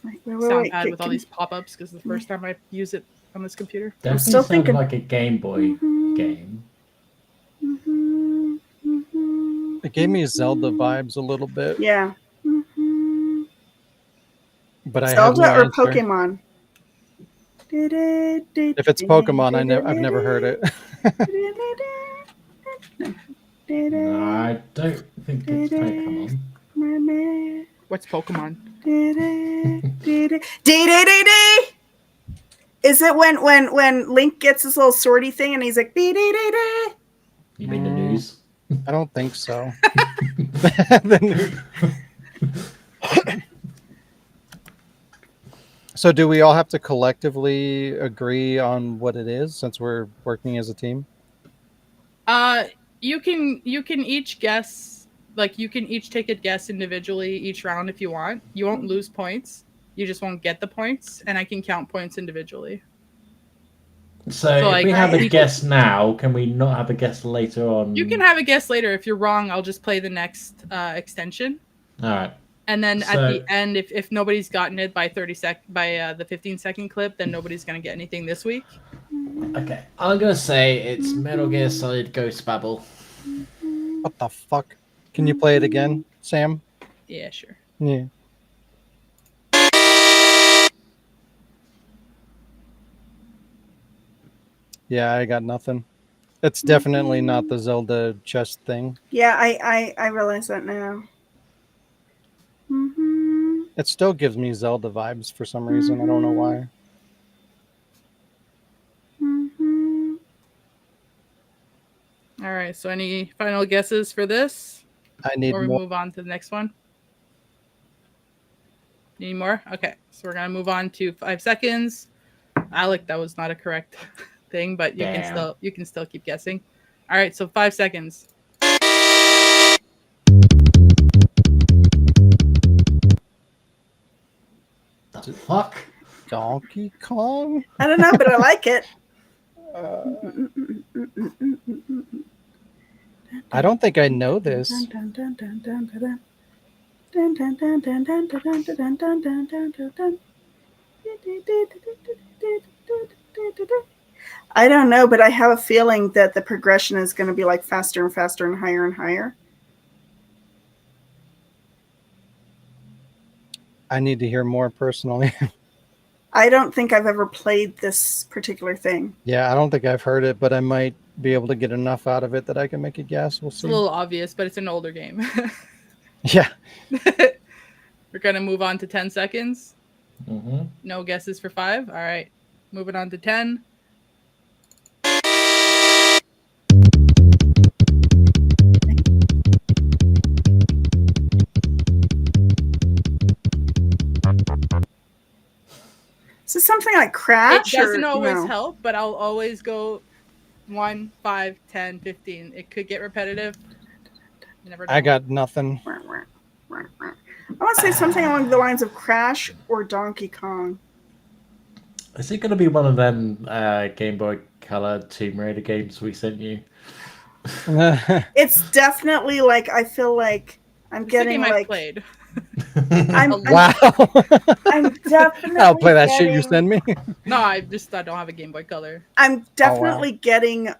Wait, SoundPad with all these pop-ups because the first time I use it on this computer. Definitely still sounded thinking. like a Game Boy game. It gave me Zelda vibes a little bit, Yeah. but I have Zelda no or answer. Pokemon? If it's Pokemon, I've never heard it. No, I don't think it's Pokemon. What's Pokemon? Is it when Link gets this little swordy thing and he's like You mean the news? I don't think so. So do we all have to collectively agree on what it is since we're working as a team? You can each guess, like you can each take a guess individually each round if you want. You won't lose points. You just won't get the points, and I can count points individually. So if like, we have a guess now, can we not have a guess later on? You can have a guess later. If you're wrong, I'll just play the next extension. All right. And then at the end, if nobody's gotten it by the 15-second clip, then nobody's gonna get anything this week. Okay, I'm gonna say it's Metal Gear Solid Ghost Babel. What the fuck? Can you play it again, Sam? Yeah, sure. Yeah. Yeah, I got nothing. It's definitely not the Zelda chest thing. Yeah, I realize that now. It still gives me Zelda vibes for some reason. I don't know why. All right. So, any final guesses for this? I need Before we more. move on to the next one. Need more? Okay. So we're gonna move on to 5 seconds. Alec, that was not a correct thing, but you can still keep guessing. All right. So 5 seconds. The fuck? Donkey Kong? I don't know, but I like it. I don't think I know this. I don't know, but I have a feeling that the progression is going to be like faster and faster and higher and higher. I need to hear more personally. I don't think I've ever played this particular thing. Yeah, I don't think I've heard it, but I might be able to get enough out of it that I can make a guess. We'll It's see. a little obvious, but it's an older game. Yeah. We're gonna move on to 10 seconds. Mm-hmm. No guesses for 5. All right. Moving on to 10. Is this something like Crash? It doesn't or, always no? help, but I'll always go 1, 5, 10, 15. It could get repetitive. You never know. I got nothing. I want to say something along the lines of Crash or Donkey Kong. Is it going to be one of them Game Boy Color Tomb Raider games we sent you? It's definitely like, I feel like I'm It's a getting game I've like played. Wow. I'm definitely I'll play that shit you getting- send me. No, I don't have a Game Boy Color. I'm definitely getting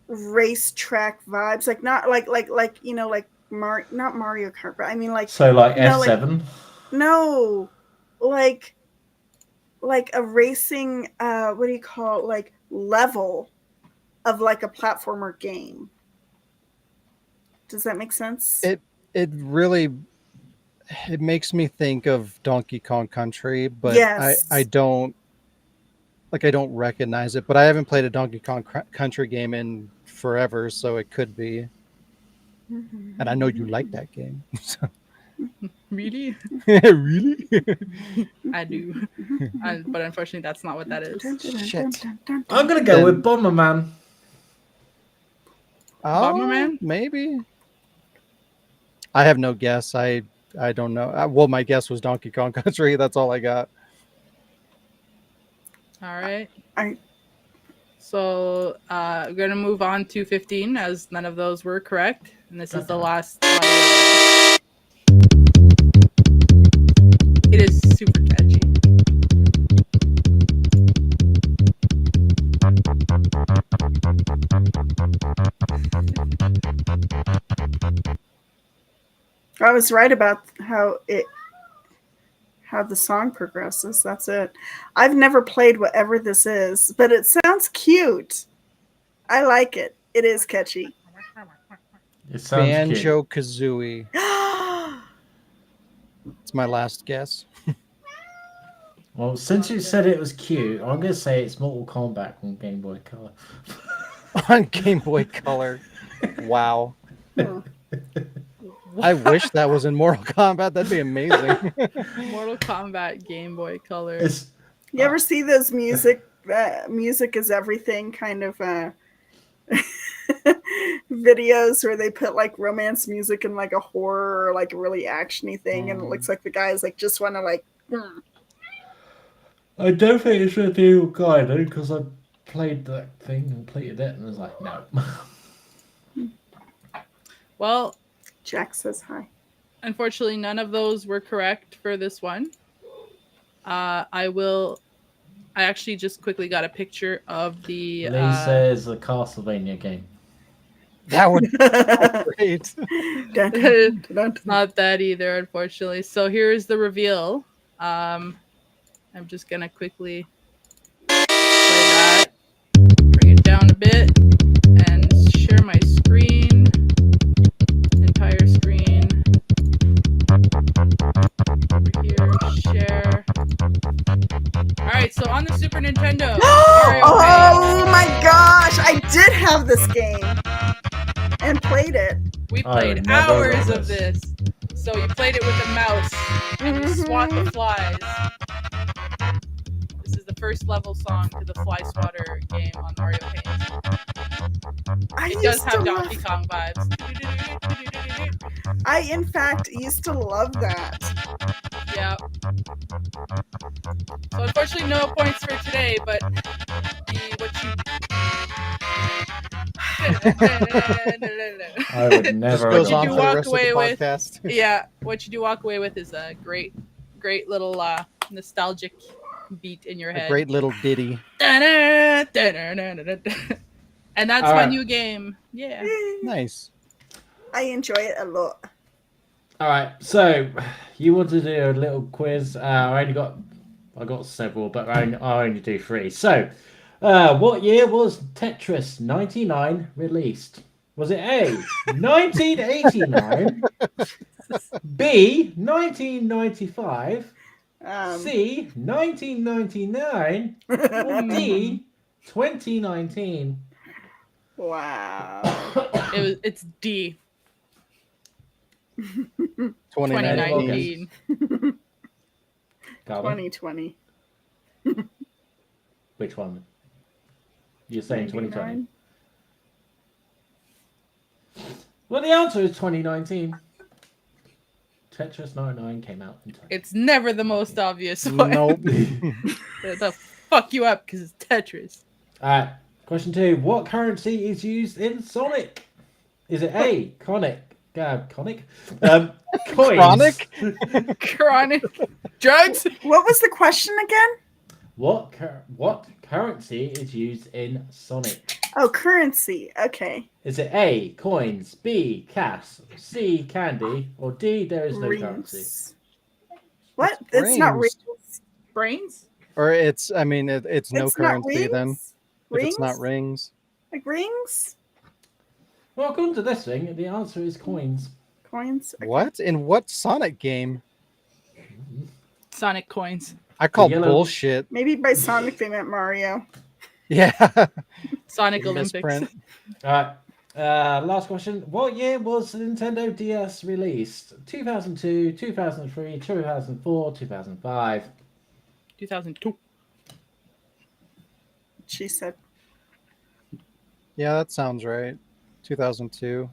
racetrack vibes, like not like you know, like not Mario Kart, but I mean like So like you know, F7? no, like a racing what do you call it? Like level of like a platformer game. Does that make sense? It really makes me think of Donkey Kong Country, but Yes. I don't recognize it. But I haven't played a Donkey Kong Country game in forever, so it could be. And I know you like that game. So. Really? Really? I do. But unfortunately, that's not what that is. Shit. I'm gonna go Then- with Bomberman. Oh, Bomberman? maybe. I have no guess. I don't know. Well, my guess was Donkey Kong Country. That's all I got. All right. I So we're gonna move on to 15, as none of those were correct, and this is the last audio. It is super catchy. I was right about how the song progresses. That's it. I've never played whatever this is, but it sounds cute. I like it. It is catchy. It sounds cute. Banjo Kazooie. It's my last guess. Well, since you said it was cute, I'm gonna say it's Mortal Kombat on Game Boy Color. On Game Boy Color. Wow. I wish that was in Mortal Kombat. That'd be amazing. Mortal Kombat Game Boy Color. It's You ever see those music is everything kind of videos where they put like romance music in like a horror or like a really actiony thing, and it looks like the guys like just want to like. I don't think it's a deal guide because I played that thing and completed it and was like, no. Well, Jack says hi. unfortunately, none of those were correct for this one. I actually just quickly got a picture of the. Lee says a Castlevania game. That would be great. It's not that either, unfortunately. So here's the reveal. I'm just gonna quickly play that, bring it down a bit, and share my screen. Entire screen. Over here, share. Alright, so on the Super Nintendo. Oh my gosh! I did have this game and played it. We I played remember hours this. of this. So you played it with a mouse and you swat the flies. This is the first level song to the Fly Swatter game on Mario Paint. It does have Donkey Kong vibes. I in fact used to love that. Yeah. So unfortunately no points for today, but I would Just never goes have on you for got the walk rest of away the with- podcast. yeah, what you do walk away with is a great little nostalgic beat in your A head. great little ditty. And that's All my right. new game. Yeah. Nice. I enjoy it a lot. All right, so you want to do a little quiz? I got several, but I only do 3. So, what year was Tetris 99 released? Was it A, 1989, B, 1995, C, 1999, or D, 2019? Wow. It's D. 2019. 2019. Garvin, 2020. which one? You're saying 2020? Well, the answer is 2019. Tetris 99 came out in 2019. It's never the most obvious one. Nope. They'll fuck you up because it's Tetris. Alright, question 2. What currency is used in Sonic? Is it A, coins? Chronic? Chronic drugs. What was the question again? What currency is used in Sonic? Oh, currency. Okay. Is it A, coins, B, cash, C, candy, or D, there is no currency? Rings. What? It's not rings. rings. Brains. Or it's no It's not currency then. rings? If it's not Rings? rings. Like rings? Well, according to this thing, the answer is coins. Coins? What? In what Sonic game? Sonic coins. I call yellow- bullshit. Maybe by Sonic they meant Mario. Yeah. Sonic Olympics. Misprint. Alright, Last question. What year was the Nintendo DS released? 2002, 2003, 2004, 2005. 2002. She said, Yeah, that sounds right. 2002.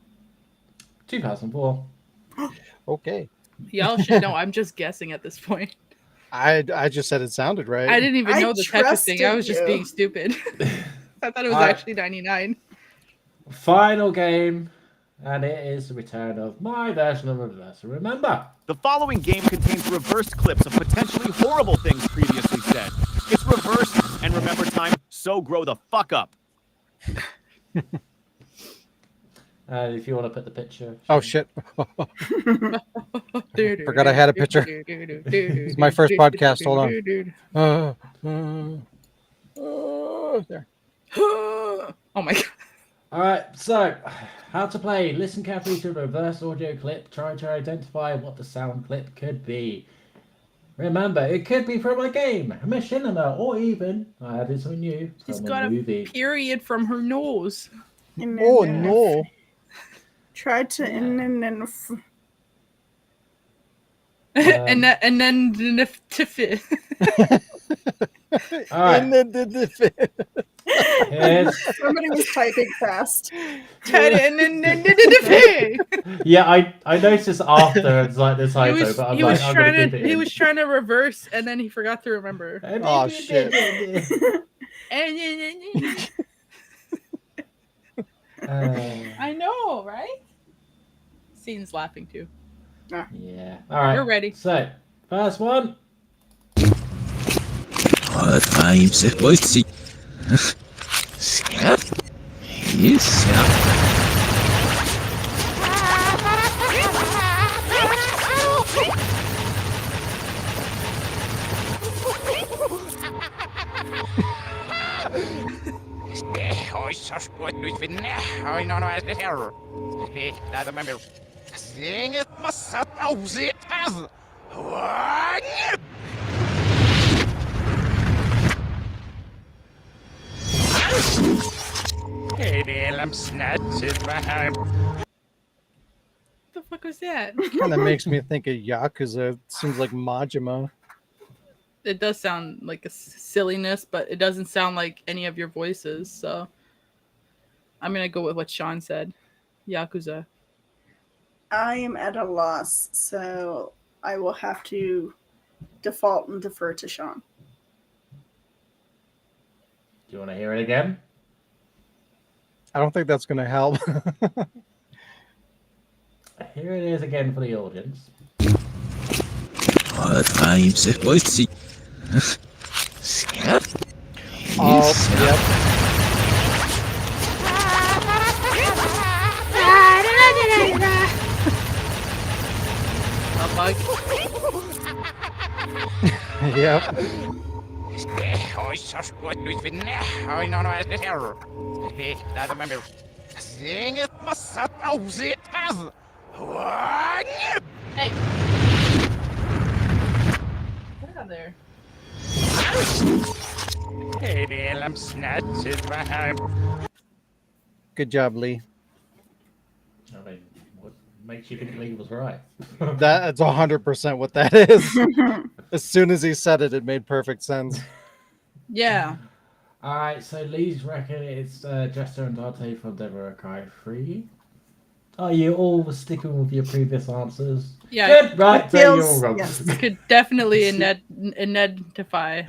2004. Okay. Y'all should know. I'm just guessing at this point. I just said it sounded right. I didn't even I know the type of thing. I trusted was just you. being stupid. I thought it was Alright. actually 99. Final game, and it is the return of my version of Reverse. Remember, The following game contains reversed clips of potentially horrible things previously said. It's reversed, and remember time, so grow the fuck up. if you want to put the picture. Oh shit. Forgot I had a picture. This is my first podcast. Hold on. There. Oh my god. All right, so how to play. Listen carefully to a reverse audio clip. Try to identify what the sound clip could be. Remember, it could be from a game, a machinima, or even, I added something new, She's from got a a movie. period from her nose. Oh no. Try to and then to fit. All right, here's, Somebody was typing fast. And then to fit. yeah, I noticed after it's like the typo, but I'm He like, was I'm gonna trying keep to it he in. was trying to reverse and then he forgot to remember. Oh, shit. I know, right? Scene's laughing too. Yeah. All right. You're ready. So, first one. I'm supposed to. Yes. What the fuck was that? Kind of makes me think of Yakuza. It seems like Majima. It does sound like a silliness, but it doesn't sound like any of your voices. So I'm gonna go with what Sean said. Yakuza. I am at a loss, so I will have to default and defer to Sean. Do you want to hear it again? I don't think that's going to help. Here it is again for the audience. I'm supposed to. Oh, yep. A bug. Yep. Hey. Get out there. Good job, Lee. I mean, what makes you think Lee was right? That's 100% what that is. As soon as he said it, it made perfect sense. Yeah. All right, so Lee's reckon it's Jester and Dante from Devil May Cry 3. Are you all sticking with your previous answers? Yeah. Good, right, It so you're feels- all wrong. yes. Could definitely identify.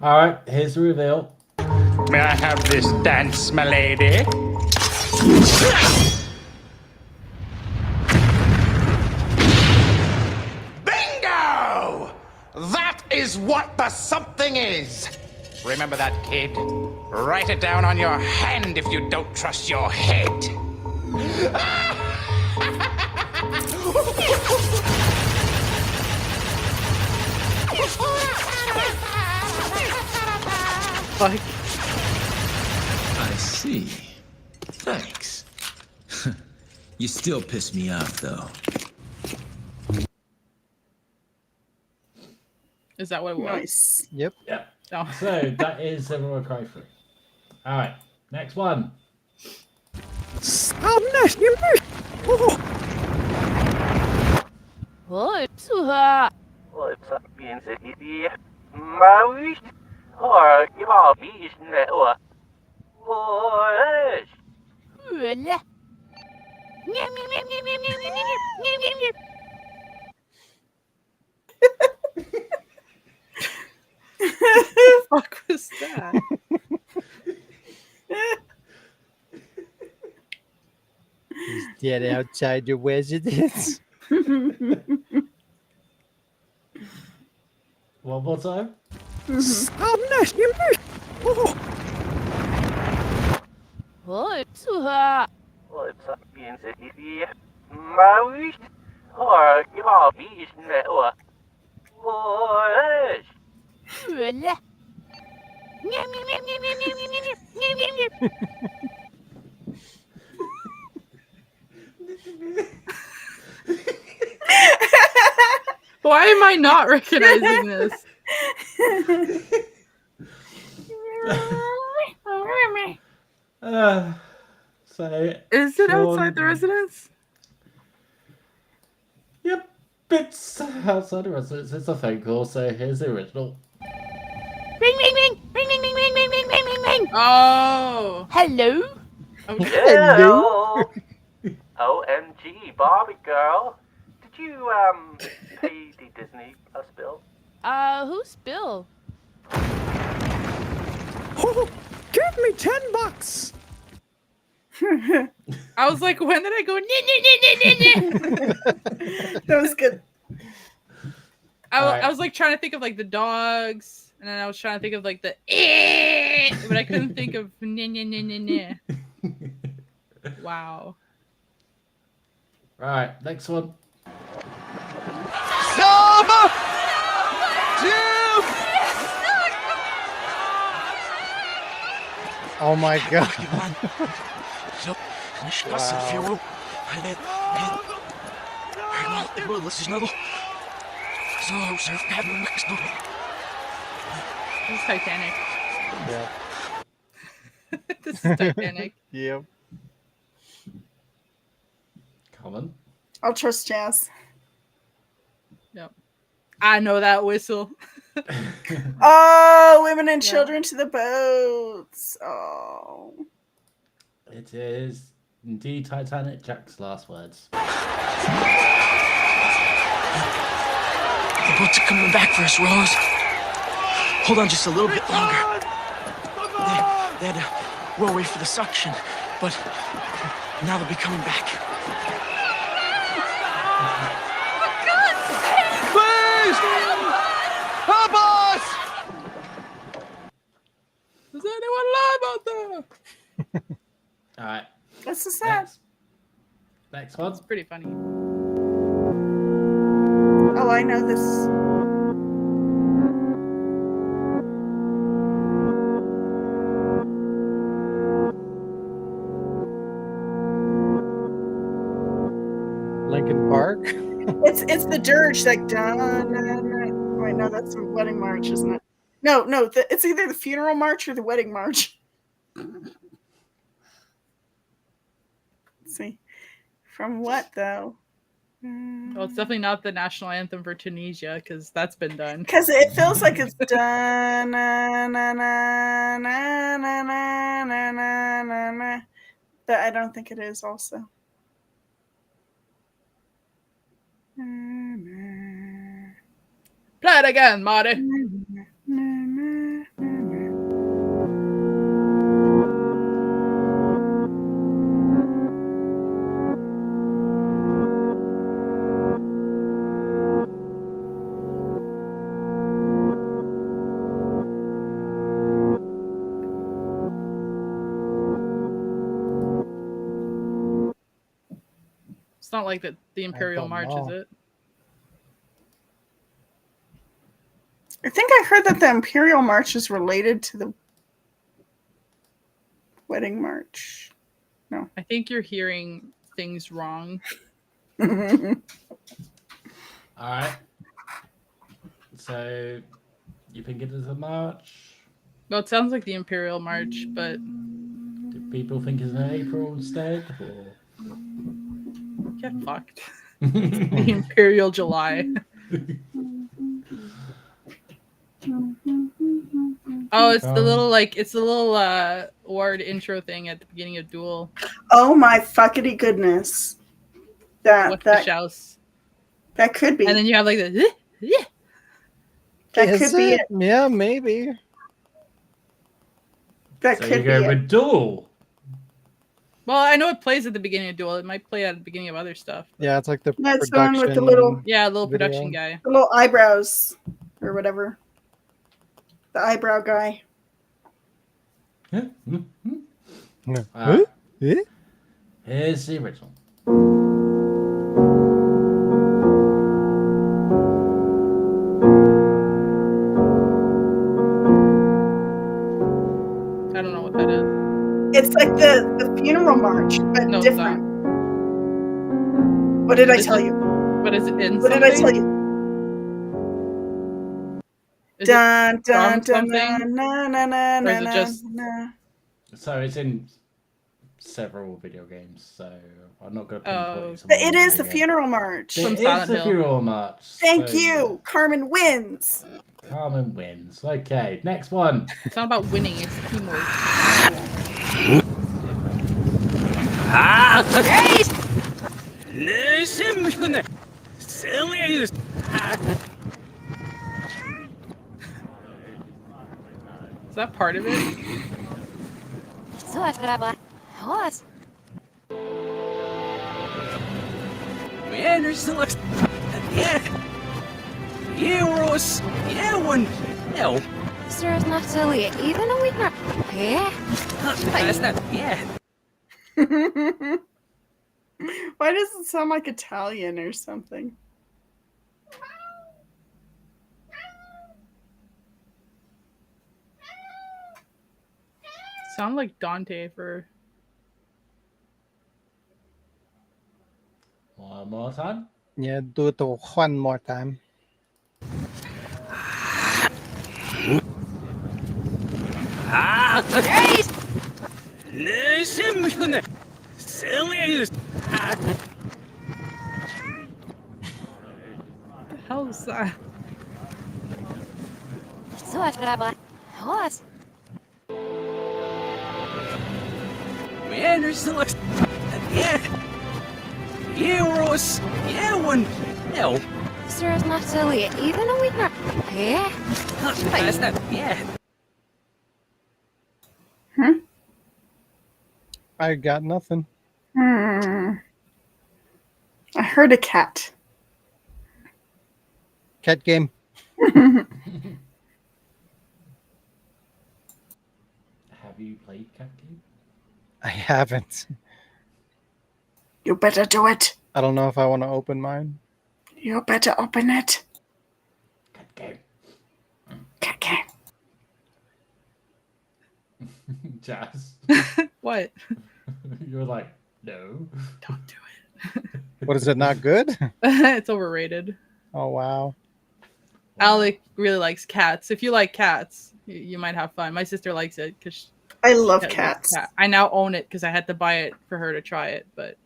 All right, here's the reveal. May I have this dance, my lady? Bingo! That is what the something is. Remember that, kid? Write it down on your hand if you don't trust your head. Fuck. I see. Thanks. You still piss me off, though. Is that what it was? Nice. Yep. Yeah. Oh. So that is Devil May Cry 3. All right, next one. Fuck was that? Is that outside your residence? One more time. Why am I not recognizing this? So Is it Sean- outside the residence? Yep, it's outside the residence. It's a phone call, so here's the original. Oh. Hello? Okay. Hello? OMG, Barbie girl. Did you, pay the Disney Plus bill? Who's Bill? Give me $10. I was like, when did I go? That was good. I was like trying to think of like the dogs, and then I was trying to think of like the but I couldn't think of Wow. Right, next one. Oh my god. This is Titanic. Yeah. This is Titanic. Yep. Common. I'll trust Jazz. Yep. I know that whistle. Oh, women and Yeah. children to the boats. Oh. It is indeed Titanic, Jack's last words. The boats are coming back for us, Rose. Hold on just a little bit longer. They had to row away for the suction, but now they'll be coming back. Please! Help us! Is anyone alive out there? Alright, That's so sad. next one. It's pretty funny. Oh, I know this. Lincoln Park. It's the dirge, like dun, dun, dun. Wait, no, that's the wedding march, isn't it? No, it's either the funeral march or the wedding march. Let's see, from what though? Well, it's definitely not the national anthem for Tunisia because that's been done. Because it feels like it's dun na na na na na na na na na na, but I don't think it is. Also. Play it again, Marty. It's not like the Imperial don't March, know. is it? I think I heard that the Imperial March is related to the wedding march. I think you're hearing things wrong. Alright. So, you think it is a march? Well, it sounds like the Imperial March, but The people think is in April instead? Or... Get fucked. The Imperial July. Oh, it's the little ward intro thing at the beginning of Duel. Oh my fuckity goodness. What's the That shouts? that could be. And then you have like the that Is could be it. Yeah, maybe. That So could you be go it. with Duel. Well, I know it plays at the beginning of Duel. It might play at the beginning of other stuff. Yeah, it's like the That's the one production. with the little little video. production guy. the little eyebrows or whatever. The eyebrow guy. Alright. Here's the original. I don't know what that is. It's like the funeral march, but No, it's different. What did I Is tell it- you? But is it in What did I tell you? Is Dun it dun from dun something? na na na Or na is it na just- na. So it's in several video games, so I'm not going to Oh. pinpoint some But it is the video game. funeral march. It From is Silent the Hill. funeral march. Thank so you. Carmen wins. Carmen wins. Okay, next one. It's not about winning, it's teamwork. Is that part of it? Why does it sound like Italian or something? Sound like Dante for One more time. Yeah, do it one more time. what the hell is that? I got nothing. I heard a cat. Cat game. Have you played Cat Game? I haven't. You better do it. I don't know if I want to open mine. You better open it. Cat Game. Cat game. Jazz. What? You were like, no. Don't do What is it? Not good? it. It's overrated. Oh wow. Alec really likes cats. If you like cats, you might have fun. My sister likes it because I love cats. I now own it because I had to buy it for her to try it. But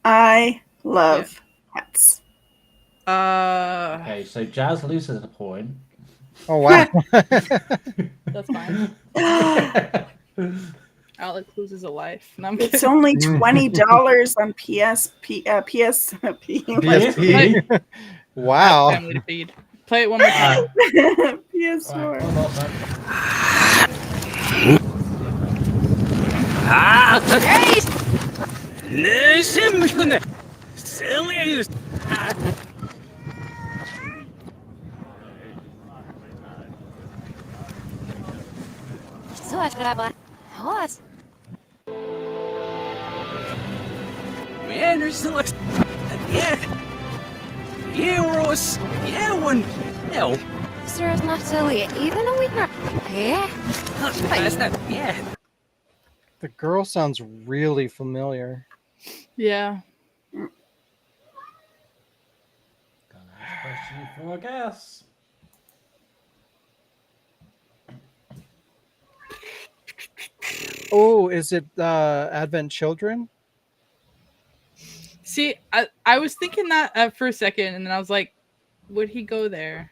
I love cats. Okay, so Jazz loses a point. Oh wow. that's fine. Alec loses a life. No, I'm It's kidding. only $20 on PSP. PSP. Wow. Family to feed. Play it one more time. PS4. One more time. The girl sounds really familiar. Yeah. Gonna ask a question for a guess. Oh, is it Advent Children? See, I was thinking that for a second, and then I was like, would he go there?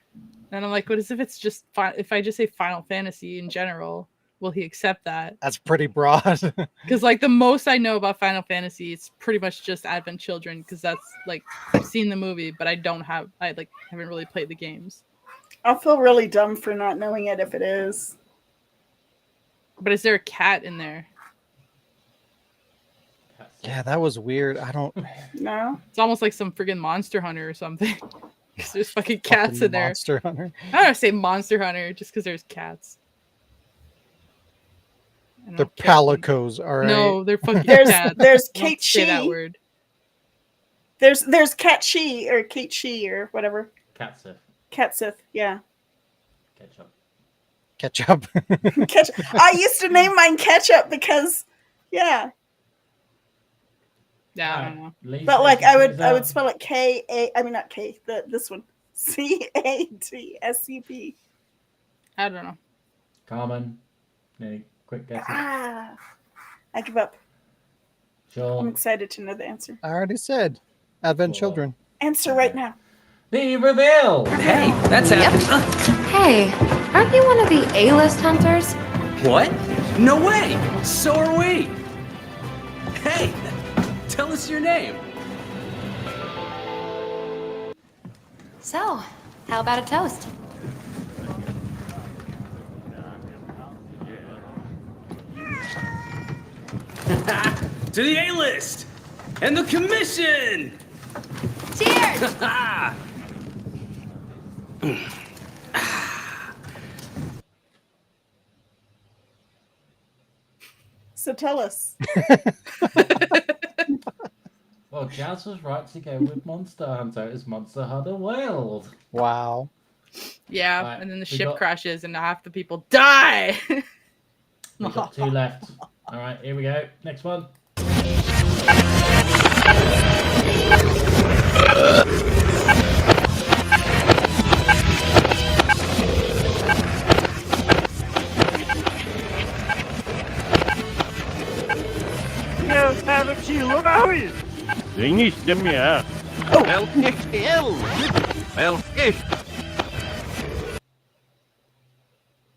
And I'm like, what if it's just if I just say Final Fantasy in general, will he accept that? That's pretty broad. Because like the most I know about Final Fantasy, it's pretty much just Advent Children. Because that's like I've seen the movie, but I haven't really played the games. I'll feel really dumb for not knowing it if it is. But is there a cat in there? Yeah, that was weird. I don't. No. It's almost like some friggin' Monster Hunter or something. Because there's fucking cats in there. Monster Hunter. I don't want to say Monster Hunter just because there's cats. They're palicos, all right. No, they're fucking There's cats. there's Don't Kate say that Shee. word. There's Cat Shee or Kate Shee or whatever. Catsif. Catsif, yeah. Ketchup. Ketchup. I used to name mine Ketchup because, yeah. Yeah, I don't know. But like I would spell it not K. This one CATSUP. I don't know. Carmen. Any quick guesses? I give up. Sure. I'm excited to know the answer. I already said Advent Children. Answer right now. The reveal. Hey, that's happening. Hey, aren't you one of the A-list hunters? What? No way! So are we! Hey, tell us your name. So, how about a toast? To the A-list! And the commission! Cheers! So tell us. Well, Jazz was right to go with Monster Hunter. It's Monster Hunter World. Wow. Yeah, Right, and then the we ship got- crashes and half the people die. We've got 2 left. All right, here we go. Next one.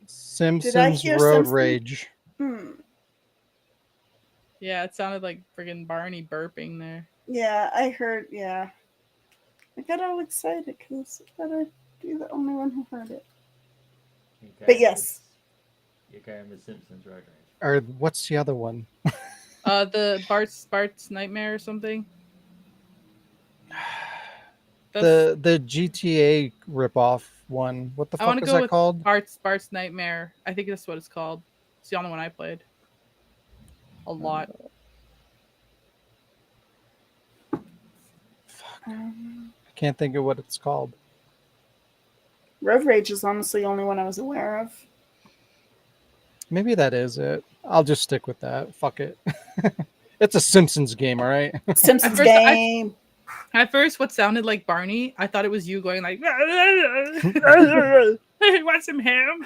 Simpsons hear Road Simpsons? Rage. Yeah, it sounded like friggin' Barney burping there. Yeah, I heard. Yeah, I got all excited because I thought I'd be the only one who heard it. But yes, You're going with Simpsons Road Rage. Or what's the other one? The Bart's Nightmare or something. The GTA ripoff one. What the I want fuck to is go that with called? Bart's Nightmare. I think that's what it's called. It's the only one I played. A lot. I can't think of what it's called. Road Rage is honestly the only one I was aware of. Maybe that is it. I'll just stick with that. Fuck it. It's a Simpsons game, all right? Simpsons At first, game. At first, what sounded like Barney, I thought it was you going like, "Hey, want some ham?"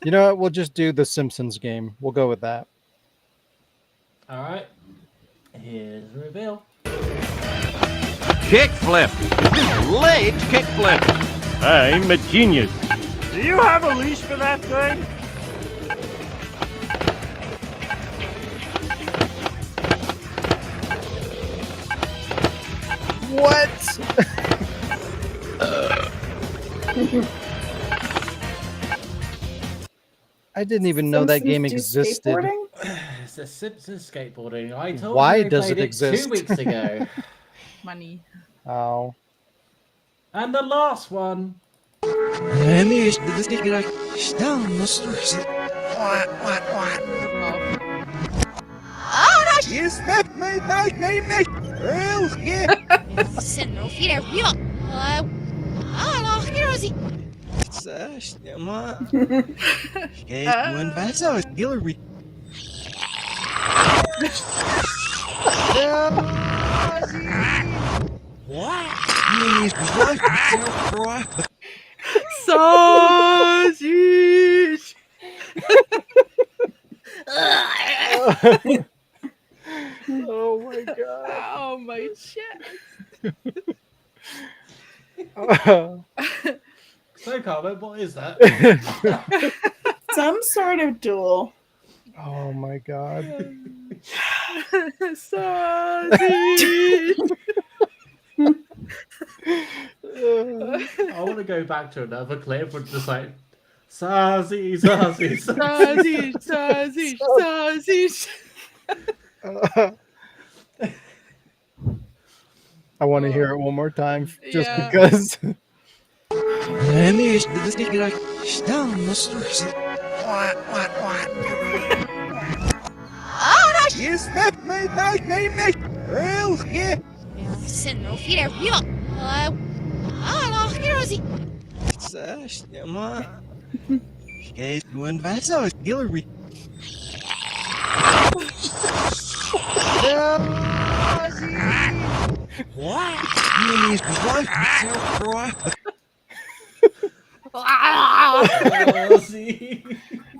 You know what? We'll just do the Simpsons game. We'll go with that. All right. Here's the reveal. Kickflip. Late kickflip. I'm a genius. Do you have a leash for that thing? What? I didn't even know that game existed. It's the Simpsons skateboarding. I told Why you I does played it exist? 2 weeks ago. Money. Oh. And the last one. Sausage. Oh my god. Oh my shit. So, Carmen, what is that? Some sort of duel. Oh my god. Sausage. I want to go back to another clip with just like sausage, sausage, Sausage, sausage, sausage. I want to hear it one more time just Yeah. because.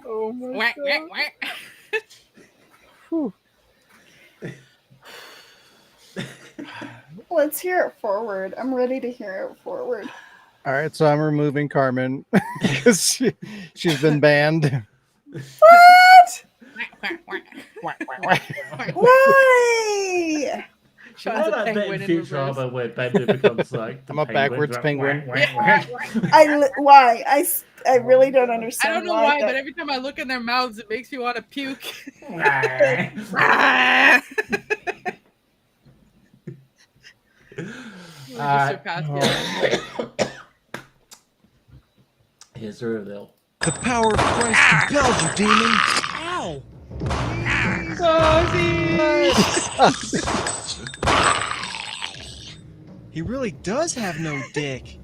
Oh my god. Whew. Let's hear it forward. I'm ready to hear it forward. All right, so I'm removing Carmen because she's been banned. What? Why? You know that bit in Futurama where Bender becomes like the I'm a backwards penguin. Why? I really don't understand. I don't know why, but every time I look in their mouths, it makes me want to puke. Here's the reveal. The power of Christ compels you, demon. Ow! He really does have no dick.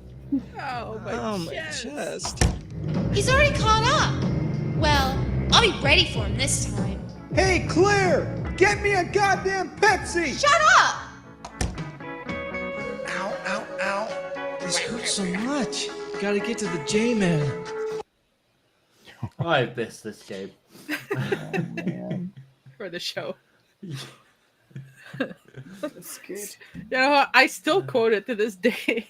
Oh, my chest. He's already caught up. Well, I'll be ready for him this time. Hey, Claire! Get me a goddamn Pepsi! Shut up! Ow, ow, ow. This hurts so much. Gotta get to the J-Man. I missed this game. For the show. That's good. You know what? I still quote it to this day.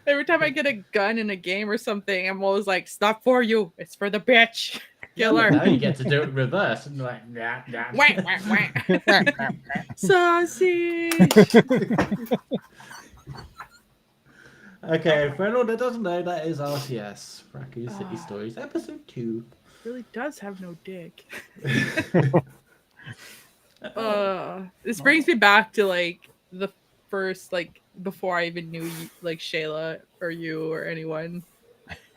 Every time I get a gun in a game or something, I'm always like, "It's not for you. It's for the bitch." Killer. Now you get to do it in reverse. And like, nah. Sausage. Okay, for anyone that doesn't know, that is RCS, Raccoon City Stories, episode 2. Really does have no dick. This brings me back to like the first, like before I even knew like Shayla or you or anyone,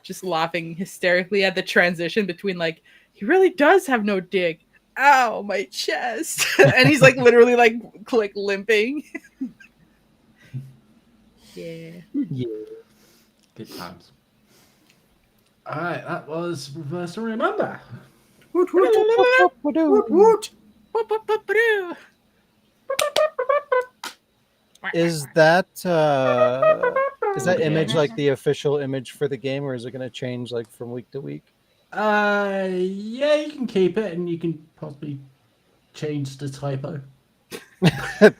just laughing hysterically at the transition between like, he really does have no dick. Ow, my chest. And he's like literally like limping. Yeah. Good times. Alright, that was Reverse and Remember. Woot woot woot woot. Is that image like the official image for the game, or is it going to change like from week to week? Yeah, you can keep it, and you can possibly change the typo.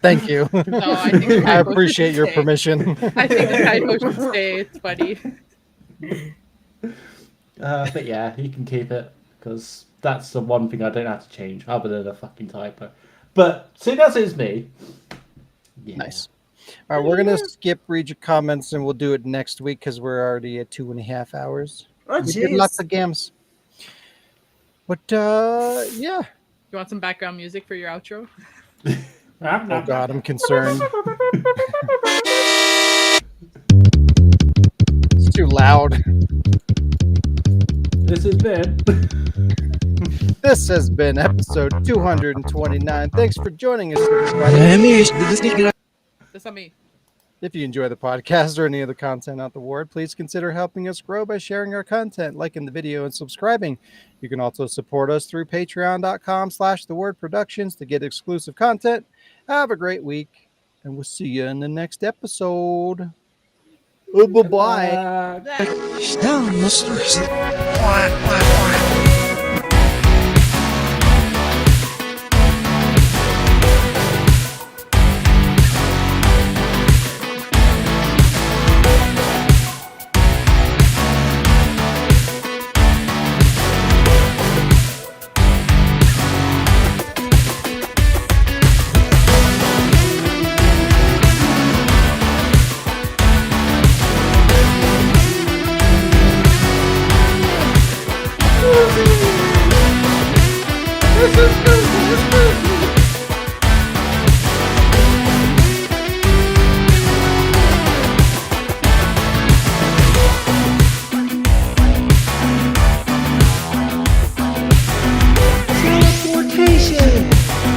Thank you. No, I think I appreciate your permission. I think the typo should stay. It's funny. But yeah, you can keep it because that's the one thing I don't have to change, other than a fucking typo. But see, that is me. Yeah. Nice. All right, we're gonna read your comments, and we'll do it next week because we're already at 2.5 hours. Oh, we did lots of games. But yeah. You want some background music for your outro? Oh God, I'm concerned. It's too loud. This has been episode 229. Thanks for joining us, everybody. That's not me. If you enjoy the podcast or any of the content out the ward, please consider helping us grow by sharing our content, liking the video, and subscribing. You can also support us through patreon.com/thewordproductions to get exclusive content. Have a great week, and we'll see you in the next episode. Bye-bye. Down, mister.